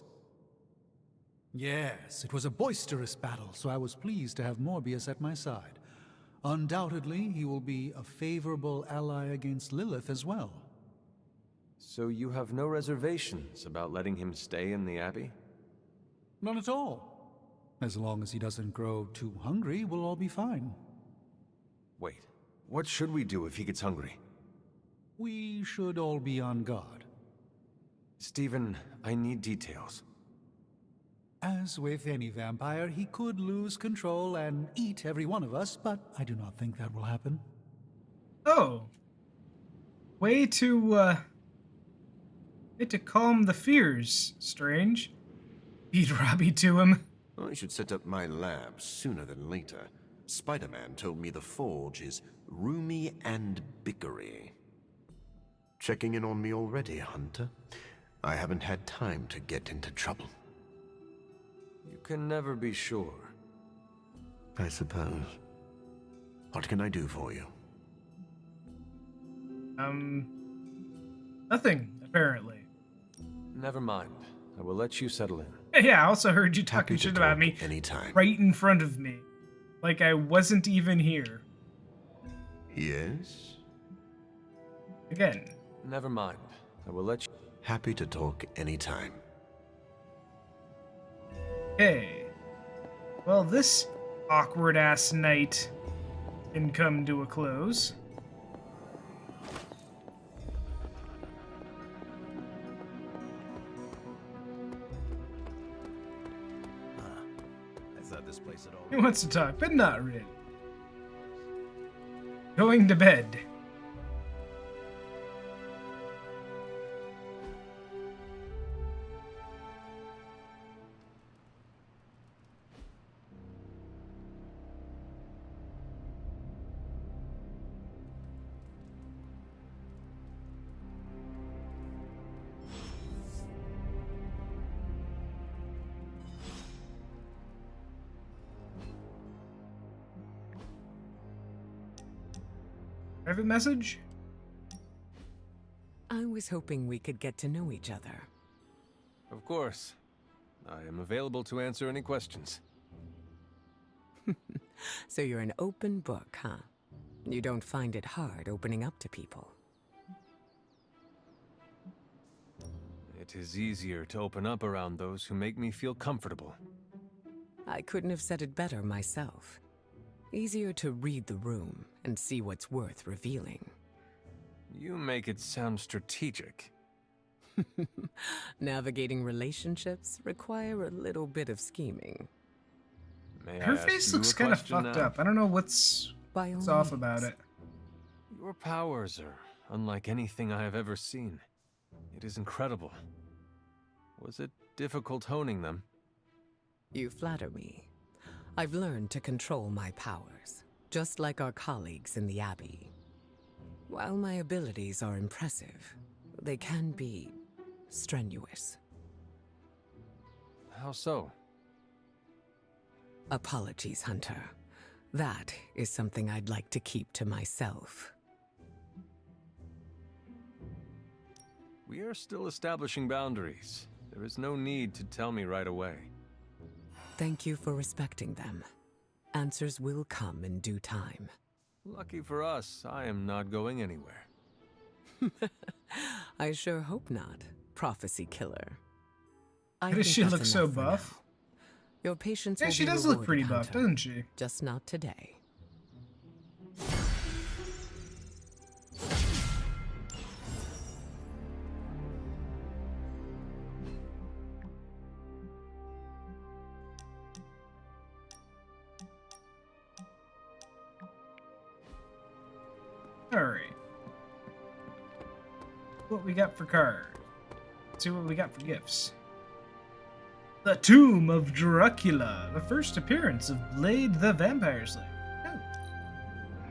Yes, it was a boisterous battle, so I was pleased to have Morbius at my side. Undoubtedly, he will be a favorable ally against Lilith as well. So you have no reservations about letting him stay in the Abbey? None at all. As long as he doesn't grow too hungry, we'll all be fine. Wait, what should we do if he gets hungry? We should all be on guard. Stephen, I need details. As with any vampire, he could lose control and eat every one of us, but I do not think that will happen. Oh. Way to calm the fears, Strange. Beat Robbie to him. I should set up my lab sooner than later. Spider-Man told me the Forge is roomy and bickery. Checking in on me already, Hunter? I haven't had time to get into trouble. You can never be sure. I suppose. What can I do for you? Nothing, apparently. Never mind. I will let you settle in. Yeah, I also heard you talking shit about me anytime. right in front of me. Like I wasn't even here. Yes? Again. Never mind. I will let you... Happy to talk anytime. Okay. Well, this awkward-ass night can come to a close. I thought this place had all... He wants to talk, but not really. Going to bed. Private message? I was hoping we could get to know each other. Of course. I am available to answer any questions. So you're an open book, huh? You don't find it hard opening up to people. It is easier to open up around those who make me feel comfortable. I couldn't have said it better myself. Easier to read the room and see what's worth revealing. You make it sound strategic. Navigating relationships require a little bit of scheming. May Her I ask face you looks a kind of question fucked now? up. I don't know what's off about it. Your powers are unlike anything I have ever seen. It is incredible. Was it difficult honing them? You flatter me. I've learned to control my powers, just like our colleagues in the Abbey. While my abilities are impressive, they can be strenuous. How so? Apologies, Hunter. That is something I'd like to keep to myself. We are still establishing boundaries. There is no need to tell me right away. Thank you for respecting them. Answers will come in due time. Lucky for us, I am not going anywhere. I sure hope not, prophecy killer. Why does she look so buff? Your patience Yeah, will she be does look rewarded, pretty buff, Hunter. doesn't she? Just not today. Alright. What we got for cards? Let's see what we got for gifts. The Tomb of Dracula, the first appearance of Blade the Vampire Slayer. Oh.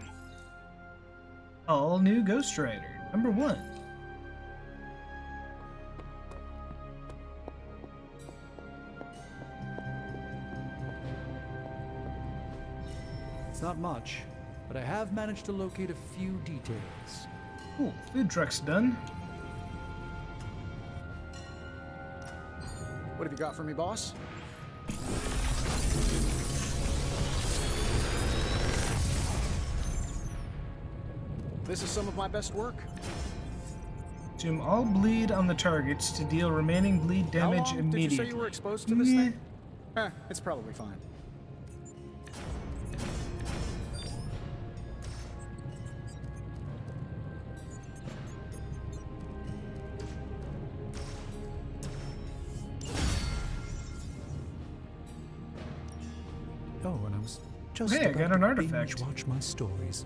All new Ghost Rider, #1. It's not much, but I have managed to locate a few details. Cool, food truck's done. What have you got for me, boss? This is some of my best work. Consume all bleed on the targets to deal remaining bleed damage How long immediately. did you say you were exposed to this thing? It's probably fine. Oh, and I was just Hey, I about got an to artifact. binge watch my stories.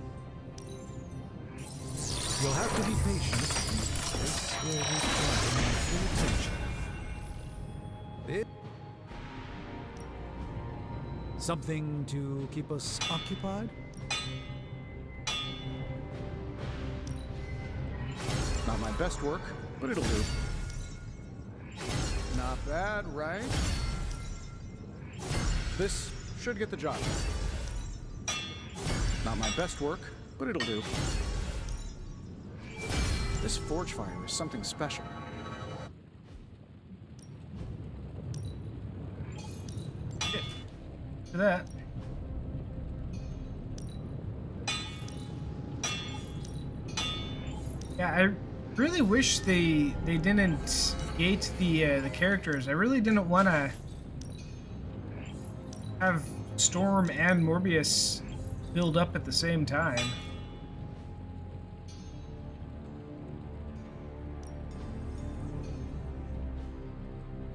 You'll have to be patient. This will require my full attention. Something to keep us occupied? Not my best work, but it'll do. Not bad, right? This should get the job. Not my best work, but it'll do. This forge fire is something special. For that. Yeah, I really wish they didn't gate the characters. I really didn't want to have Storm and Morbius build up at the same time.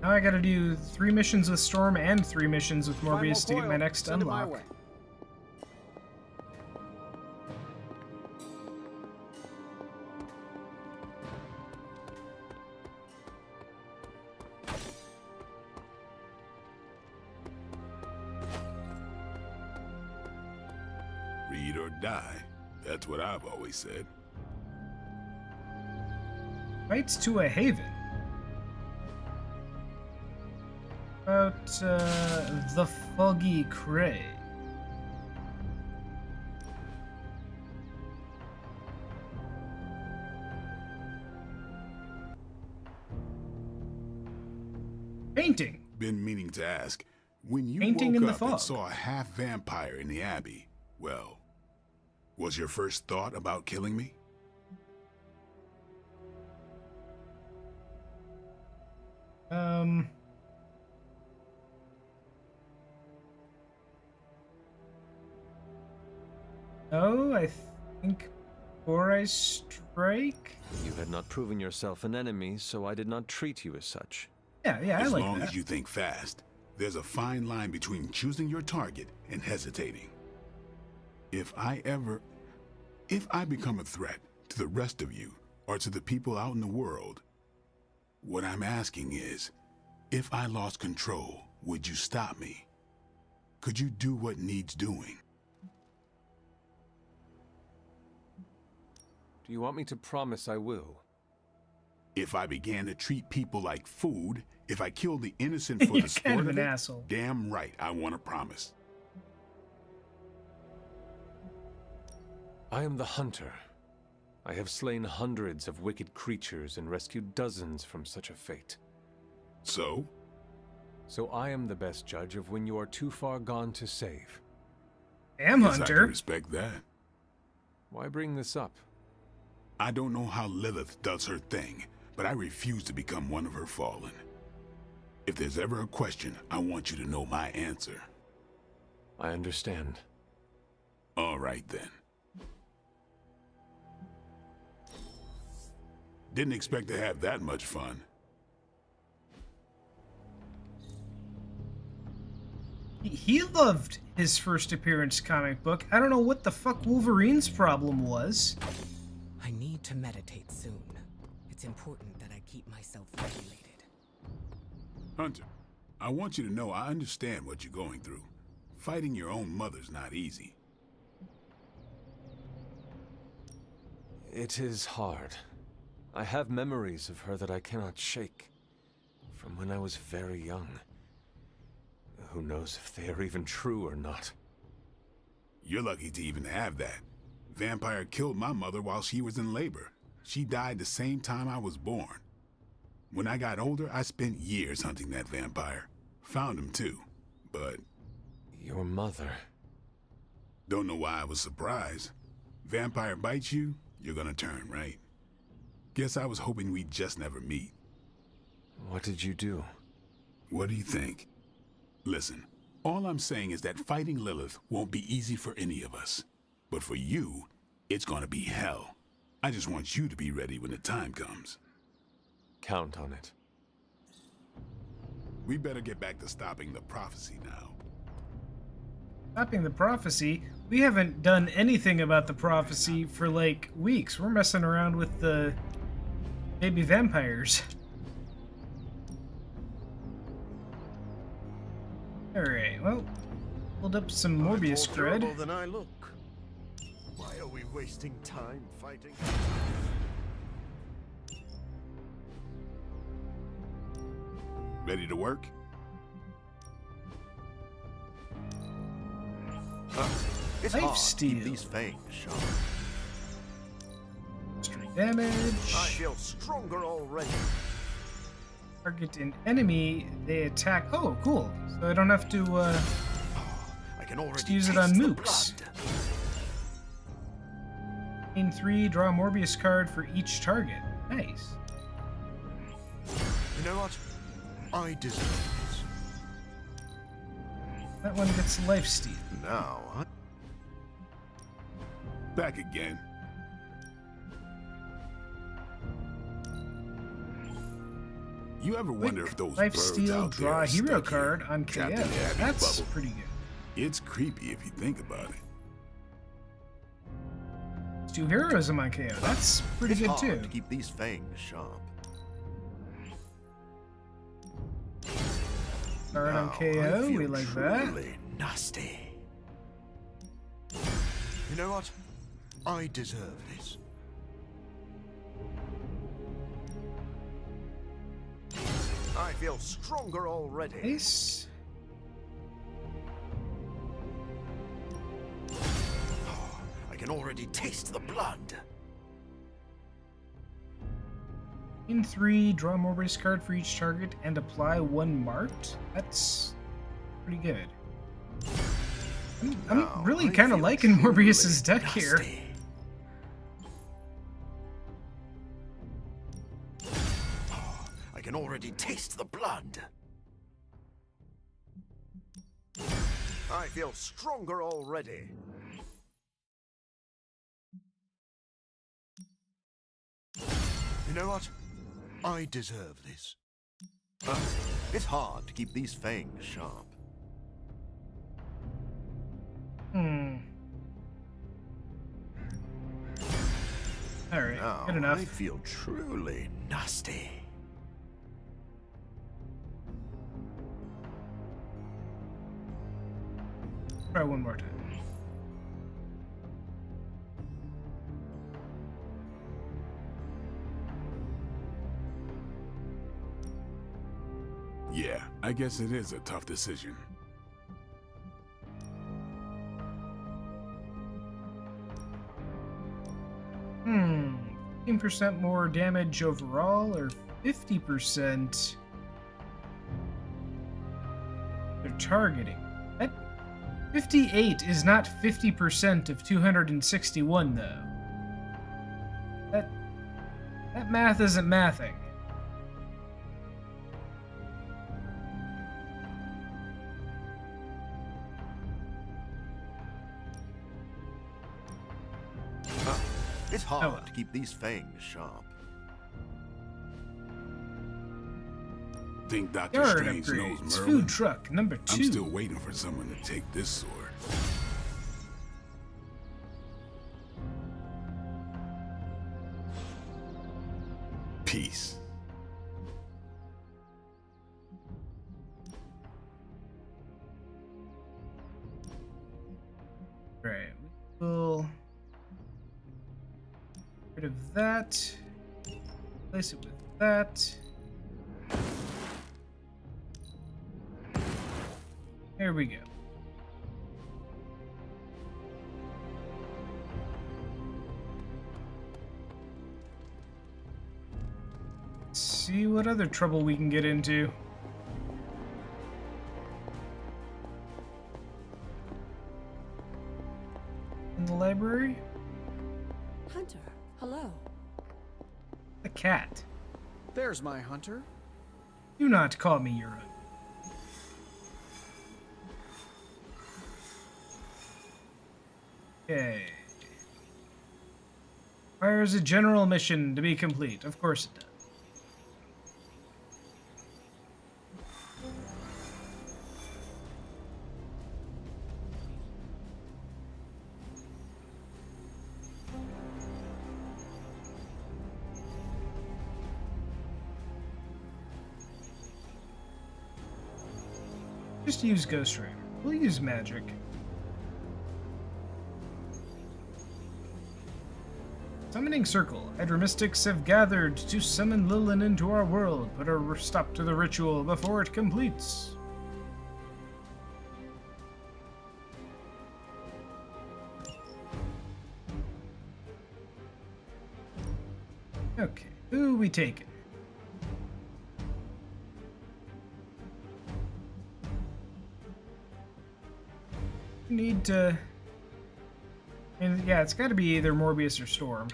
Now I gotta do 3 missions with Storm and 3 missions with Morbius to get my next Send it my unlock. way. Read or die. That's what I've always said. Rights to a haven. About the Foggy Cray. Painting. Been meaning to ask. When you Painting woke in the up and fog. saw a half vampire in the Abbey, well, was your first thought about killing me? No, I think before I strike. You had not proven yourself an enemy, so I did not treat you as such. Yeah, I As like long that. as you think fast, there's a fine line between choosing your target and hesitating. If I become a threat to the rest of you, or to the people out in the world, what I'm asking is, if I lost control, would you stop me? Could you do what needs doing? Do you want me to promise I will? If I began to treat people like food, if I killed the innocent for You're the sport kind of of an it, asshole. damn right I want to promise. I am the hunter. I have slain hundreds of wicked creatures and rescued dozens from such a fate. So? So I am the best judge of when you are too far gone to save. Damn, Guess I Hunter. can respect that. Why bring this up? I don't know how Lilith does her thing, but I refuse to become one of her fallen. If there's ever a question, I want you to know my answer. I understand. All right, then. Didn't expect to have that much fun. He loved his first appearance comic book. I don't know what the fuck Wolverine's problem was. I need to meditate soon. It's important that I keep myself regulated. Hunter, I want you to know I understand what you're going through. Fighting your own mother's not easy. It is hard. I have memories of her that I cannot shake. From when I was very young. Who knows if they are even true or not. You're lucky to even have that. Vampire killed my mother while she was in labor. She died the same time I was born. When I got older, I spent years hunting that vampire. Found him too, but... Your mother... Don't know why I was surprised. Vampire bites you, you're gonna turn, right? Guess I was hoping we'd just never meet. What did you do? What do you think? Listen, all I'm saying is that fighting Lilith won't be easy for any of us. But for you, it's gonna be hell. I just want you to be ready when the time comes. Count on it. We better get back to stopping the prophecy now. Stopping the prophecy? We haven't done anything about the prophecy for like weeks. We're messing around with the baby vampires. Alright, well, pulled up some Morbius cred. Than I look. Why are we wasting time fighting? Ready to work? It's Life hard to steal. keep these fangs sharp. Straight damage. I feel stronger already. Target an enemy, they attack. Oh, cool. So I don't have to I can already just use it on taste the mooks. blood. Gain 3, draw a Morbius card for each target. Nice. You know what? I deserve this. That one gets lifesteal. Now, Back again. You ever wonder if those birds Lifesteal, out there draw are a hero stuck card here, on trapped KO. in the Abbey That's bubble? pretty good. It's creepy if you think about it. It's 2 heroism on KO. That's pretty it's good hard too. to keep these fangs sharp. Card on Now, I KO, we feel like that. truly nasty. You know what? I deserve this. I feel stronger already. Nice. I can already taste the blood. In 3, draw a Morbius card for each target and apply 1 marked. That's pretty good. I'm Now, really I kind of feel liking truly Morbius's deck here. nasty. I can already taste the blood. I feel stronger already. You know what? I deserve this. It's hard to keep these fangs sharp. Alright, Now, good enough. I feel truly nasty. Try one more time. Yeah, I guess it is a tough decision. Hmm. 15% more damage overall, or 50% they're targeting. That 58 is not 50% of 261, though. That math isn't mathing. It's hard well. to keep these fangs sharp. Think Dr. Yard Strange knows upgrades. Merlin? Food truck number 2. I'm still waiting for someone to take this sword. Peace. Right. We'll Rid of that. Replace it with that. There we go. Let's see what other trouble we can get into. In the library? Hunter, hello. A cat. There's my hunter. Do not call me your own. Okay. Requires a general mission to be complete. Of course it does. Just use Ghost Rider. We'll use magic. Summoning Circle. Hydra Mystics have gathered to summon Lilin into our world. Put a stop to the ritual before it completes. Okay, who we taking? Need to... And yeah, it's got to be either Morbius or Storm.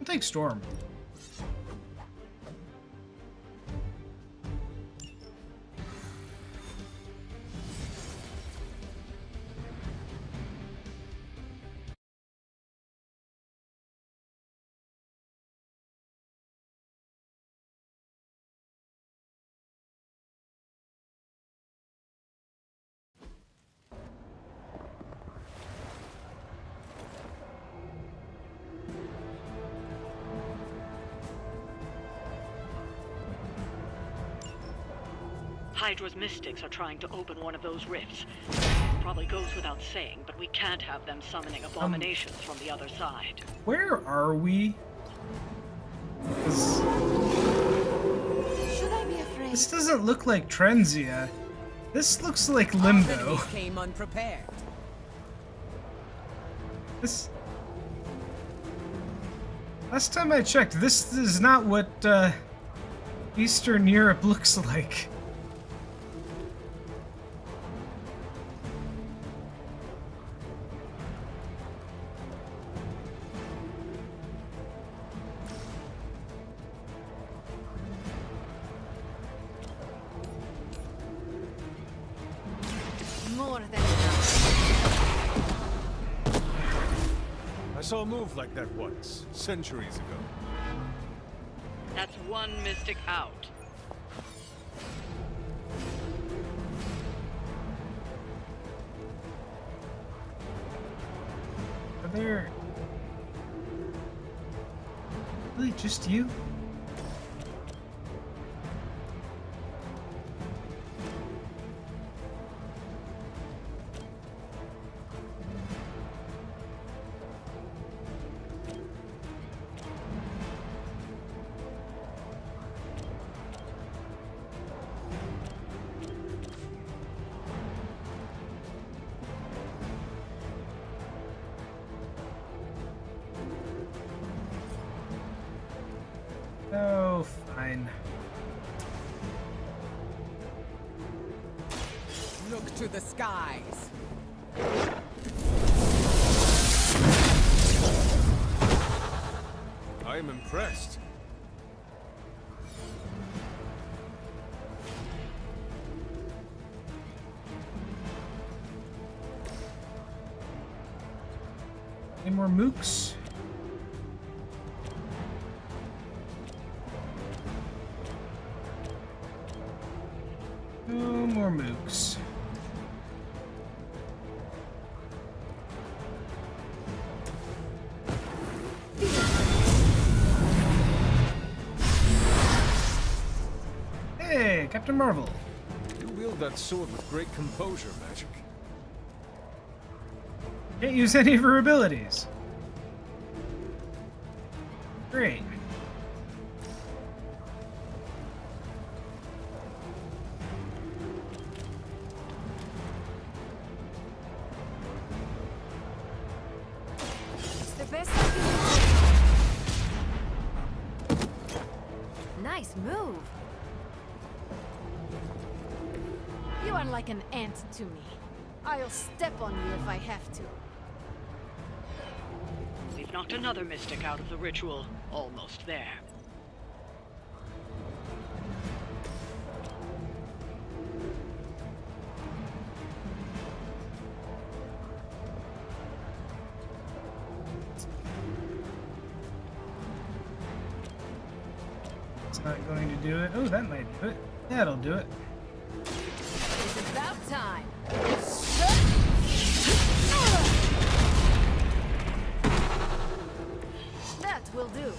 I'll take Storm. Hydra's mystics are trying to open one of those rifts. Probably goes without saying, but we can't have them summoning abominations from the other side. Where are we? Should I be afraid? This doesn't look like Trenzia. This looks like Limbo. Came unprepared. This... Last time I checked, this is not what Eastern Europe looks like. More than enough. I saw a move like that once, centuries ago. That's one mystic out. Are there... Really just you? Oh, fine. Look to the skies. I am impressed. Any more mooks? No more mooks. Hey, Captain Marvel. You wield that sword with great composure, Magic. Can't use any of her abilities. Great. It's the best I can do. Nice move. You are like an ant to me. I'll step on you if I have to. We've knocked another mystic out of the ritual. Almost there. It's not going to do it. Oh, that might do it. That'll do it. It's about time. That will do.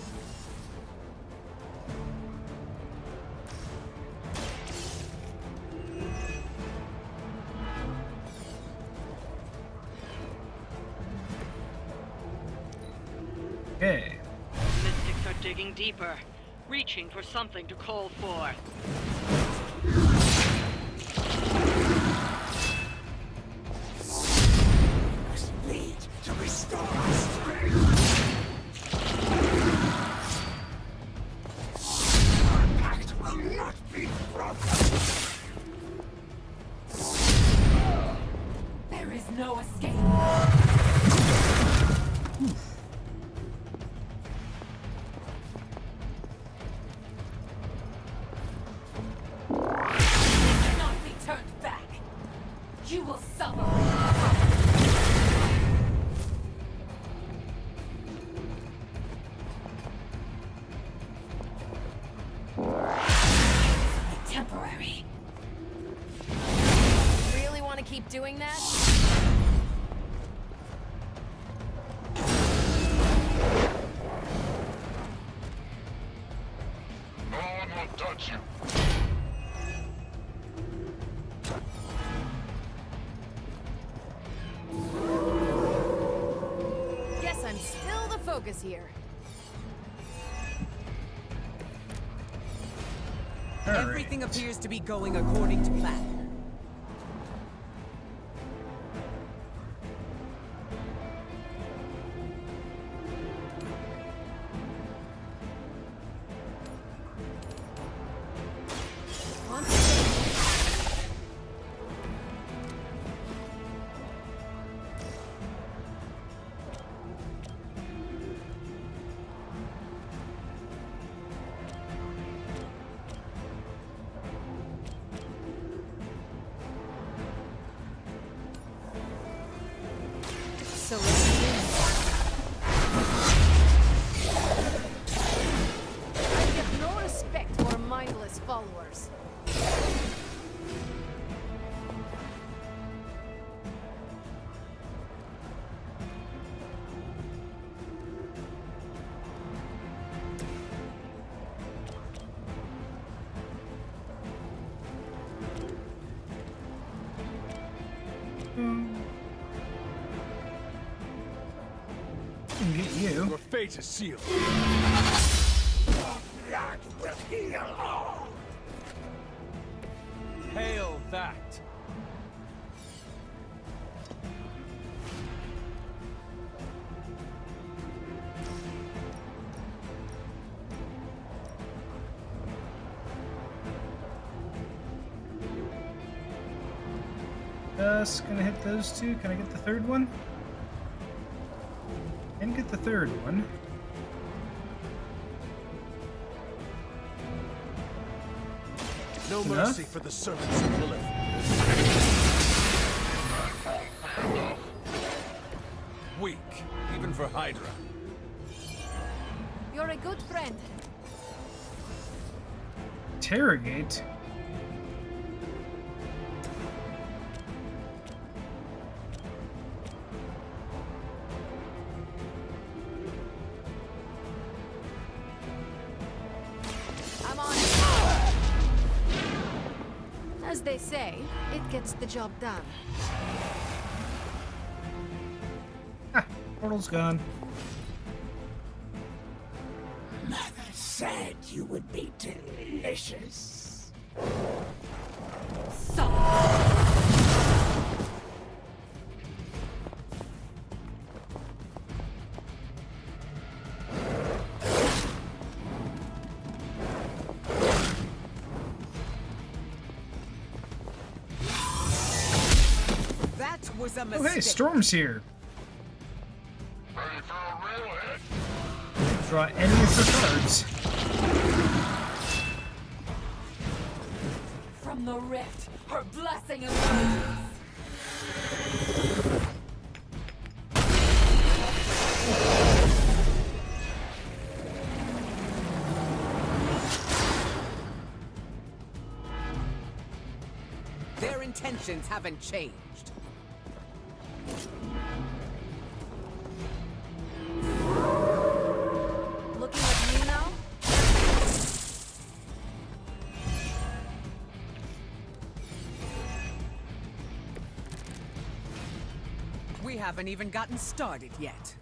Okay. Mystics are digging deeper, reaching for something to call for. Must lead to restore our strength. Our pact will not be broken. There is no escape. Cannot be turned back. You will suffer. Temporary. Really want to keep doing that? No one will touch you. Guess I'm still the focus here. Everything appears to be going according to plan. So let's begin. I have no respect for mindless followers. Can get you. Your fate is sealed. Blood will heal all. Hail that. Just gonna hit those two. Can I get the third one? And get the third one. No Enough? mercy for the servants of Lilith. Weak, even for Hydra. You're a good friend. Interrogate. I'm on. As they say, it gets the job done. Ah, portal's gone. said you would be delicious. That was a Oh, mistake. hey, Storm's here. Draw any of her cards. From the rift, her blessing emerges. Their intentions haven't changed. Looking at you now? We haven't even gotten started yet.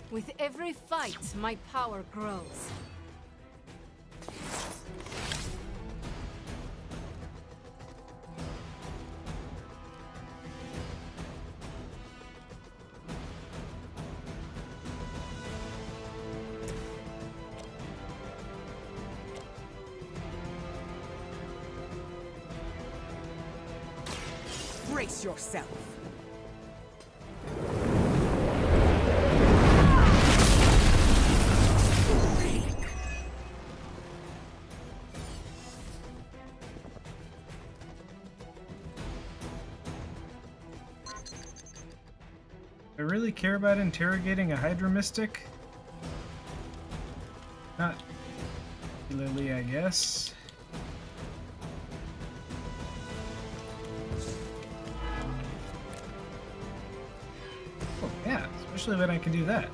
With every fight, my power grows. Brace yourself. I really care about interrogating a Hydra Mystic? Not particularly, I guess. Oh, yeah, especially when I can do that.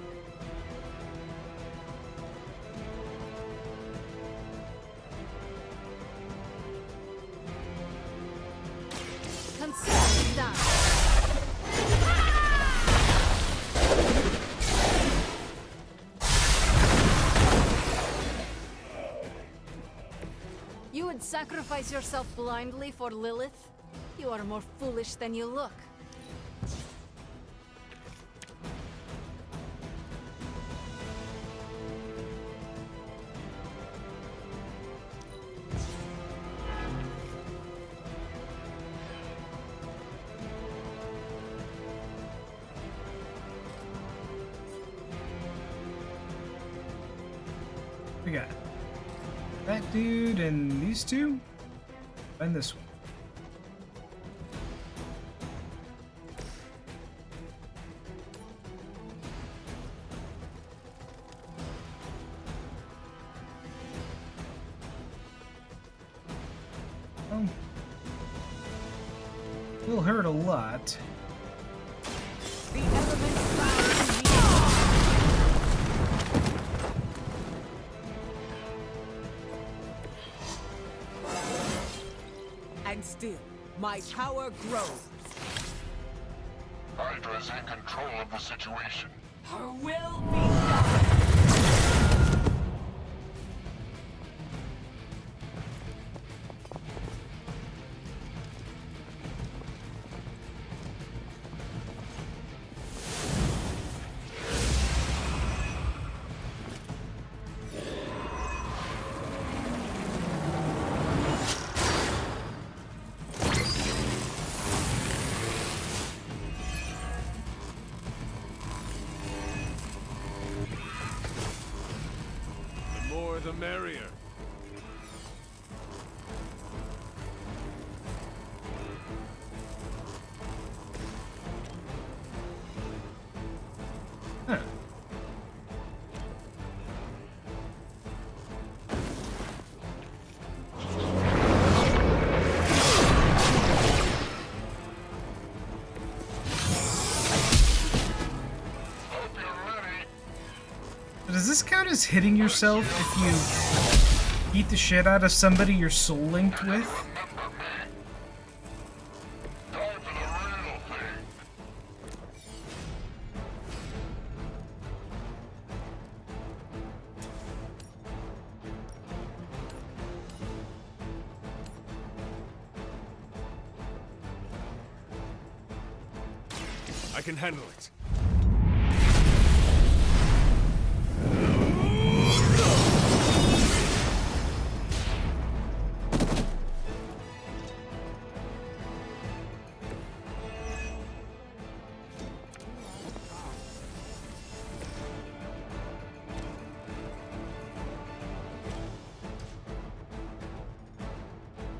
Consider it done. You would sacrifice yourself blindly for Lilith? You are more foolish than you look. We got that dude and these two, and this one. Oh, will hurt a lot. The elements bow to me. And still, my power grows. Hydra's in control of the situation. Her will be done. The more the merrier. Does this count as hitting yourself if you beat the shit out of somebody you're soul linked with? I can handle it.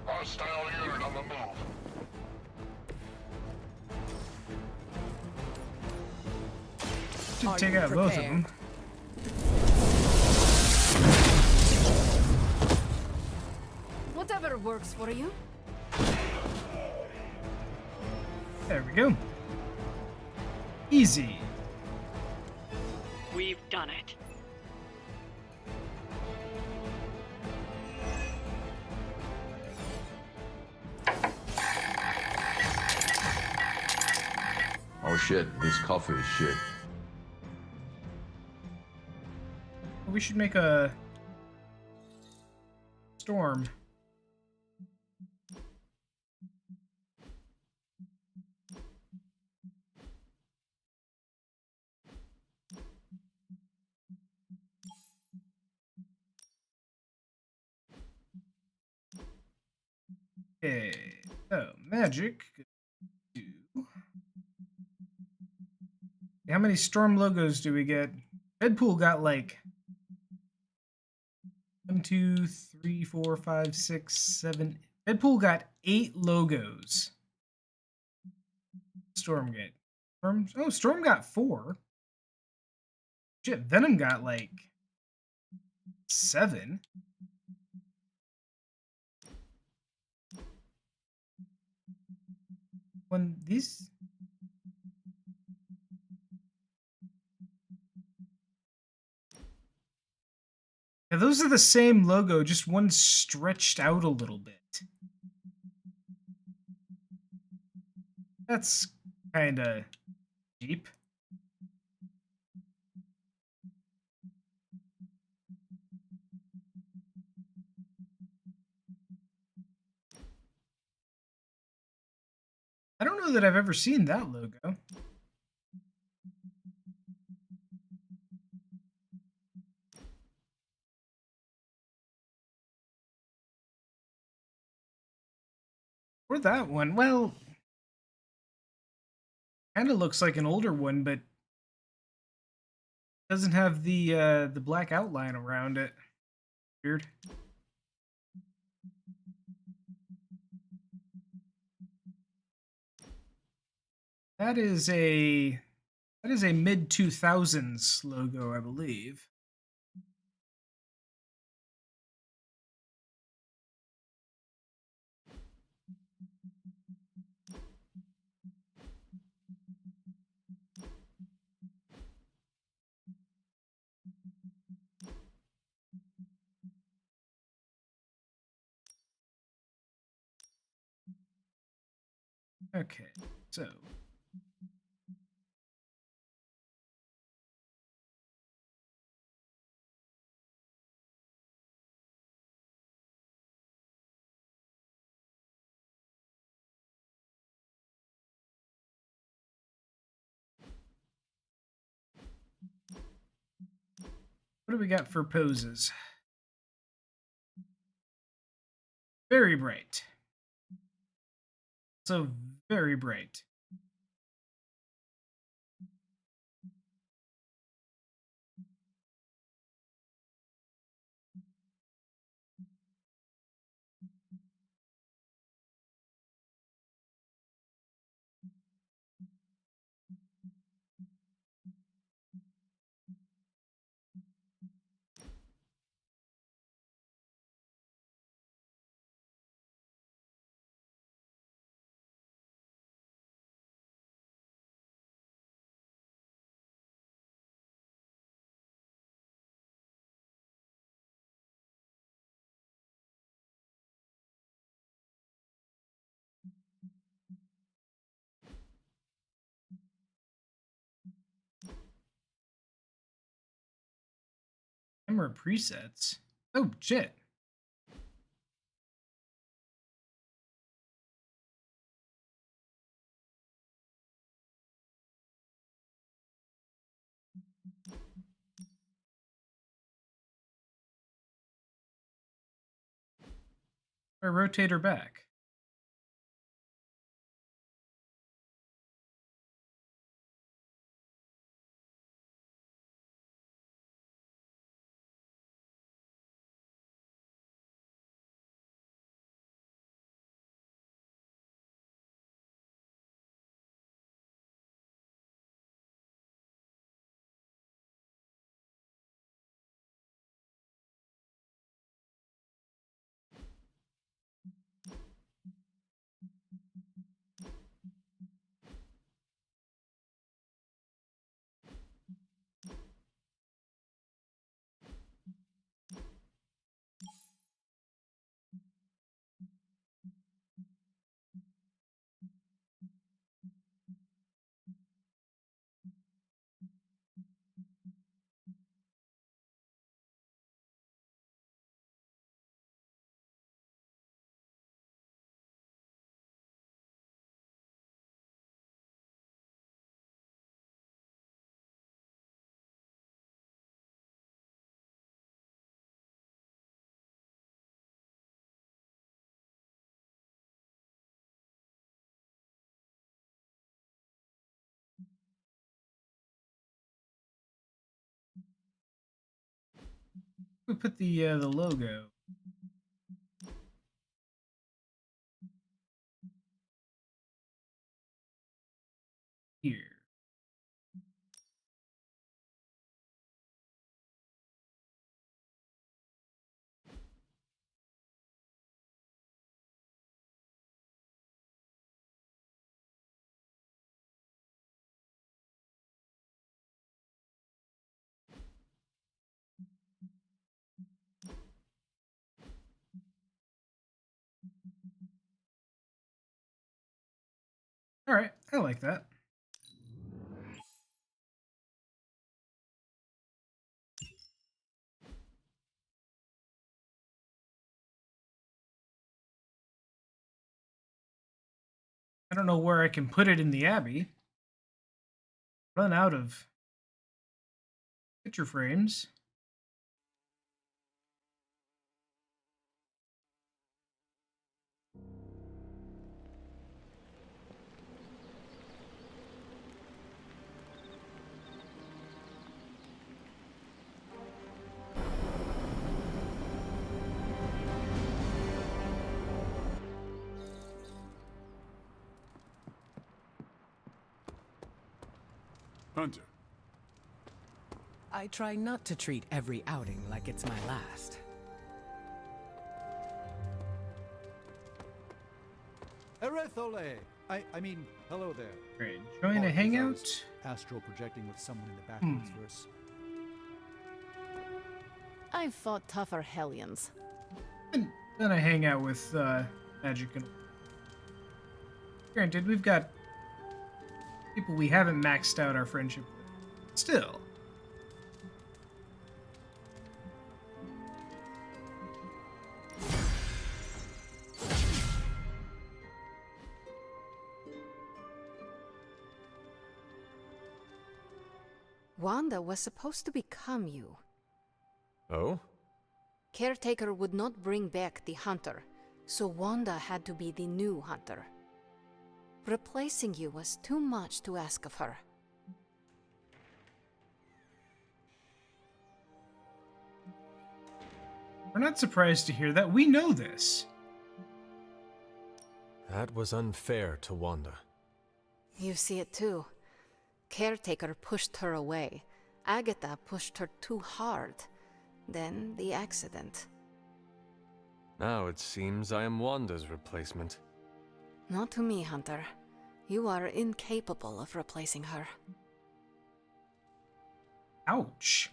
Hostile unit on the move. Should take out both of them. Whatever works for you. There we go. Easy. We've done it. Oh shit, this coffee is shit. We should make a storm. Okay, so magic. How many storm logos do we get? Deadpool got like 1, 2, 3, 4, 5, 6, 7. Deadpool got 8 logos. Storm get. Storm got 4. Shit, Venom got like 7. When these. Now those are the same logo, just one stretched out a little bit. That's kinda cheap. I don't know that I've ever seen that logo. Or that one. Well, kind of looks like an older one, but doesn't have the black outline around it. Weird. That is a mid 2000s logo, I believe. Okay, so what do we got for poses? Very bright. So very bright. Armor presets. Oh, shit. Or rotate her back. We put the logo. Here. All right, I like that. I don't know where I can put it in the Abbey. Run out of picture frames. Hunter. I try not to treat every outing like it's my last. Erethole! I mean, hello there. Great. Join a hangout? Astral projecting with someone in the backwards verse. I've fought tougher Hellions. Then I hang out with Magic and... Granted, we've got people we haven't maxed out our friendship with. Still. Wanda was supposed to become you. Oh? Caretaker would not bring back the Hunter, so Wanda had to be the new Hunter. Replacing you was too much to ask of her. We're not surprised to hear that. We know this. That was unfair to Wanda. You see it too. Caretaker pushed her away. Agatha pushed her too hard. Then the accident. Now it seems I am Wanda's replacement. Not to me, Hunter. You are incapable of replacing her. Ouch.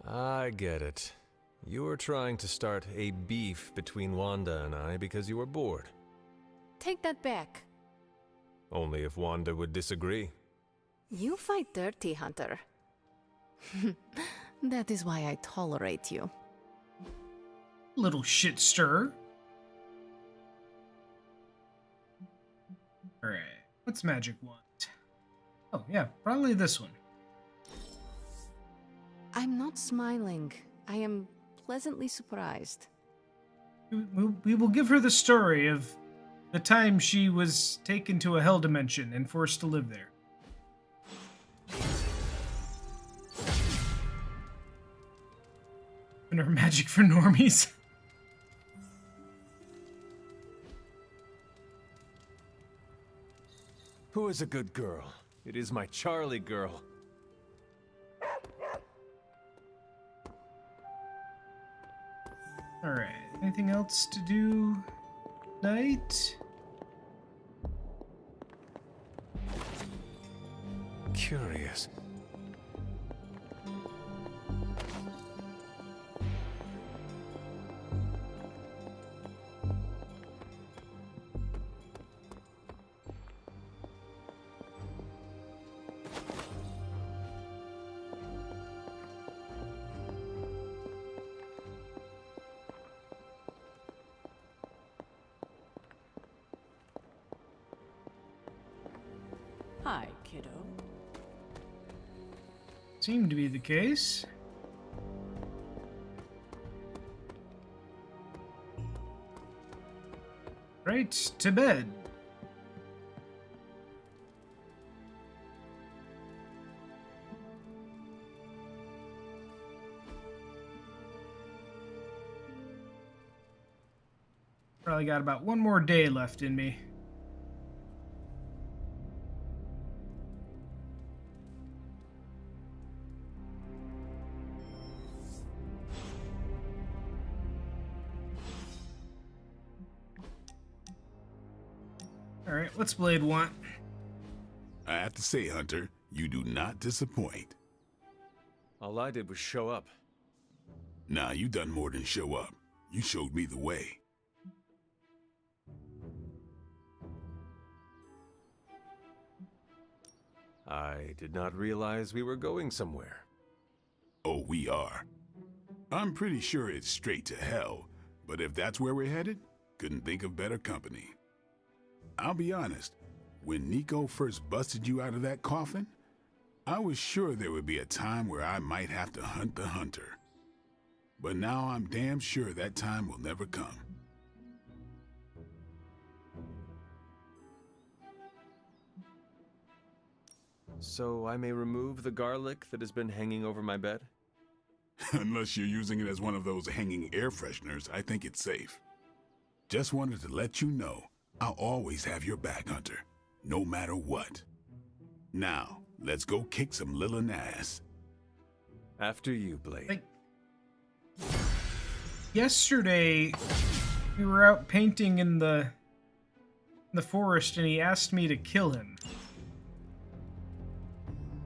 I get it. You were trying to start a beef between Wanda and I because you were bored. Take that back. Only if Wanda would disagree. You fight dirty, Hunter. That is why I tolerate you. Little shit stir. Alright, what's magic wand? Oh, yeah, probably this one. I'm not smiling. I am pleasantly surprised. We will give her the story of the time she was taken to a hell dimension and forced to live there. And her magic for normies. Who is a good girl? It is my Charlie girl. Alright, anything else to do tonight? Curious. Hi, kiddo. Seemed to be the case. Right, to bed. Probably got about one more day left in me. Alright, what's Blade want? I have to say, Hunter, you do not disappoint. All I did was show up. Nah, you done more than show up. You showed me the way. I did not realize we were going somewhere. Oh, we are. I'm pretty sure it's straight to hell, but if that's where we're headed, couldn't think of better company. I'll be honest, when Nico first busted you out of that coffin, I was sure there would be a time where I might have to hunt the hunter. But now I'm damn sure that time will never come. So I may remove the garlic that has been hanging over my bed? Unless you're using it as one of those hanging air fresheners, I think it's safe. Just wanted to let you know, I'll always have your back, Hunter, no matter what. Now, let's go kick some Lilin ass. After you, Blade. Yesterday, we were out painting in the forest, and he asked me to kill him.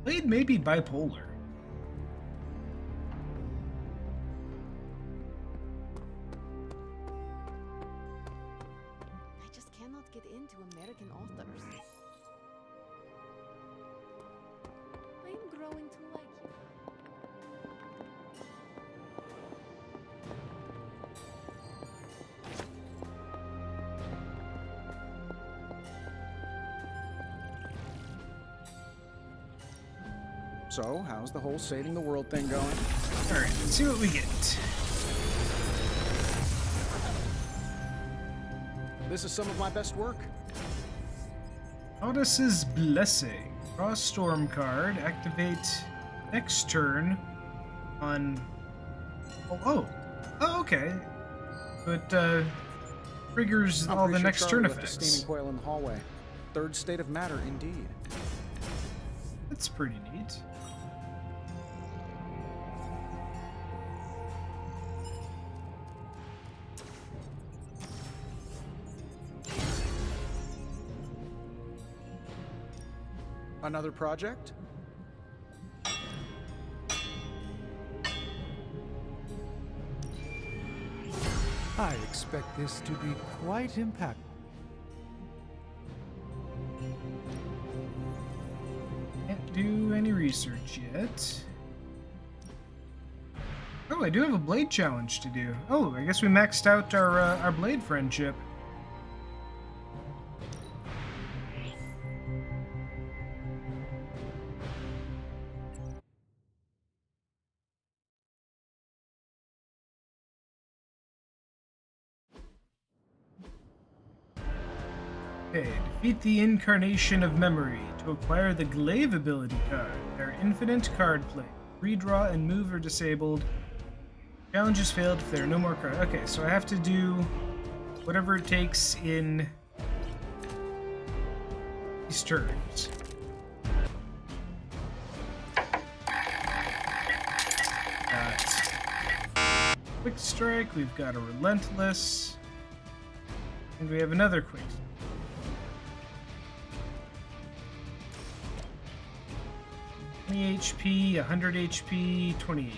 Blade may be bipolar. I just cannot get into American authors. I am growing to like you. So, how's the whole saving the world thing going? Alright, let's see what we get. This is some of my best work. Goddess's Blessing. Draw a storm card. Activate next turn on... Oh, okay. But, triggers I'm all pretty the sure next Charlie turn left effects. a steaming coil in the hallway. Third state of matter, indeed. That's pretty neat. Another project? I expect this to be quite impactful. do any research yet. Oh, I do have a blade challenge to do. Oh, I guess we maxed out our blade friendship. Okay, defeat the Incarnation of Memory to acquire the Glaive ability card. Their infinite card play. Redraw and move are disabled. Challenges failed if there are no more cards. Okay, so I have to do whatever it takes in these turns. Got Quick Strike, we've got a Relentless, and we have another Quick Strike. 20 HP, 100 HP, 20 HP.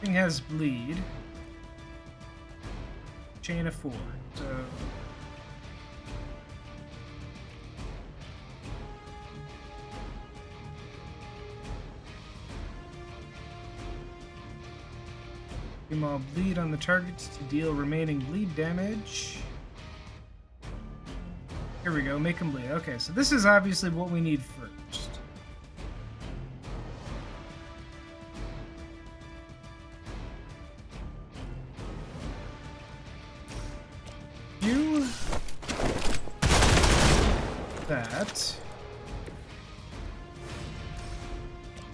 Thing has bleed. Chain of 4. So all bleed on the targets to deal remaining bleed damage. Here we go, make them bleed. Okay, so this is obviously what we need first. You that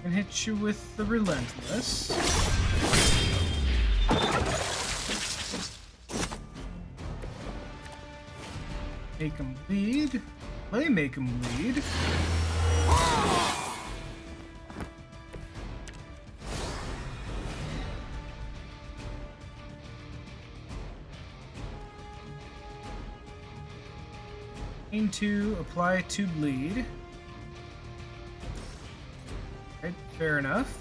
and hit you with the Relentless. Make him bleed. Play make him bleed. Gain 2, apply to bleed. Right, fair enough.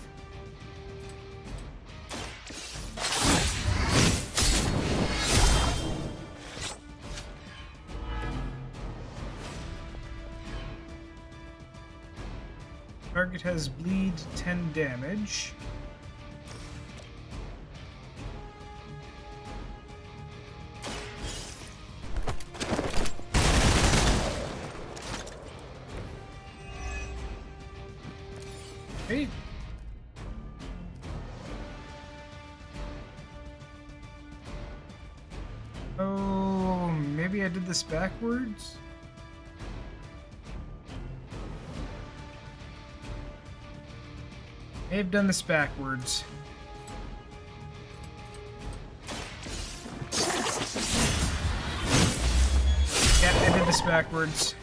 Target has bleed 10 damage. Okay. Oh, maybe I did this backwards? May have done this backwards. Yeah, I did this backwards.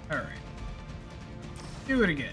All right. Do it again.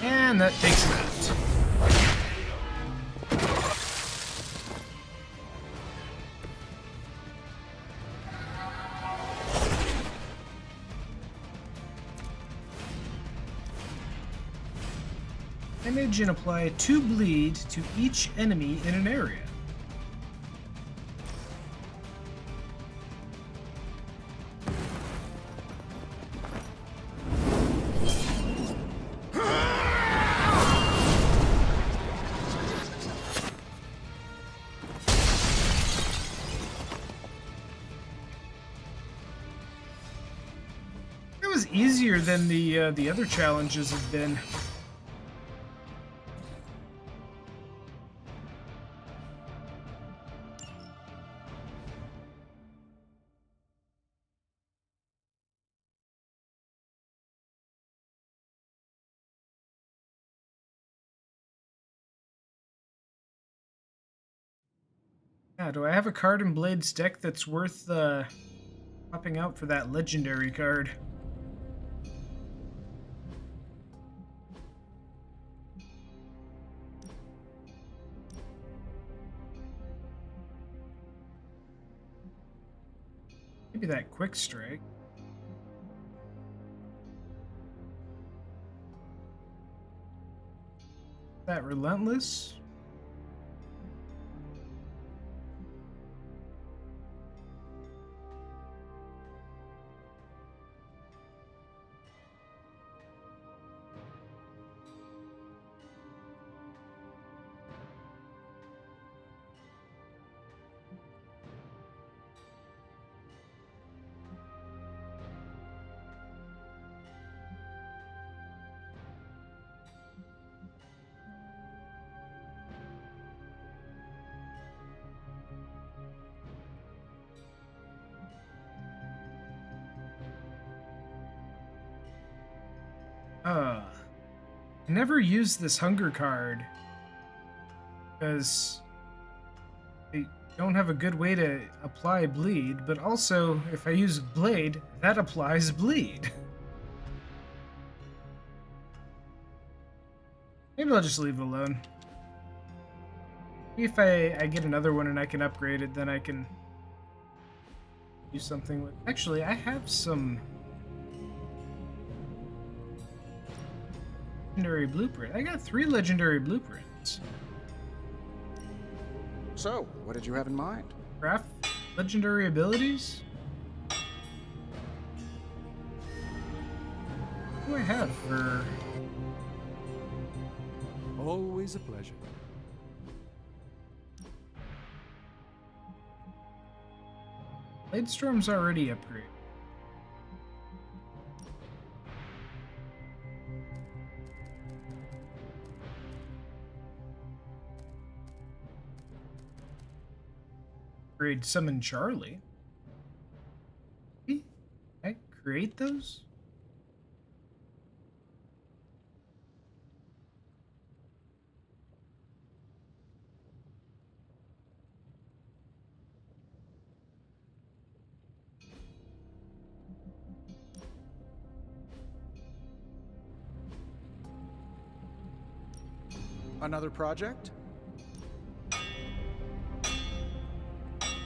And that takes him out. Damage and apply 2 bleed to each enemy in an area. That was easier than the other challenges have been. Yeah, do I have a card in Blade's deck that's worth popping out for that legendary card? Maybe that quick strike. That relentless. I never used this hunger card because I don't have a good way to apply bleed, but also if I use blade, that applies bleed. Maybe I'll just leave it alone. Maybe if I get another one and I can upgrade it, then I can do something with... Actually, I have some... legendary blueprint. I got 3 legendary blueprints. So, what did you have in mind? Craft legendary abilities? What do I have for... Always a pleasure. Blade Storm's already upgraded. Upgrade Summon Charlie. Can I create those? Another project?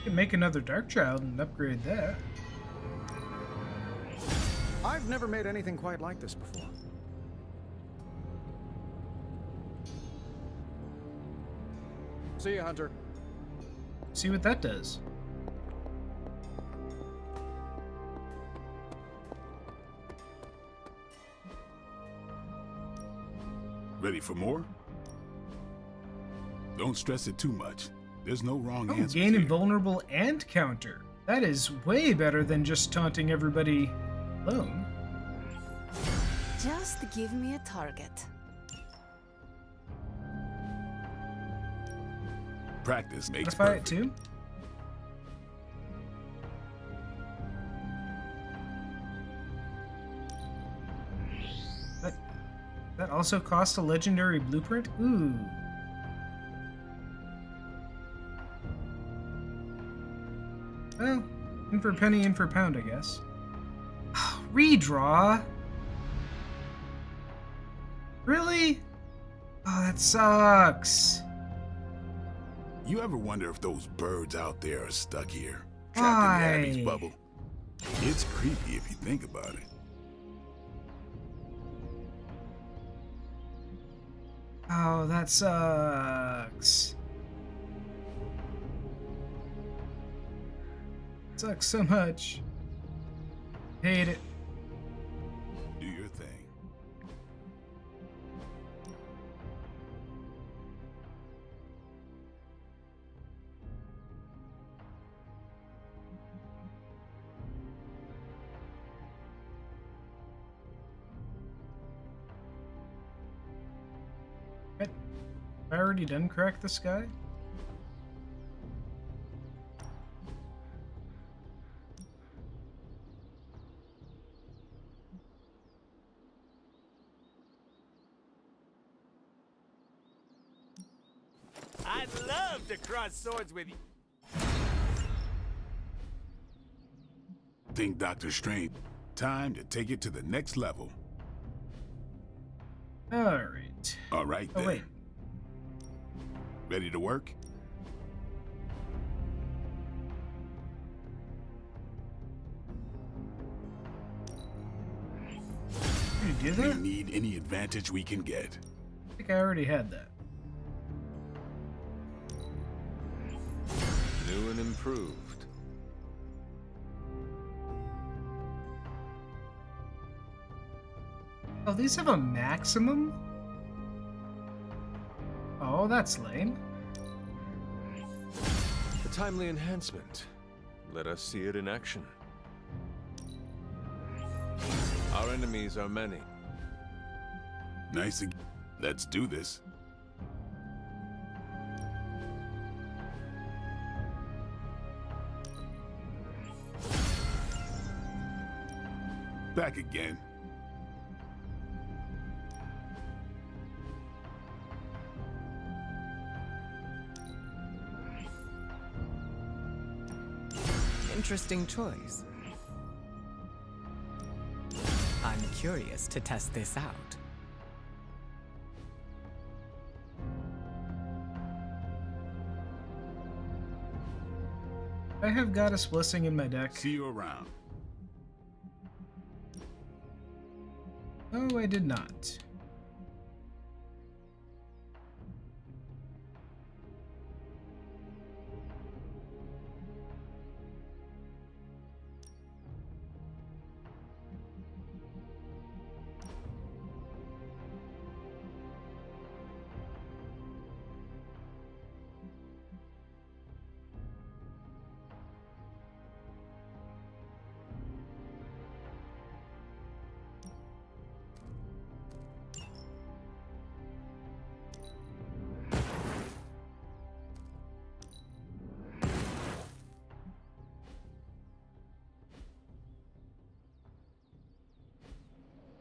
Can make another Dark Child and upgrade that. I've never made anything quite like this before. See ya, Hunter. See what that does. Ready for more? Don't stress it too much. There's no wrong Oh, answer. gain invulnerable and counter. That is way better than just taunting everybody alone. Just give me a target. Practice makes Modify it perfect. too? That also cost a legendary blueprint? Ooh. Well, in for penny, in for pound, I guess. Redraw? Really? Oh, that sucks. You ever wonder if those birds out there are stuck here? Why? Trapped in the Abby's bubble? It's creepy if you think about it. Oh, that sucks. Sucks so much. Hate it. Do your thing. I already done crack the sky? I'd love to cross swords with you. Think Dr. Strange. Time to take it to the next level. Alright. All right, Oh, then. wait. Ready to work? You do We that? need any advantage we can get. I think I already had that. New and improved. Oh, these have a maximum? Oh, that's lame. A timely enhancement. Let us see it in action. Our enemies are many. Nice. Let's do this. Back again. Interesting choice. I'm curious to test this out. I have Goddess Blessing in my deck. See you around. Oh, I did not.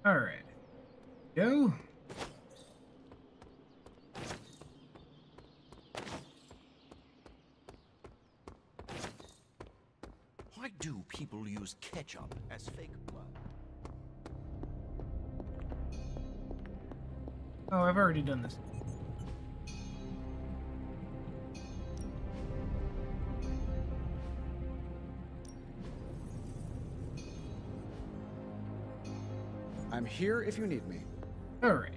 All right. Go. Why do people use ketchup as fake blood? Oh, I've already done this. I'm here if you need me. All right.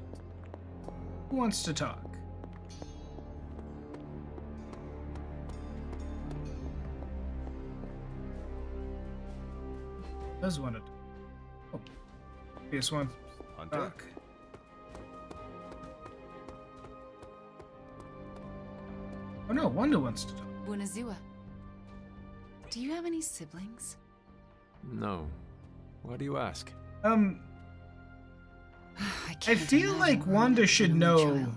Who wants to talk? Does want to? Oh, PS one. Talk. Oh no, Wanda wants to talk. Bunazua. Do you have any siblings? No. Why do you ask? I feel like Wanda should know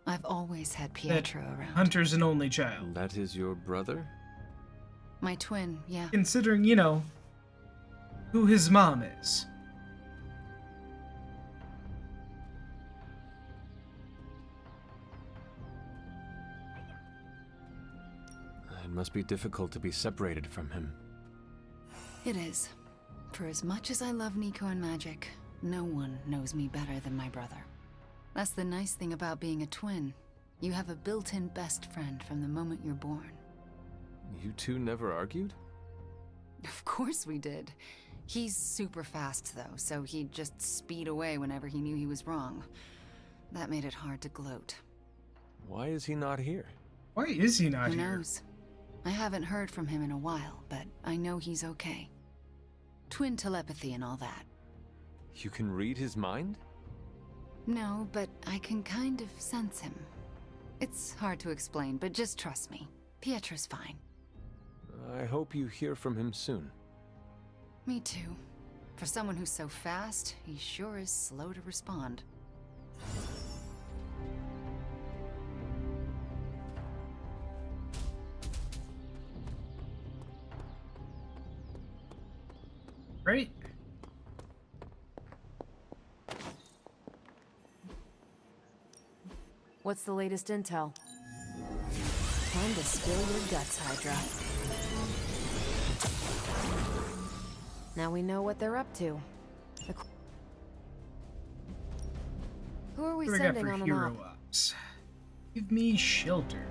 I've always had Pietro around. Hunter's an only child. That is your brother? My twin, yeah. Considering, you know, who his mom is. It must be difficult to be separated from him. It is. For as much as I love Nico and magic, no one knows me better than my brother. That's the nice thing about being a twin. You have a built-in best friend from the moment you're born. You two never argued? Of course we did. He's super fast, though, so he'd just speed away whenever he knew he was wrong. That made it hard to gloat. Why is he not here? Why is he not Who here? knows? I haven't heard from him in a while, but I know he's okay. Twin telepathy and all that. You can read his mind? No, but I can kind of sense him. It's hard to explain, but just trust me. Pietro's fine. I hope you hear from him soon. Me too. For someone who's so fast, he sure is slow to respond. Right? What's the latest intel? Time to spill your guts, Hydra. Now we know what they're up to. Who are we What do we got sending for on and hero off? ops? Give me shelter.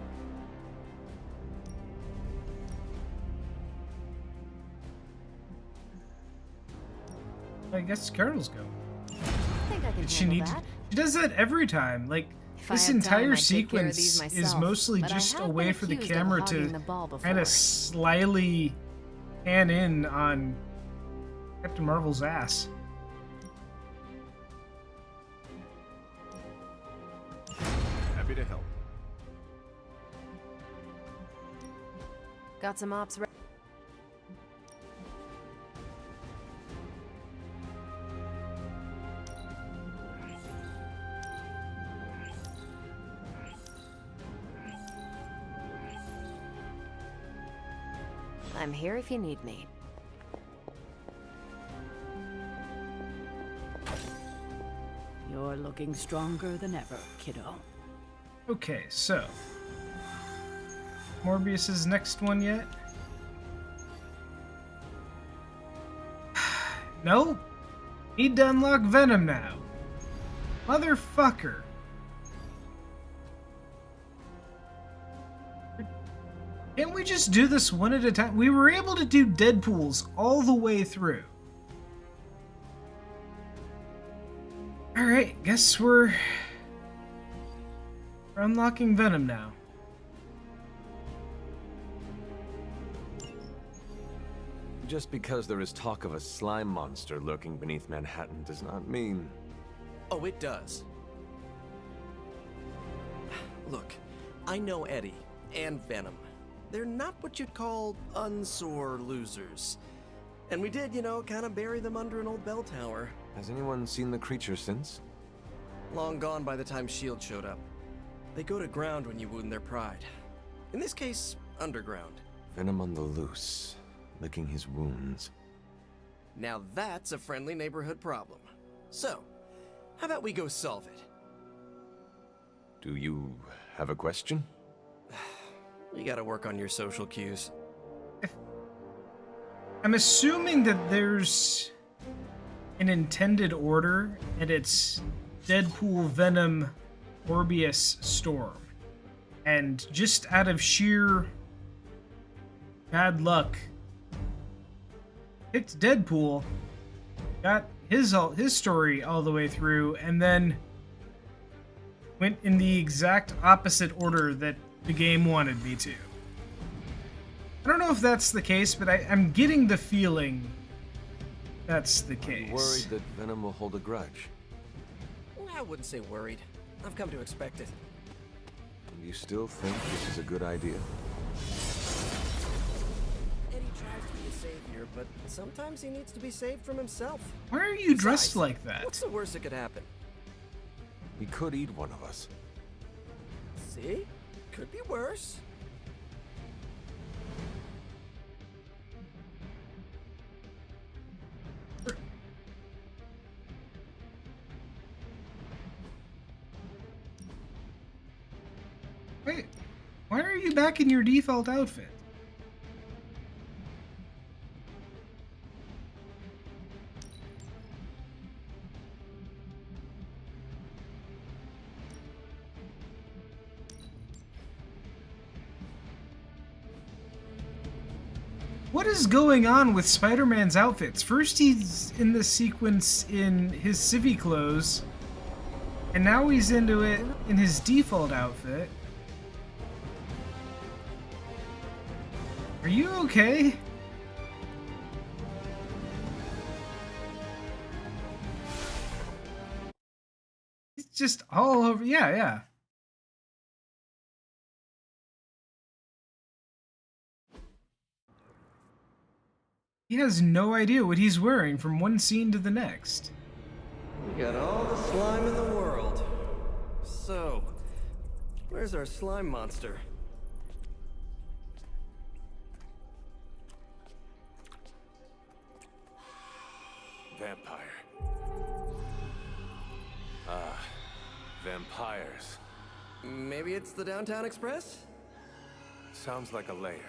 I guess Carol's go. I think I can She handle needs. that. She does that every time. Like If I this had time, entire I'd take care of these sequence is myself, mostly but I just a have way been for the accused of camera hogging the to ball kind before. of slyly pan in on Captain Marvel's ass. Happy to help. Got some ops ready. I'm here if you need me. You're looking stronger than ever, kiddo. Okay, so Morbius's next one yet? No? Need to unlock Venom now. Motherfucker. Can't we just do this one at a time? We were able to do Deadpool's all the way through. Alright, guess we're unlocking Venom now. Just because there is talk of a slime monster lurking beneath Manhattan does not mean... Oh, it does. Look, I know Eddie and Venom. They're not what you'd call unsore losers. And we did, kind of bury them under an old bell tower. Has anyone seen the creature since? Long gone by the time S.H.I.E.L.D. showed up. They go to ground when you wound their pride. In this case, underground. Venom on the loose, licking his wounds. Now that's a friendly neighborhood problem. So, how about we go solve it? Do you have a question? You gotta work on your social cues. I'm assuming that there's an intended order, and it's Deadpool, Venom, Morbius, Storm. And just out of sheer bad luck, picked Deadpool, got his story all the way through, and then went in the exact opposite order that the game wanted me to. I don't know if that's the case, but I'm getting the feeling that's the case. I'm worried that Venom will hold a grudge. I wouldn't say worried. I've come to expect it. And you still think this is a good idea? Eddie tries to be a savior, but sometimes he needs to be saved from himself. Why are you dressed like that? What's the worst that could happen? He could eat one of us. See? Could be worse. Wait, why are you back in your default outfit? What is going on with Spider-Man's outfits? First he's in this sequence in his civvy clothes, And now he's into it in his default outfit. Are you okay? He's just all over. Yeah, yeah. He has no idea what he's wearing from one scene to the next. We got all the slime in the world. So, where's our slime monster? Vampire. Vampires. Maybe it's the Downtown Express? Sounds like a lair.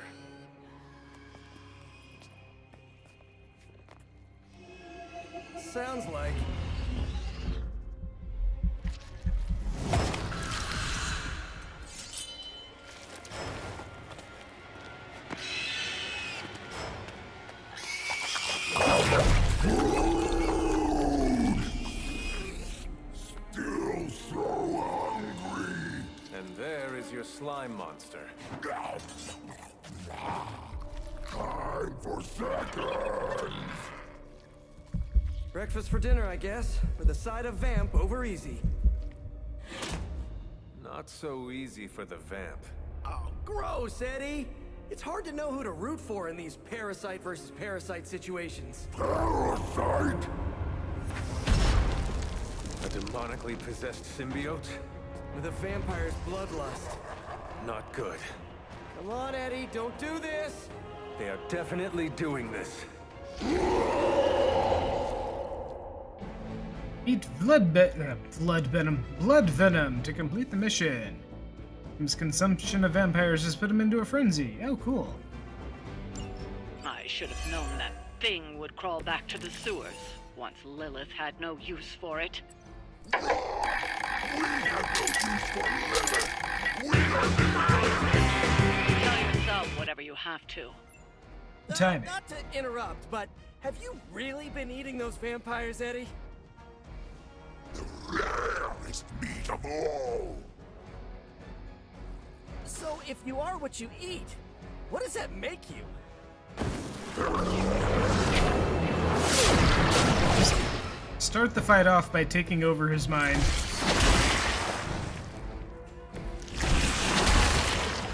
Sounds like. Still so hungry. And there is your slime monster. Time for seconds. Breakfast for dinner, I guess, with a side of vamp over easy. Not so easy for the vamp. Oh, gross, Eddie! It's hard to know who to root for in these parasite versus parasite situations. Parasite? A demonically possessed symbiote? With a vampire's bloodlust. Not good. Come on, Eddie, don't do this! They are definitely doing this. Eat blood venom to complete the mission. His consumption of vampires has put him into a frenzy. Oh, cool. I should have known that thing would crawl back to the sewers once Lilith had no use for it. We have no use for Lilith. We are the Tell yourself whatever you have to. Timing. Not to interrupt, but have you really been eating those vampires, Eddie? rarest meat of all. So if you are what you eat, what does that make you? Just start the fight off by taking over his mind.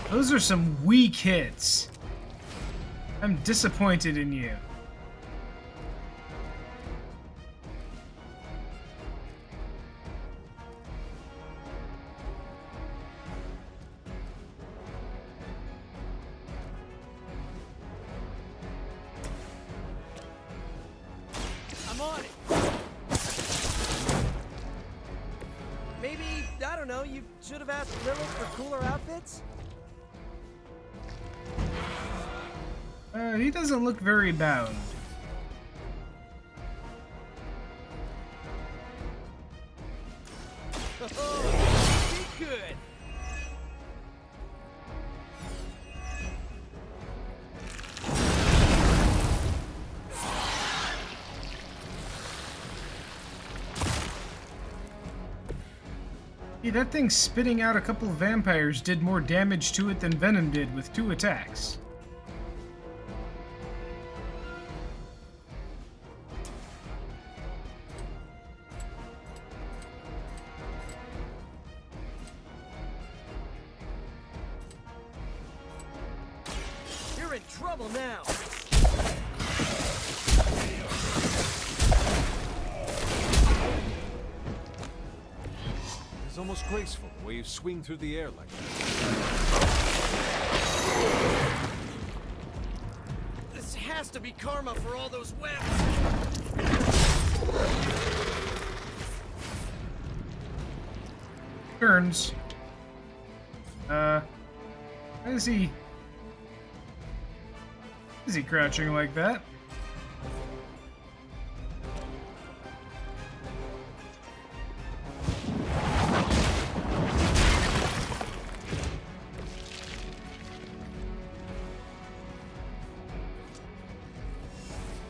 Those are some weak hits. I'm disappointed in you. I'm on it. Maybe, I don't know, you should have asked Lilith for cooler outfits? He doesn't look very bound. Oh, be good. Hey, that thing spitting out a couple of vampires did more damage to it than Venom did with 2 attacks. You're in trouble now. It's almost graceful the way you swing through the air like that. This has to be karma for all those webs. Turns. Why is he crouching like that?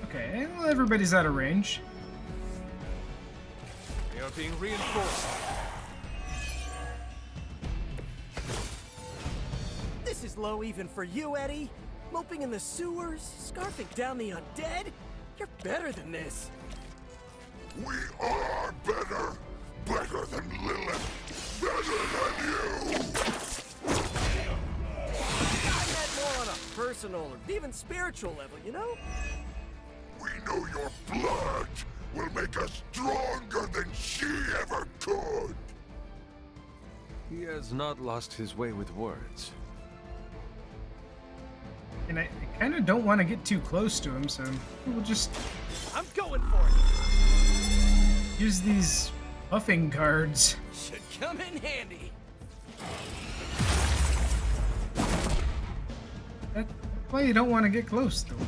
Okay, well, everybody's out of range. They are being reinforced. is low even for you, Eddie. Moping in the sewers, scarfing down the undead. You're better than this. We are better! Better than Lilith! Better than you! I meant more on a personal or even spiritual level, you know? We know your blood will make us stronger than she ever could! He has not lost his way with words. And I kind of don't want to get too close to him, so we'll just I'm going for it! use these buffing cards. Should come in handy. That's why you don't want to get close to him.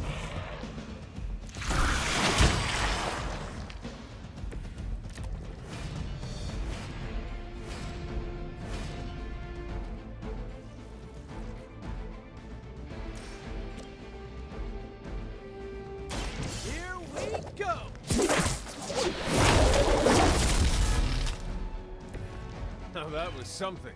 Here we go! Now that was something.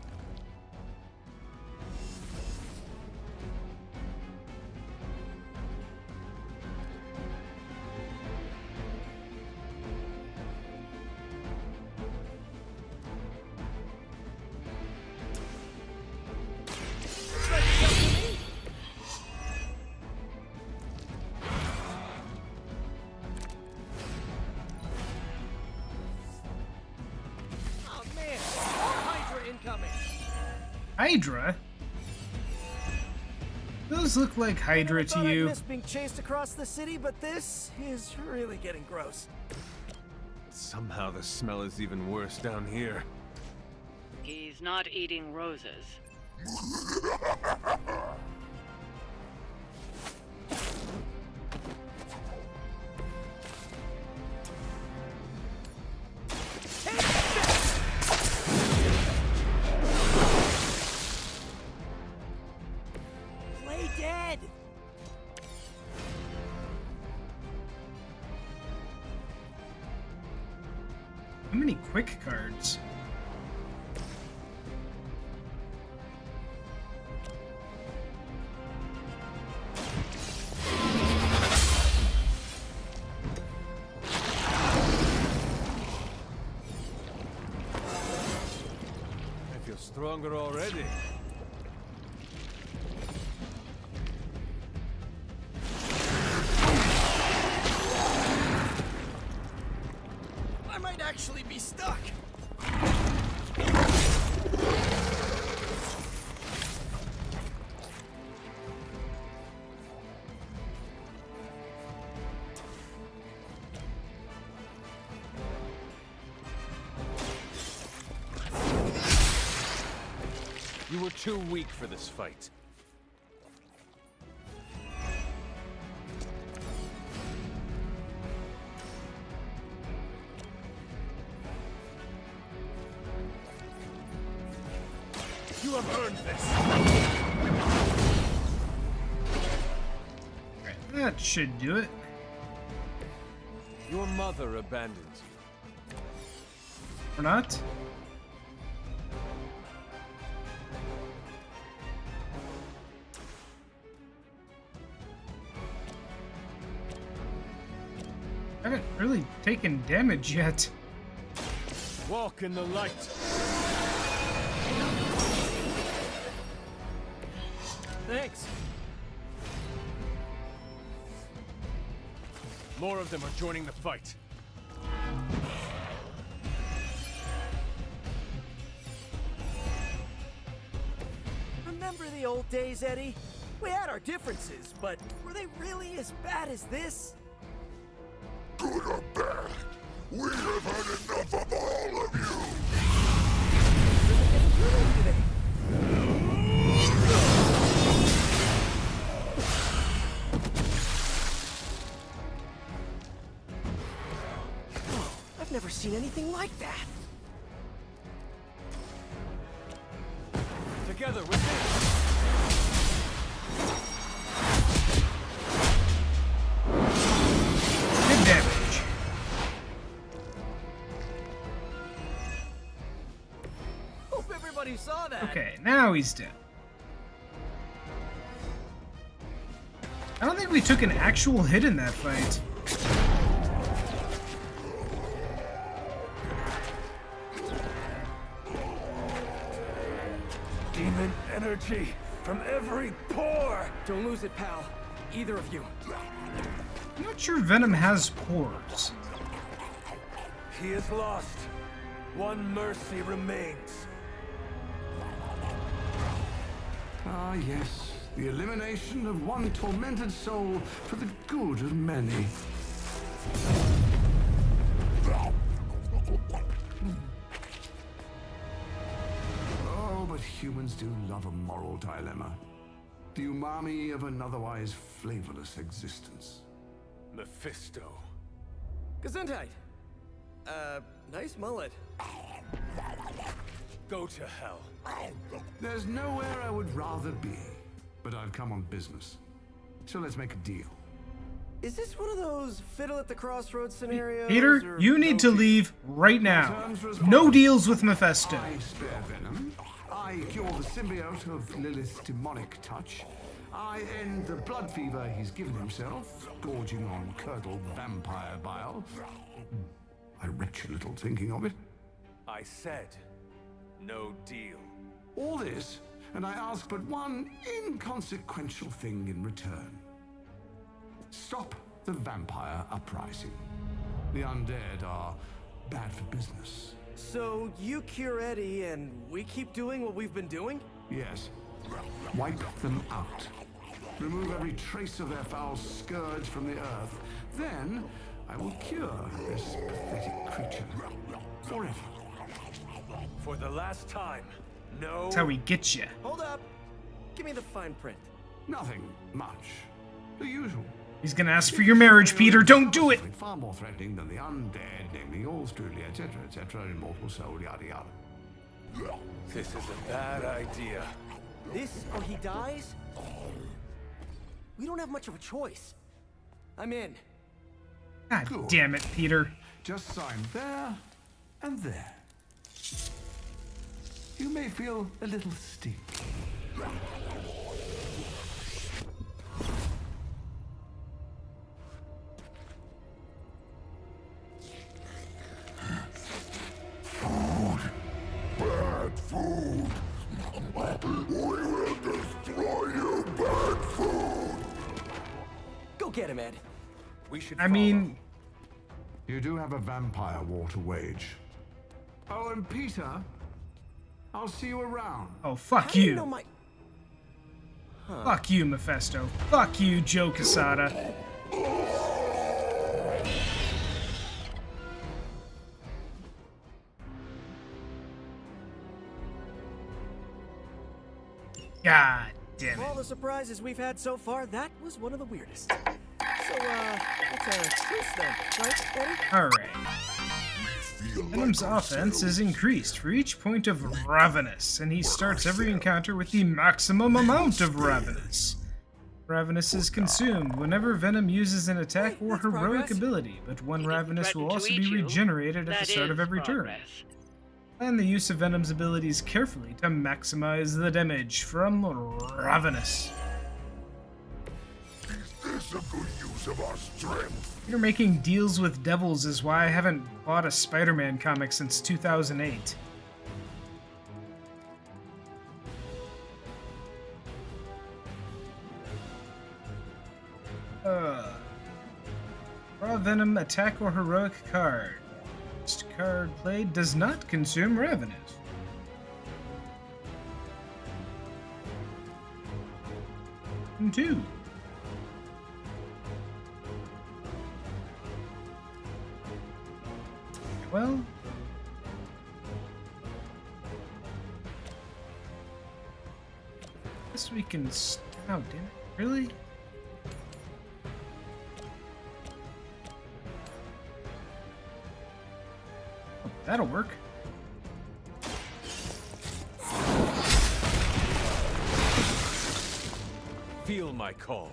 Oh man, Hydra incoming! Hydra? Those look like Hydra to Thought I'd you. miss being chased across the city, but this is really getting gross. Somehow the smell is even worse down here. He's not eating roses. Play dead! How many quick cards? I feel stronger already. I might actually be stuck. You were too weak for this fight. You have earned this. Right, that should do it. Your mother abandoned you. Or not? I haven't really taken damage yet. Walk in the light. Thanks. More of them are joining the fight. Remember the old days, Eddie? We had our differences, but were they really as bad as this? Good or bad, we have had enough of all of you! I've never seen anything like that. Together with this. Good damage. Hope everybody saw that. Okay, now he's dead. I don't think we took an actual hit in that fight. Demon energy from every pore! Don't lose it, pal. Either of you. I'm not sure Venom has pores. He is lost. One mercy remains. Ah, yes. The elimination of one tormented soul for the good of many. Oh, but humans do love a moral dilemma. The umami of an otherwise flavorless existence. Mephisto. Gesundheit. Nice mullet. Go to hell. There's nowhere I would rather be, but I've come on business. So let's make a deal. Is this one of those fiddle at the crossroads scenarios? Peter, you need to leave right now. No deals with Mephisto. I spare Venom. I cure the symbiote of Lilith's demonic touch. I end the blood fever he's given himself, gorging on curdled vampire bile. I retch a little thinking of it. I said, no deal. All this, and I ask but one inconsequential thing in return. Stop the vampire uprising. The undead are bad for business. So you cure Eddie and we keep doing what we've been doing? Yes. Wipe them out. Remove every trace of their foul scourge from the earth. Then I will cure this pathetic creature forever. For the last time, no. That's how he gets you. Hold up. Give me the fine print. Nothing much. The usual. He's gonna ask for your marriage, Peter. Don't do it. Far more threatening than the undead, namely all Strudley, etc., immortal soul, yada yada. This is a bad idea. This or he dies? We don't have much of a choice. I'm in. God Good. damn it, Peter. Just sign there and there. You may feel a little sting. Bad food! We will destroy you, bad food! Go get him, Ed. We should I mean, you do have a vampire war to wage. Oh, and Peter, I'll see you around. oh, fuck How do you. know my... Fuck you, Mephisto. Fuck you, Joe Quesada. God damn Of all it. the surprises we've had so far, that was one of the weirdest. So, it's a truce then, right, Eddie? Alright. Venom's offense is increased for each point of Ravenous, and he starts every encounter with the maximum amount of Ravenous. Ravenous is consumed whenever Venom uses an attack or heroic ability, but one Ravenous will also be regenerated at the start of every turn. Plan the use of Venom's abilities carefully to maximize the damage from Ravenous. Is this a good use of our strength? You're making deals with devils is why I haven't bought a Spider-Man comic since 2008. Raw Venom attack or heroic card. This card played does not consume Ravenous. And 2. Well, guess we can. Oh, damn it! Really? Oh, that'll work. Feel my call.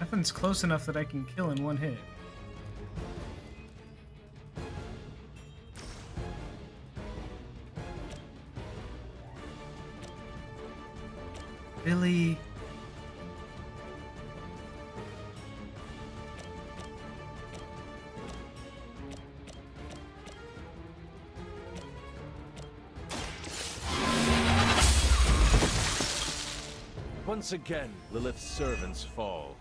Nothing's close enough that I can kill in one hit. Really? Once again, Lilith's servants fall.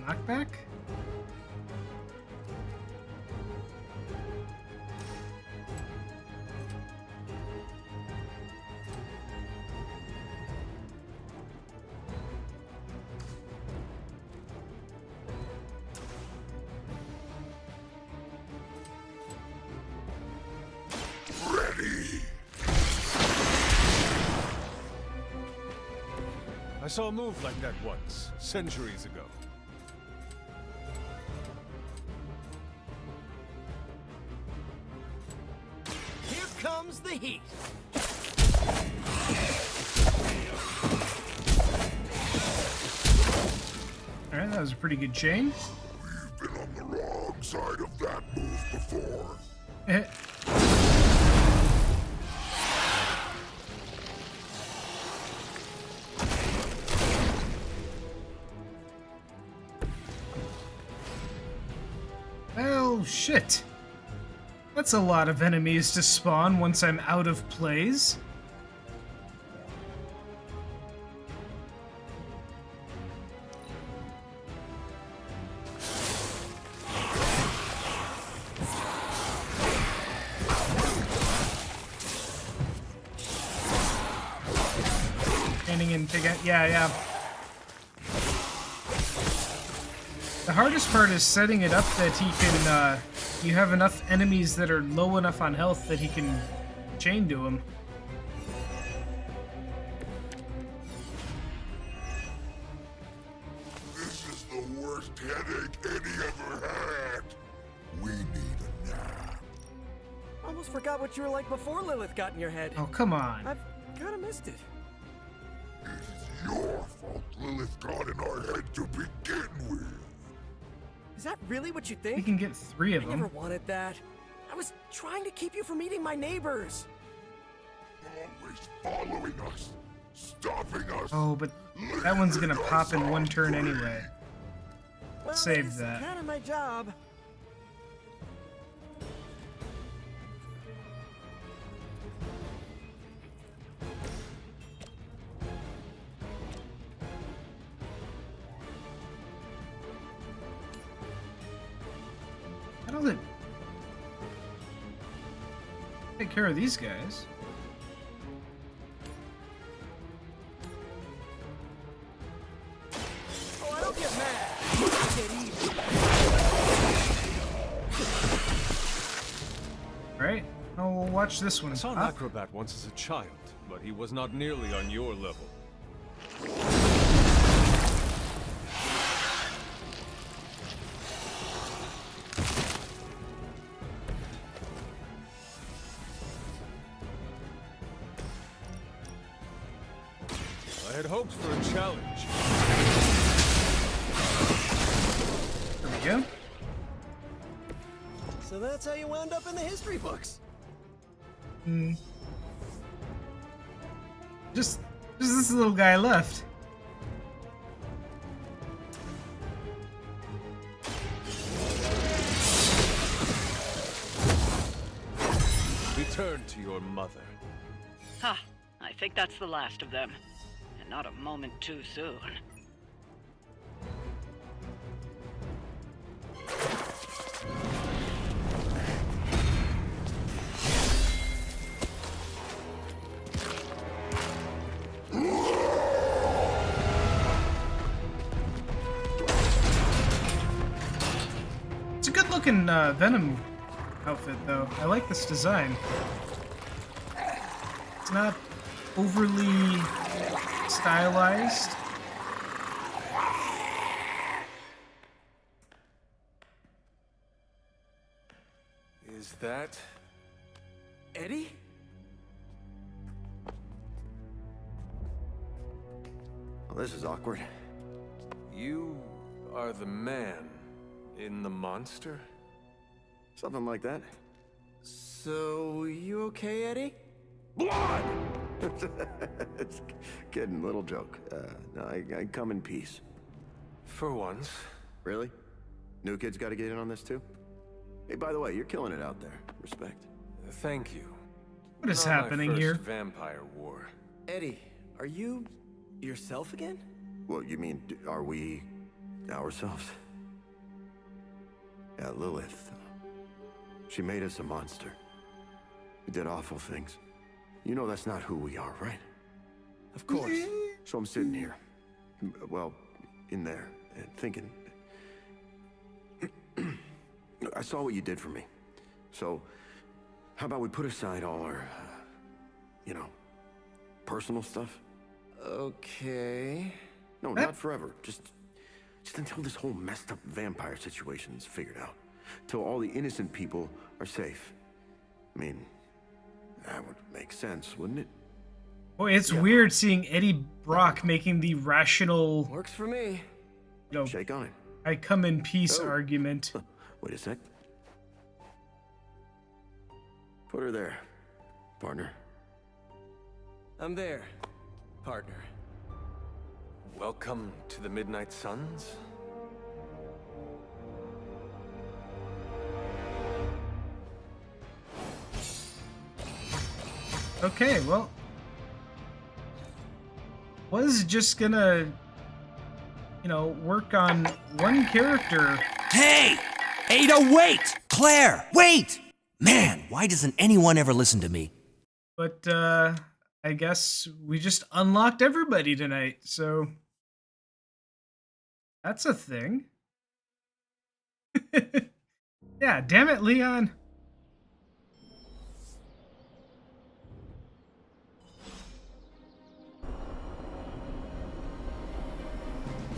Knockback? Ready! I saw a move like that once, centuries ago. Comes the heat. Alright, that was a pretty good chain. We've been on the wrong side of that move before. Well, shit. That's a lot of enemies to spawn once I'm out of plays. Standing in, yeah. The hardest part is setting it up that he can, you have enough enemies that are low enough on health that he can chain to him. This is the worst headache Eddie ever had. We need a nap. Almost forgot what you were like before Lilith got in your head. Oh, come on. I've kind of missed it. It is your fault Lilith got in our head to begin with. Is that really what you think? We can get 3 of them. I never wanted that. I was trying to keep you from eating my neighbors. Always following us, stopping us. Oh, but that one's gonna pop in one turn anyway. Well, Save that. Kind of my job. How does it take care of these guys? Oh, I don't get mad. I get even. Right? Oh, we'll watch this one. I saw an acrobat once as a child, but he was not nearly on your level. I had hoped for a challenge. There we go. So that's how you wound up in the history books. Just this little guy left. Return to your mother. Ha! I think that's the last of them. And not a moment too soon. looking Venom outfit, though. I like this design. It's not overly stylized. Is that Eddie? Well, this is awkward. You are the man in the monster? Something like that. So, you okay, Eddie? Blood! It's kidding, little joke. No, I come in peace. For once. Really? New kids gotta get in on this too? Hey, by the way, you're killing it out there. Respect. Thank you. What is Not my happening first here? Vampire war. Eddie, are you yourself again? Well, you mean, are we ourselves? Yeah, Lilith. She made us a monster. We did awful things. You know that's not who we are, right? Of course. So I'm sitting here, well, in there, and thinking. I saw what you did for me. So, how about we put aside all our, you know, personal stuff? Okay. No, not forever. Just until this whole messed up vampire situation is figured out. Till all the innocent people are safe. I mean, that would make sense, wouldn't it? Boy, it's weird seeing Eddie Brock making the rational. Works for me. You know, shake on it. I come in peace argument. Wait a sec. Put her there, partner. I'm there, partner. Welcome to the Midnight Suns? Okay, well, was just gonna, you know, work on one character. Hey! Ada, wait! Claire, wait! Man, why doesn't anyone ever listen to me? But, I guess we just unlocked everybody tonight, so that's a thing. Yeah, damn it, Leon.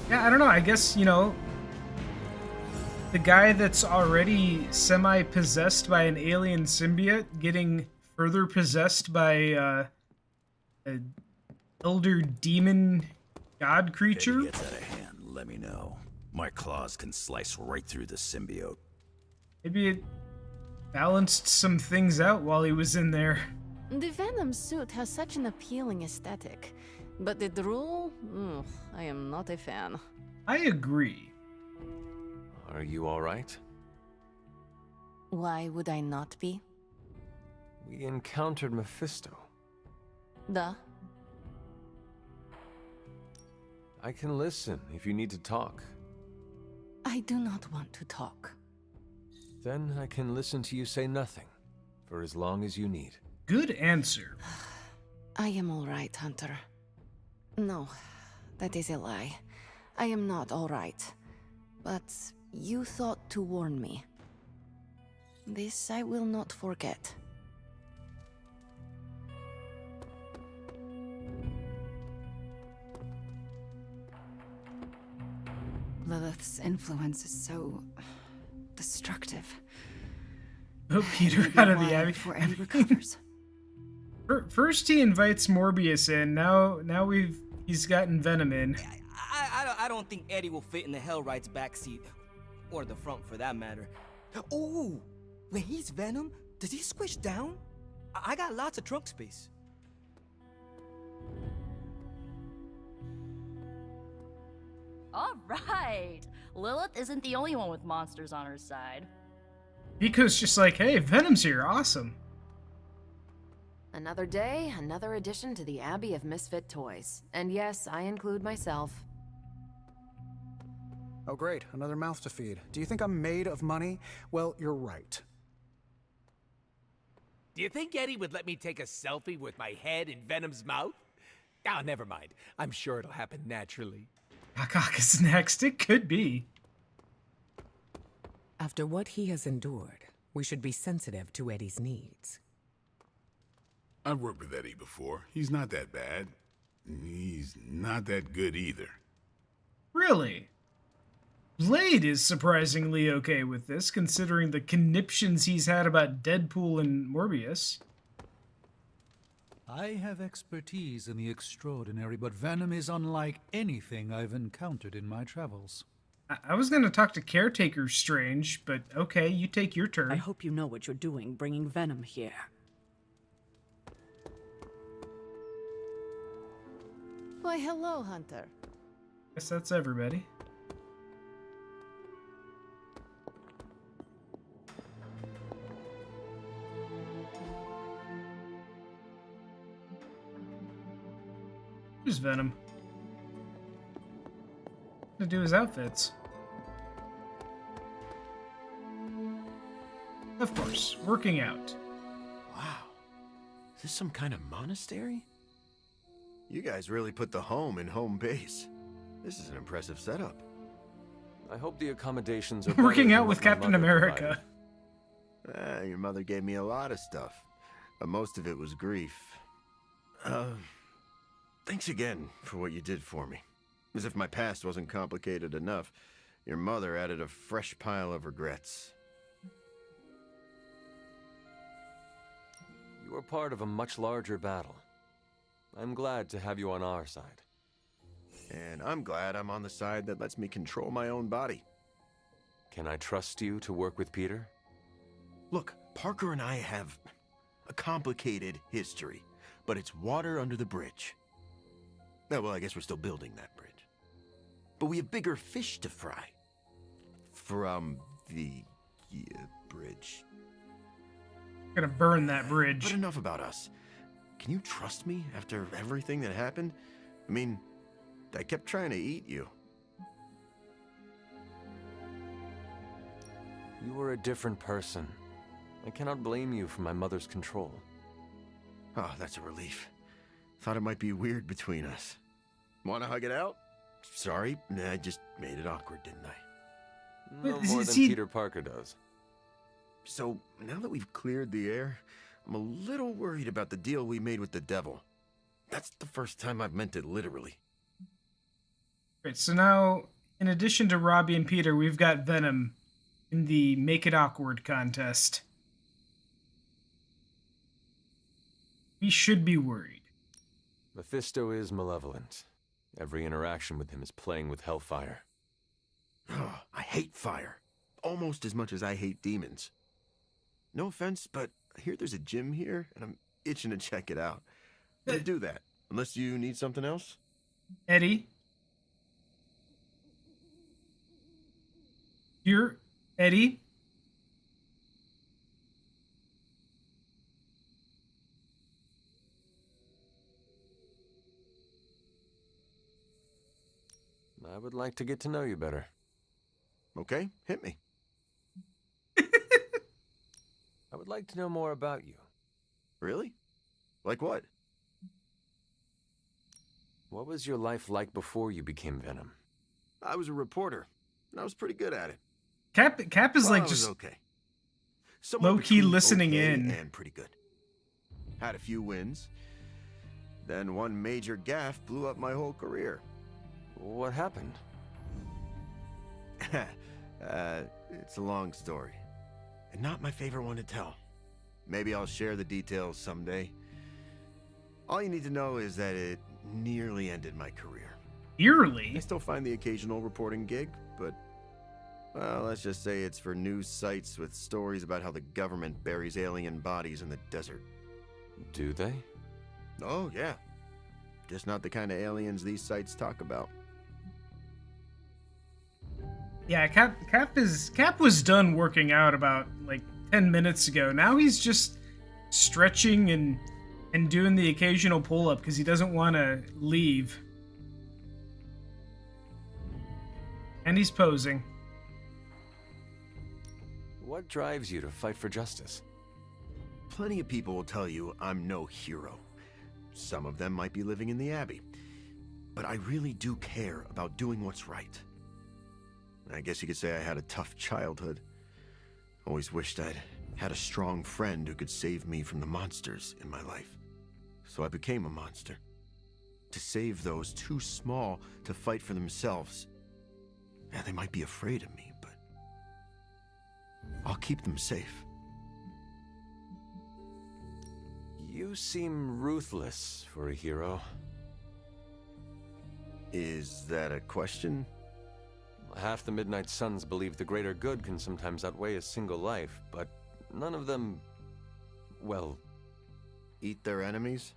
Yeah, I don't know. I guess, you know, the guy that's already semi-possessed by an alien symbiote getting further possessed by an elder demon god creature. If it gets out of hand, let me know. My claws can slice right through the symbiote. Maybe it balanced some things out while he was in there. The Venom suit has such an appealing aesthetic, but the drool? I am not a fan. I agree. Are you alright? Why would I not be? We encountered Mephisto. Duh. I can listen if you need to talk. I do not want to talk. Then I can listen to you say nothing, for as long as you need. Good answer. I am alright, Hunter. No, that is a lie. I am not alright. But you thought to warn me. This I will not forget. Lilith's influence is so destructive. Oh, Peter out of the Why Abbey. before Eddie recovers. First he invites Morbius in. Now he's gotten Venom in. I don't think Eddie will fit in the Hellright's backseat, or the front for that matter. Oh, when he's Venom, does he squish down? I got lots of trunk space. All right. Lilith isn't the only one with monsters on her side. Pico's just like, hey, Venom's here, awesome. Another day, another addition to the Abbey of Misfit Toys. And yes, I include myself. Oh great, another mouth to feed. Do you think I'm made of money? Well, you're right. Do you think Eddie would let me take a selfie with my head in Venom's mouth? Oh, never mind. I'm sure it'll happen naturally. Doc Ock is next. It could be. A After what he has endured, we should be sensitive to Eddie's needs. I've worked with Eddie before. He's not that bad. He's not that good either. Really? Blade is surprisingly okay with this, considering the conniptions he's had about Deadpool and Morbius. I have expertise in the extraordinary, but Venom is unlike anything I've encountered in my travels. I was going to talk to Caretaker Strange, but okay, you take your turn. I hope you know what you're doing, bringing Venom here. Why, hello, Hunter. Guess that's everybody. Who's Venom? To do his outfits. Of course, working out. Wow. Is this some kind of monastery? You guys really put the home in home base. This is an impressive setup. I hope the accommodations are working out with Captain America. Your mother gave me a lot of stuff, but most of it was grief. Thanks again for what you did for me. As if my past wasn't complicated enough, your mother added a fresh pile of regrets. You were part of a much larger battle. I'm glad to have you on our side. And I'm glad I'm on the side that lets me control my own body. Can I trust you to work with Peter? Look, Parker and I have a complicated history, but it's water under the bridge. Oh, well, I guess we're still building that bridge. But we have bigger fish to fry. From the bridge. Gonna burn that bridge. But enough about us. Can you trust me after everything that happened? I mean, I kept trying to eat you. You were a different person. I cannot blame you for my mother's control. Oh, that's a relief. Thought it might be weird between us. Want to hug it out? Sorry, I just made it awkward, didn't I? No more than Peter Parker does. So, now that we've cleared the air, I'm a little worried about the deal we made with the devil. That's the first time I've meant it literally. Great, so now, in addition to Robbie and Peter, we've got Venom in the Make It Awkward contest. We should be worried. Mephisto is malevolent. Every interaction with him is playing with hellfire. Oh, I hate fire. Almost as much as I hate demons. No offense, but I hear there's a gym here, and I'm itching to check it out. I'm gonna do that, unless you need something else. Eddie? You're... Eddie? I would like to get to know you better. Okay, hit me. I would like to know more about you. Really? Like what? What was your life like before you became Venom? I was a reporter, and I was pretty good at it. Cap is like just okay. low-key listening okay in. And pretty good. Had a few wins. Then one major gaffe blew up my whole career. What happened? It's a long story. And not my favorite one to tell. Maybe I'll share the details someday. All you need to know is that it nearly ended my career. Nearly? I still find the occasional reporting gig, but... well, let's just say it's for news sites with stories about how the government buries alien bodies in the desert. Do they? Oh, yeah. Just not the kind of aliens these sites talk about. Yeah, Cap was done working out about like 10 minutes ago. Now he's just stretching and doing the occasional pull-up because he doesn't want to leave. And he's posing. What drives you to fight for justice? Plenty of people will tell you I'm no hero. Some of them might be living in the Abbey. But I really do care about doing what's right. I guess you could say I had a tough childhood. Always wished I'd had a strong friend who could save me from the monsters in my life. So I became a monster. To save those too small to fight for themselves. Yeah, they might be afraid of me, but I'll keep them safe. You seem ruthless for a hero. Is that a question? Half the Midnight Suns believe the greater good can sometimes outweigh a single life, but none of them, well... Eat their enemies?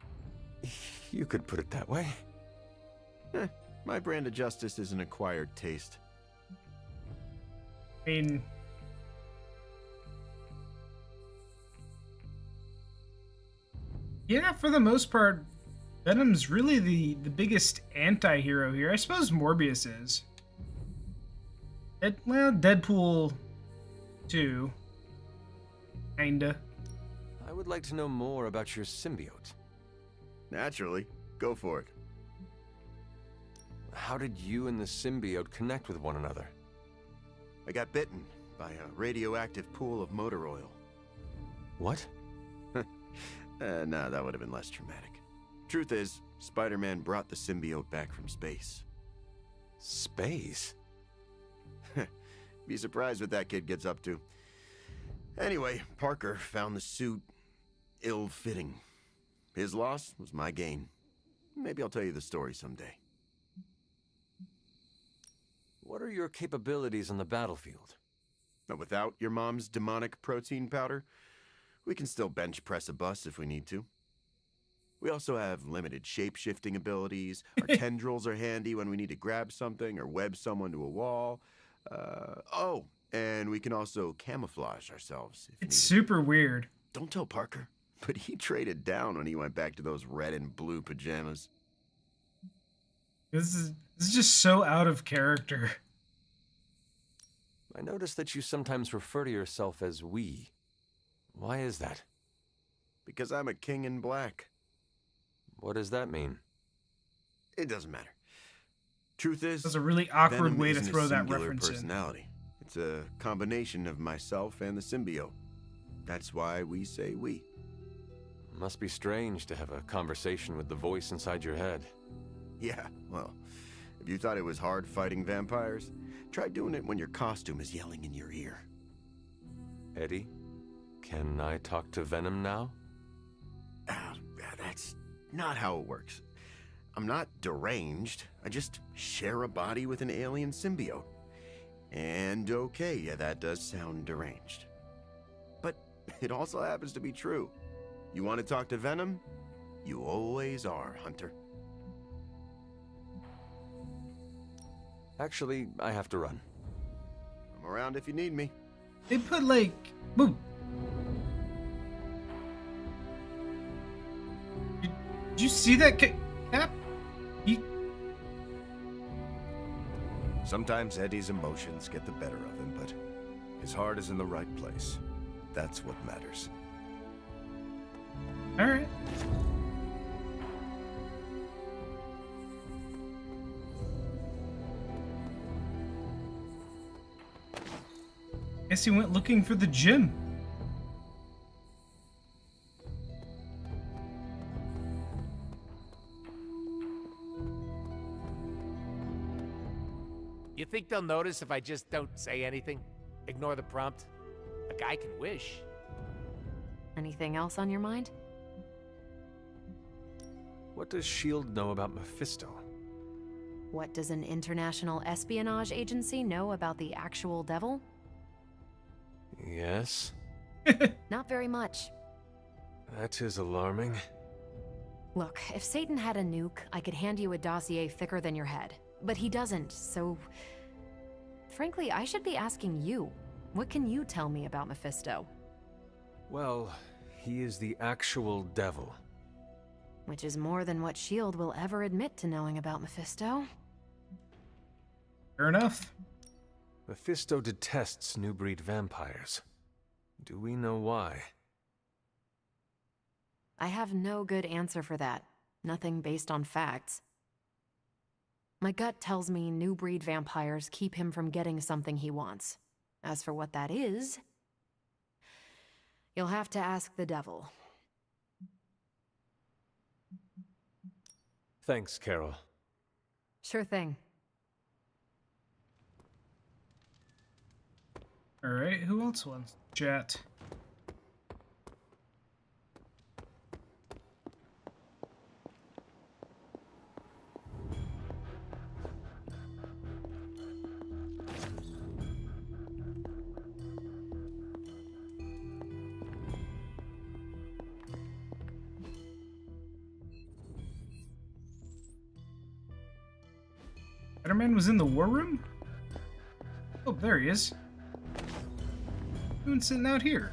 You could put it that way. My brand of justice is an acquired taste. I mean... yeah, for the most part, Venom's really the biggest anti-hero here. I suppose Morbius is. Well, Deadpool 2. Kinda. I would like to know more about your symbiote. Naturally. Go for it. How did you and the symbiote connect with one another? I got bitten by a radioactive pool of motor oil. What? Nah, that would have been less traumatic. Truth is, Spider-Man brought the symbiote back from space. Space? Be surprised what that kid gets up to. Anyway, Parker found the suit ill-fitting. His loss was my gain. Maybe I'll tell you the story someday. What are your capabilities on the battlefield? But without your mom's demonic protein powder, we can still bench press a bus if we need to. We also have limited shape-shifting abilities. Our tendrils are handy when we need to grab something or web someone to a wall. Oh, and we can also camouflage ourselves if it's super weird. Don't tell Parker, but he traded down when he went back to those red and blue pajamas. This is just so out of character. I noticed that you sometimes refer to yourself as we. Why is that? Because I'm a king in black. What does that mean? It doesn't matter. Truth is, that's a really awkward Venom way to isn't throw a that singular reference personality. It's a combination of myself and the symbiote. That's why we say we. Must be strange to have a conversation with the voice inside your head. Yeah, well, if you thought it was hard fighting vampires, try doing it when your costume is yelling in your ear. Eddie, can I talk to Venom now? That's not how it works. I'm not deranged. I just share a body with an alien symbiote. And okay, yeah, that does sound deranged. But it also happens to be true. You want to talk to Venom? You always are, Hunter. Actually, I have to run. I'm around if you need me. They put like... boom. Did you see that Cap? Sometimes Eddie's emotions get the better of him, but his heart is in the right place. That's what matters. All right. Guess he went looking for the gym. You think they'll notice if I just don't say anything? Ignore the prompt? A guy can wish. Anything else on your mind? What does S.H.I.E.L.D. know about Mephisto? What does an international espionage agency know about the actual devil? Yes? Not very much. That is alarming. Look, if Satan had a nuke, I could hand you a dossier thicker than your head. But he doesn't, so... Frankly, I should be asking you. What can you tell me about Mephisto? Well, he is the actual devil. Which is more than what S.H.I.E.L.D. will ever admit to knowing about Mephisto. Fair enough. Mephisto detests new breed vampires. Do we know why? I have no good answer for that. Nothing based on facts. My gut tells me new breed vampires keep him from getting something he wants. As for what that is, You'll have to ask the devil. Thanks, Carol. Sure thing. Alright, who else wants to chat? Spider-Man was in the war room? Oh, there he is. Who's sitting out here?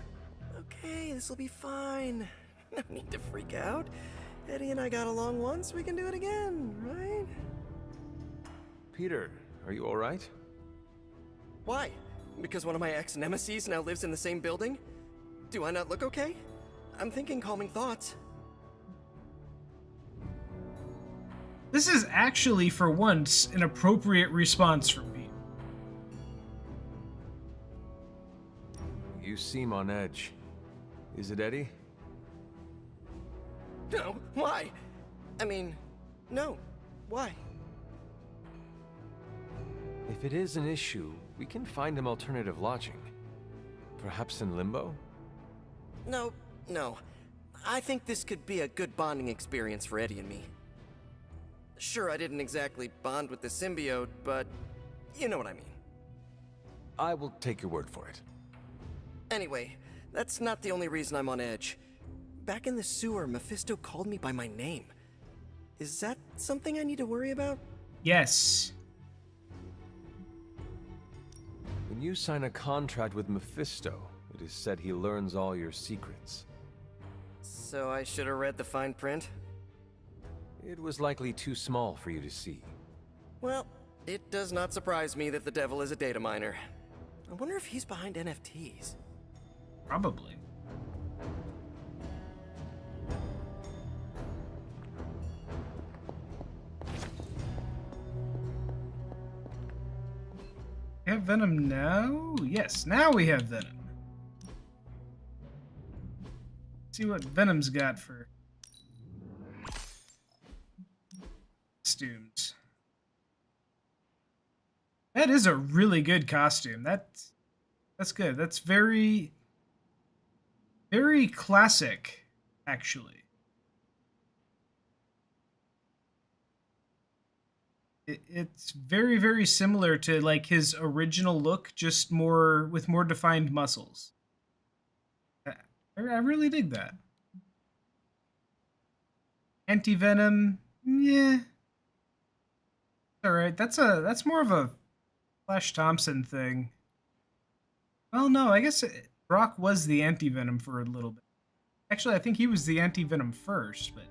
Okay, this'll be fine. No need to freak out. Eddie and I got along once, we can do it again, right? Peter, are you alright? Why? Because one of my ex-nemesis now lives in the same building? Do I not look okay? I'm thinking calming thoughts. This is actually, for once, an appropriate response from Pete. You seem on edge. Is it Eddie? No, why? I mean, no. Why? If it is an issue, we can find him alternative lodging. Perhaps in Limbo? No. I think this could be a good bonding experience for Eddie and me. Sure, I didn't exactly bond with the symbiote, but you know what I mean. I will take your word for it. Anyway, that's not the only reason I'm on edge. Back in the sewer, Mephisto called me by my name. Is that something I need to worry about? Yes. When you sign a contract with Mephisto, it is said he learns all your secrets. So I should have read the fine print? It was likely too small for you to see. Well, it does not surprise me that the devil is a data miner. I wonder if he's behind NFTs. Probably. We have Venom now? Yes, now we have Venom. Let's see what Venom's got for costumes. That is a really good costume. That's good. That's very classic, actually. It's very similar to like his original look, just more with more defined muscles. I really dig that. Anti-Venom, yeah. All right, that's more of a Flash Thompson thing. Well, no, I guess Brock was the Anti-Venom for a little bit. Actually, I think he was the Anti-Venom first, but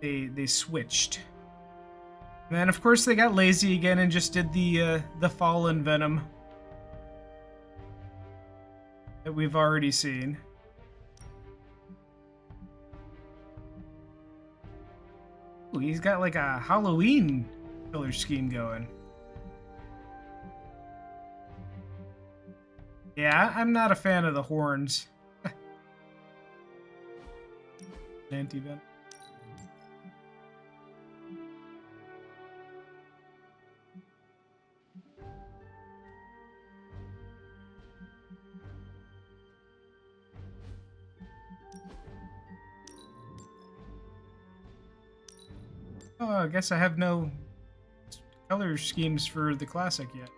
they switched. And then, of course, they got lazy again and just did the Fallen Venom that we've already seen. Ooh, he's got like a Halloween color scheme going. Yeah, I'm not a fan of the horns. Anti-Venom. Oh, I guess I have no color schemes for the classic yet.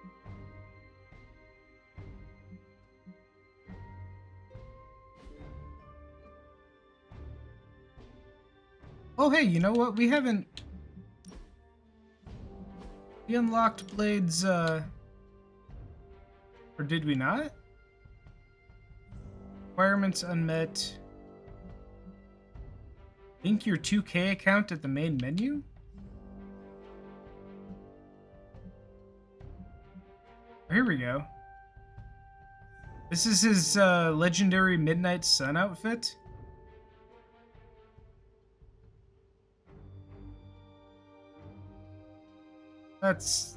Oh, hey, you know what? We unlocked Blade's, or did we not? Requirements unmet. Link your 2K account at the main menu? Here we go. This is his legendary Midnight Sun outfit. That's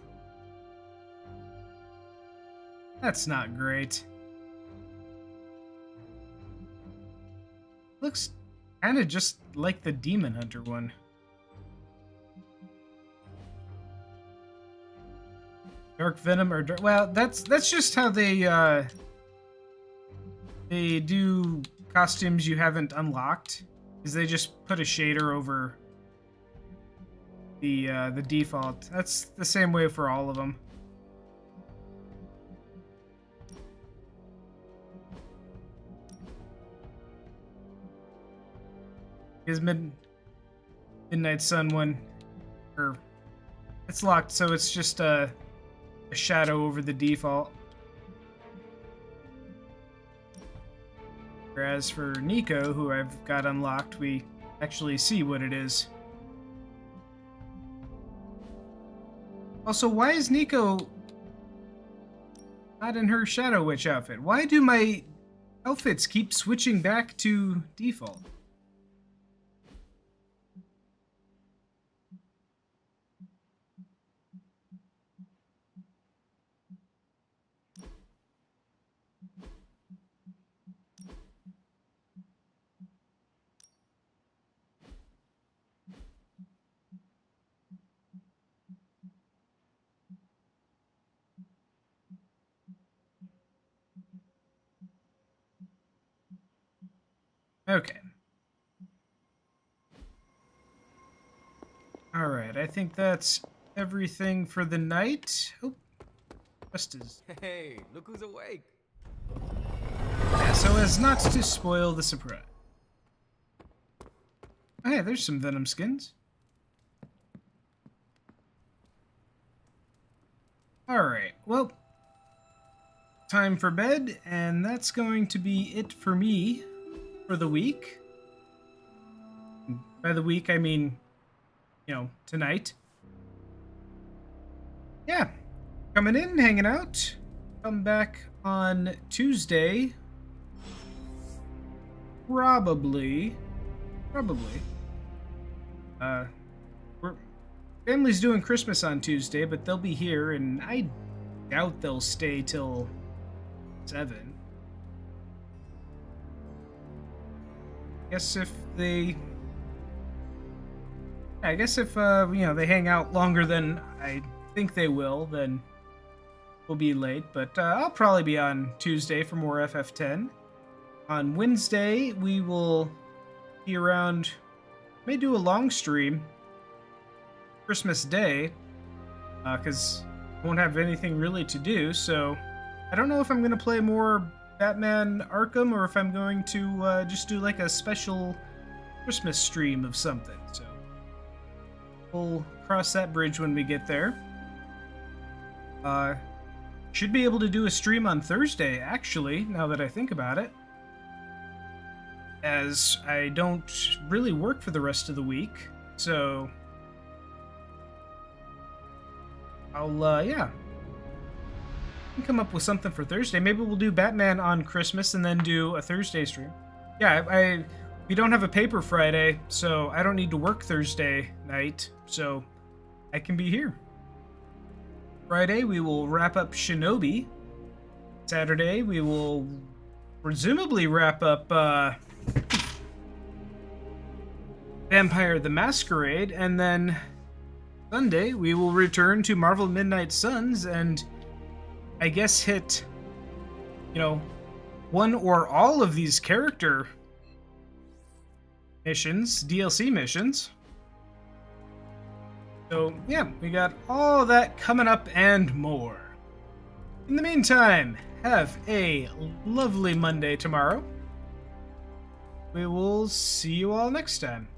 not great. Looks kind of just like the Demon Hunter one. Dark Venom or well, that's just how they do costumes you haven't unlocked. Is they just put a shader over the default. That's the same way for all of them. His Midnight Sun one, or it's locked, so it's just a shadow over the default. Whereas for Nico, who I've got unlocked, we actually see what it is. Also, why is Nico not in her Shadow Witch outfit? Why do my outfits keep switching back to default? Okay. Alright, I think that's everything for the night. Oh, just as... Hey, look who's awake. Yeah, so as not to spoil the surprise. Oh, hey, there's some Venom skins. Alright, well, time for bed, and that's going to be it for me for the week. By the week, I mean, you know, tonight. Yeah, coming in, hanging out. Come back on Tuesday. Probably. Family's doing Christmas on Tuesday, but they'll be here, and I doubt they'll stay till 7. Guess if they... I guess if, you know, they hang out longer than I think they will, then we'll be late. But I'll probably be on Tuesday for more FF10. On Wednesday, we will be around... May do a long stream. Christmas Day. Because I won't have anything really to do, so... I don't know if I'm going to play more Batman Arkham, or if I'm going to just do like a special Christmas stream of something, so we'll cross that bridge when we get there. Should be able to do a stream on Thursday, actually, now that I think about it, as I don't really work for the rest of the week, so I'll, yeah, come up with something for Thursday. Maybe we'll do Batman on Christmas and then do a Thursday stream. Yeah, we don't have a paper Friday, so I don't need to work Thursday night, so I can be here. Friday, we will wrap up Shinobi. Saturday, we will presumably wrap up Vampire the Masquerade, and then Sunday, we will return to Marvel Midnight Suns and I guess hit, you know, one or all of these character missions, DLC missions. So, yeah, we got all that coming up and more. In the meantime, have a lovely Monday tomorrow. We will see you all next time.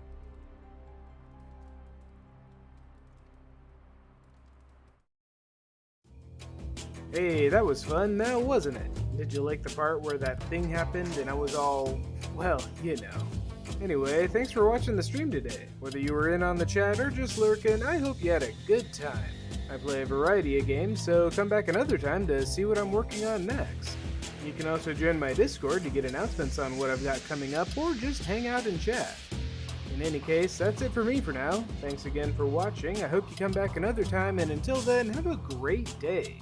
Hey, that was fun now, wasn't it? Did you like the part where that thing happened and I was all, well, you know. Anyway, thanks for watching the stream today. Whether you were in on the chat or just lurking, I hope you had a good time. I play a variety of games, so come back another time to see what I'm working on next. You can also join my Discord to get announcements on what I've got coming up, or just hang out and chat. In any case, that's it for me for now. Thanks again for watching. I hope you come back another time, and until then, have a great day.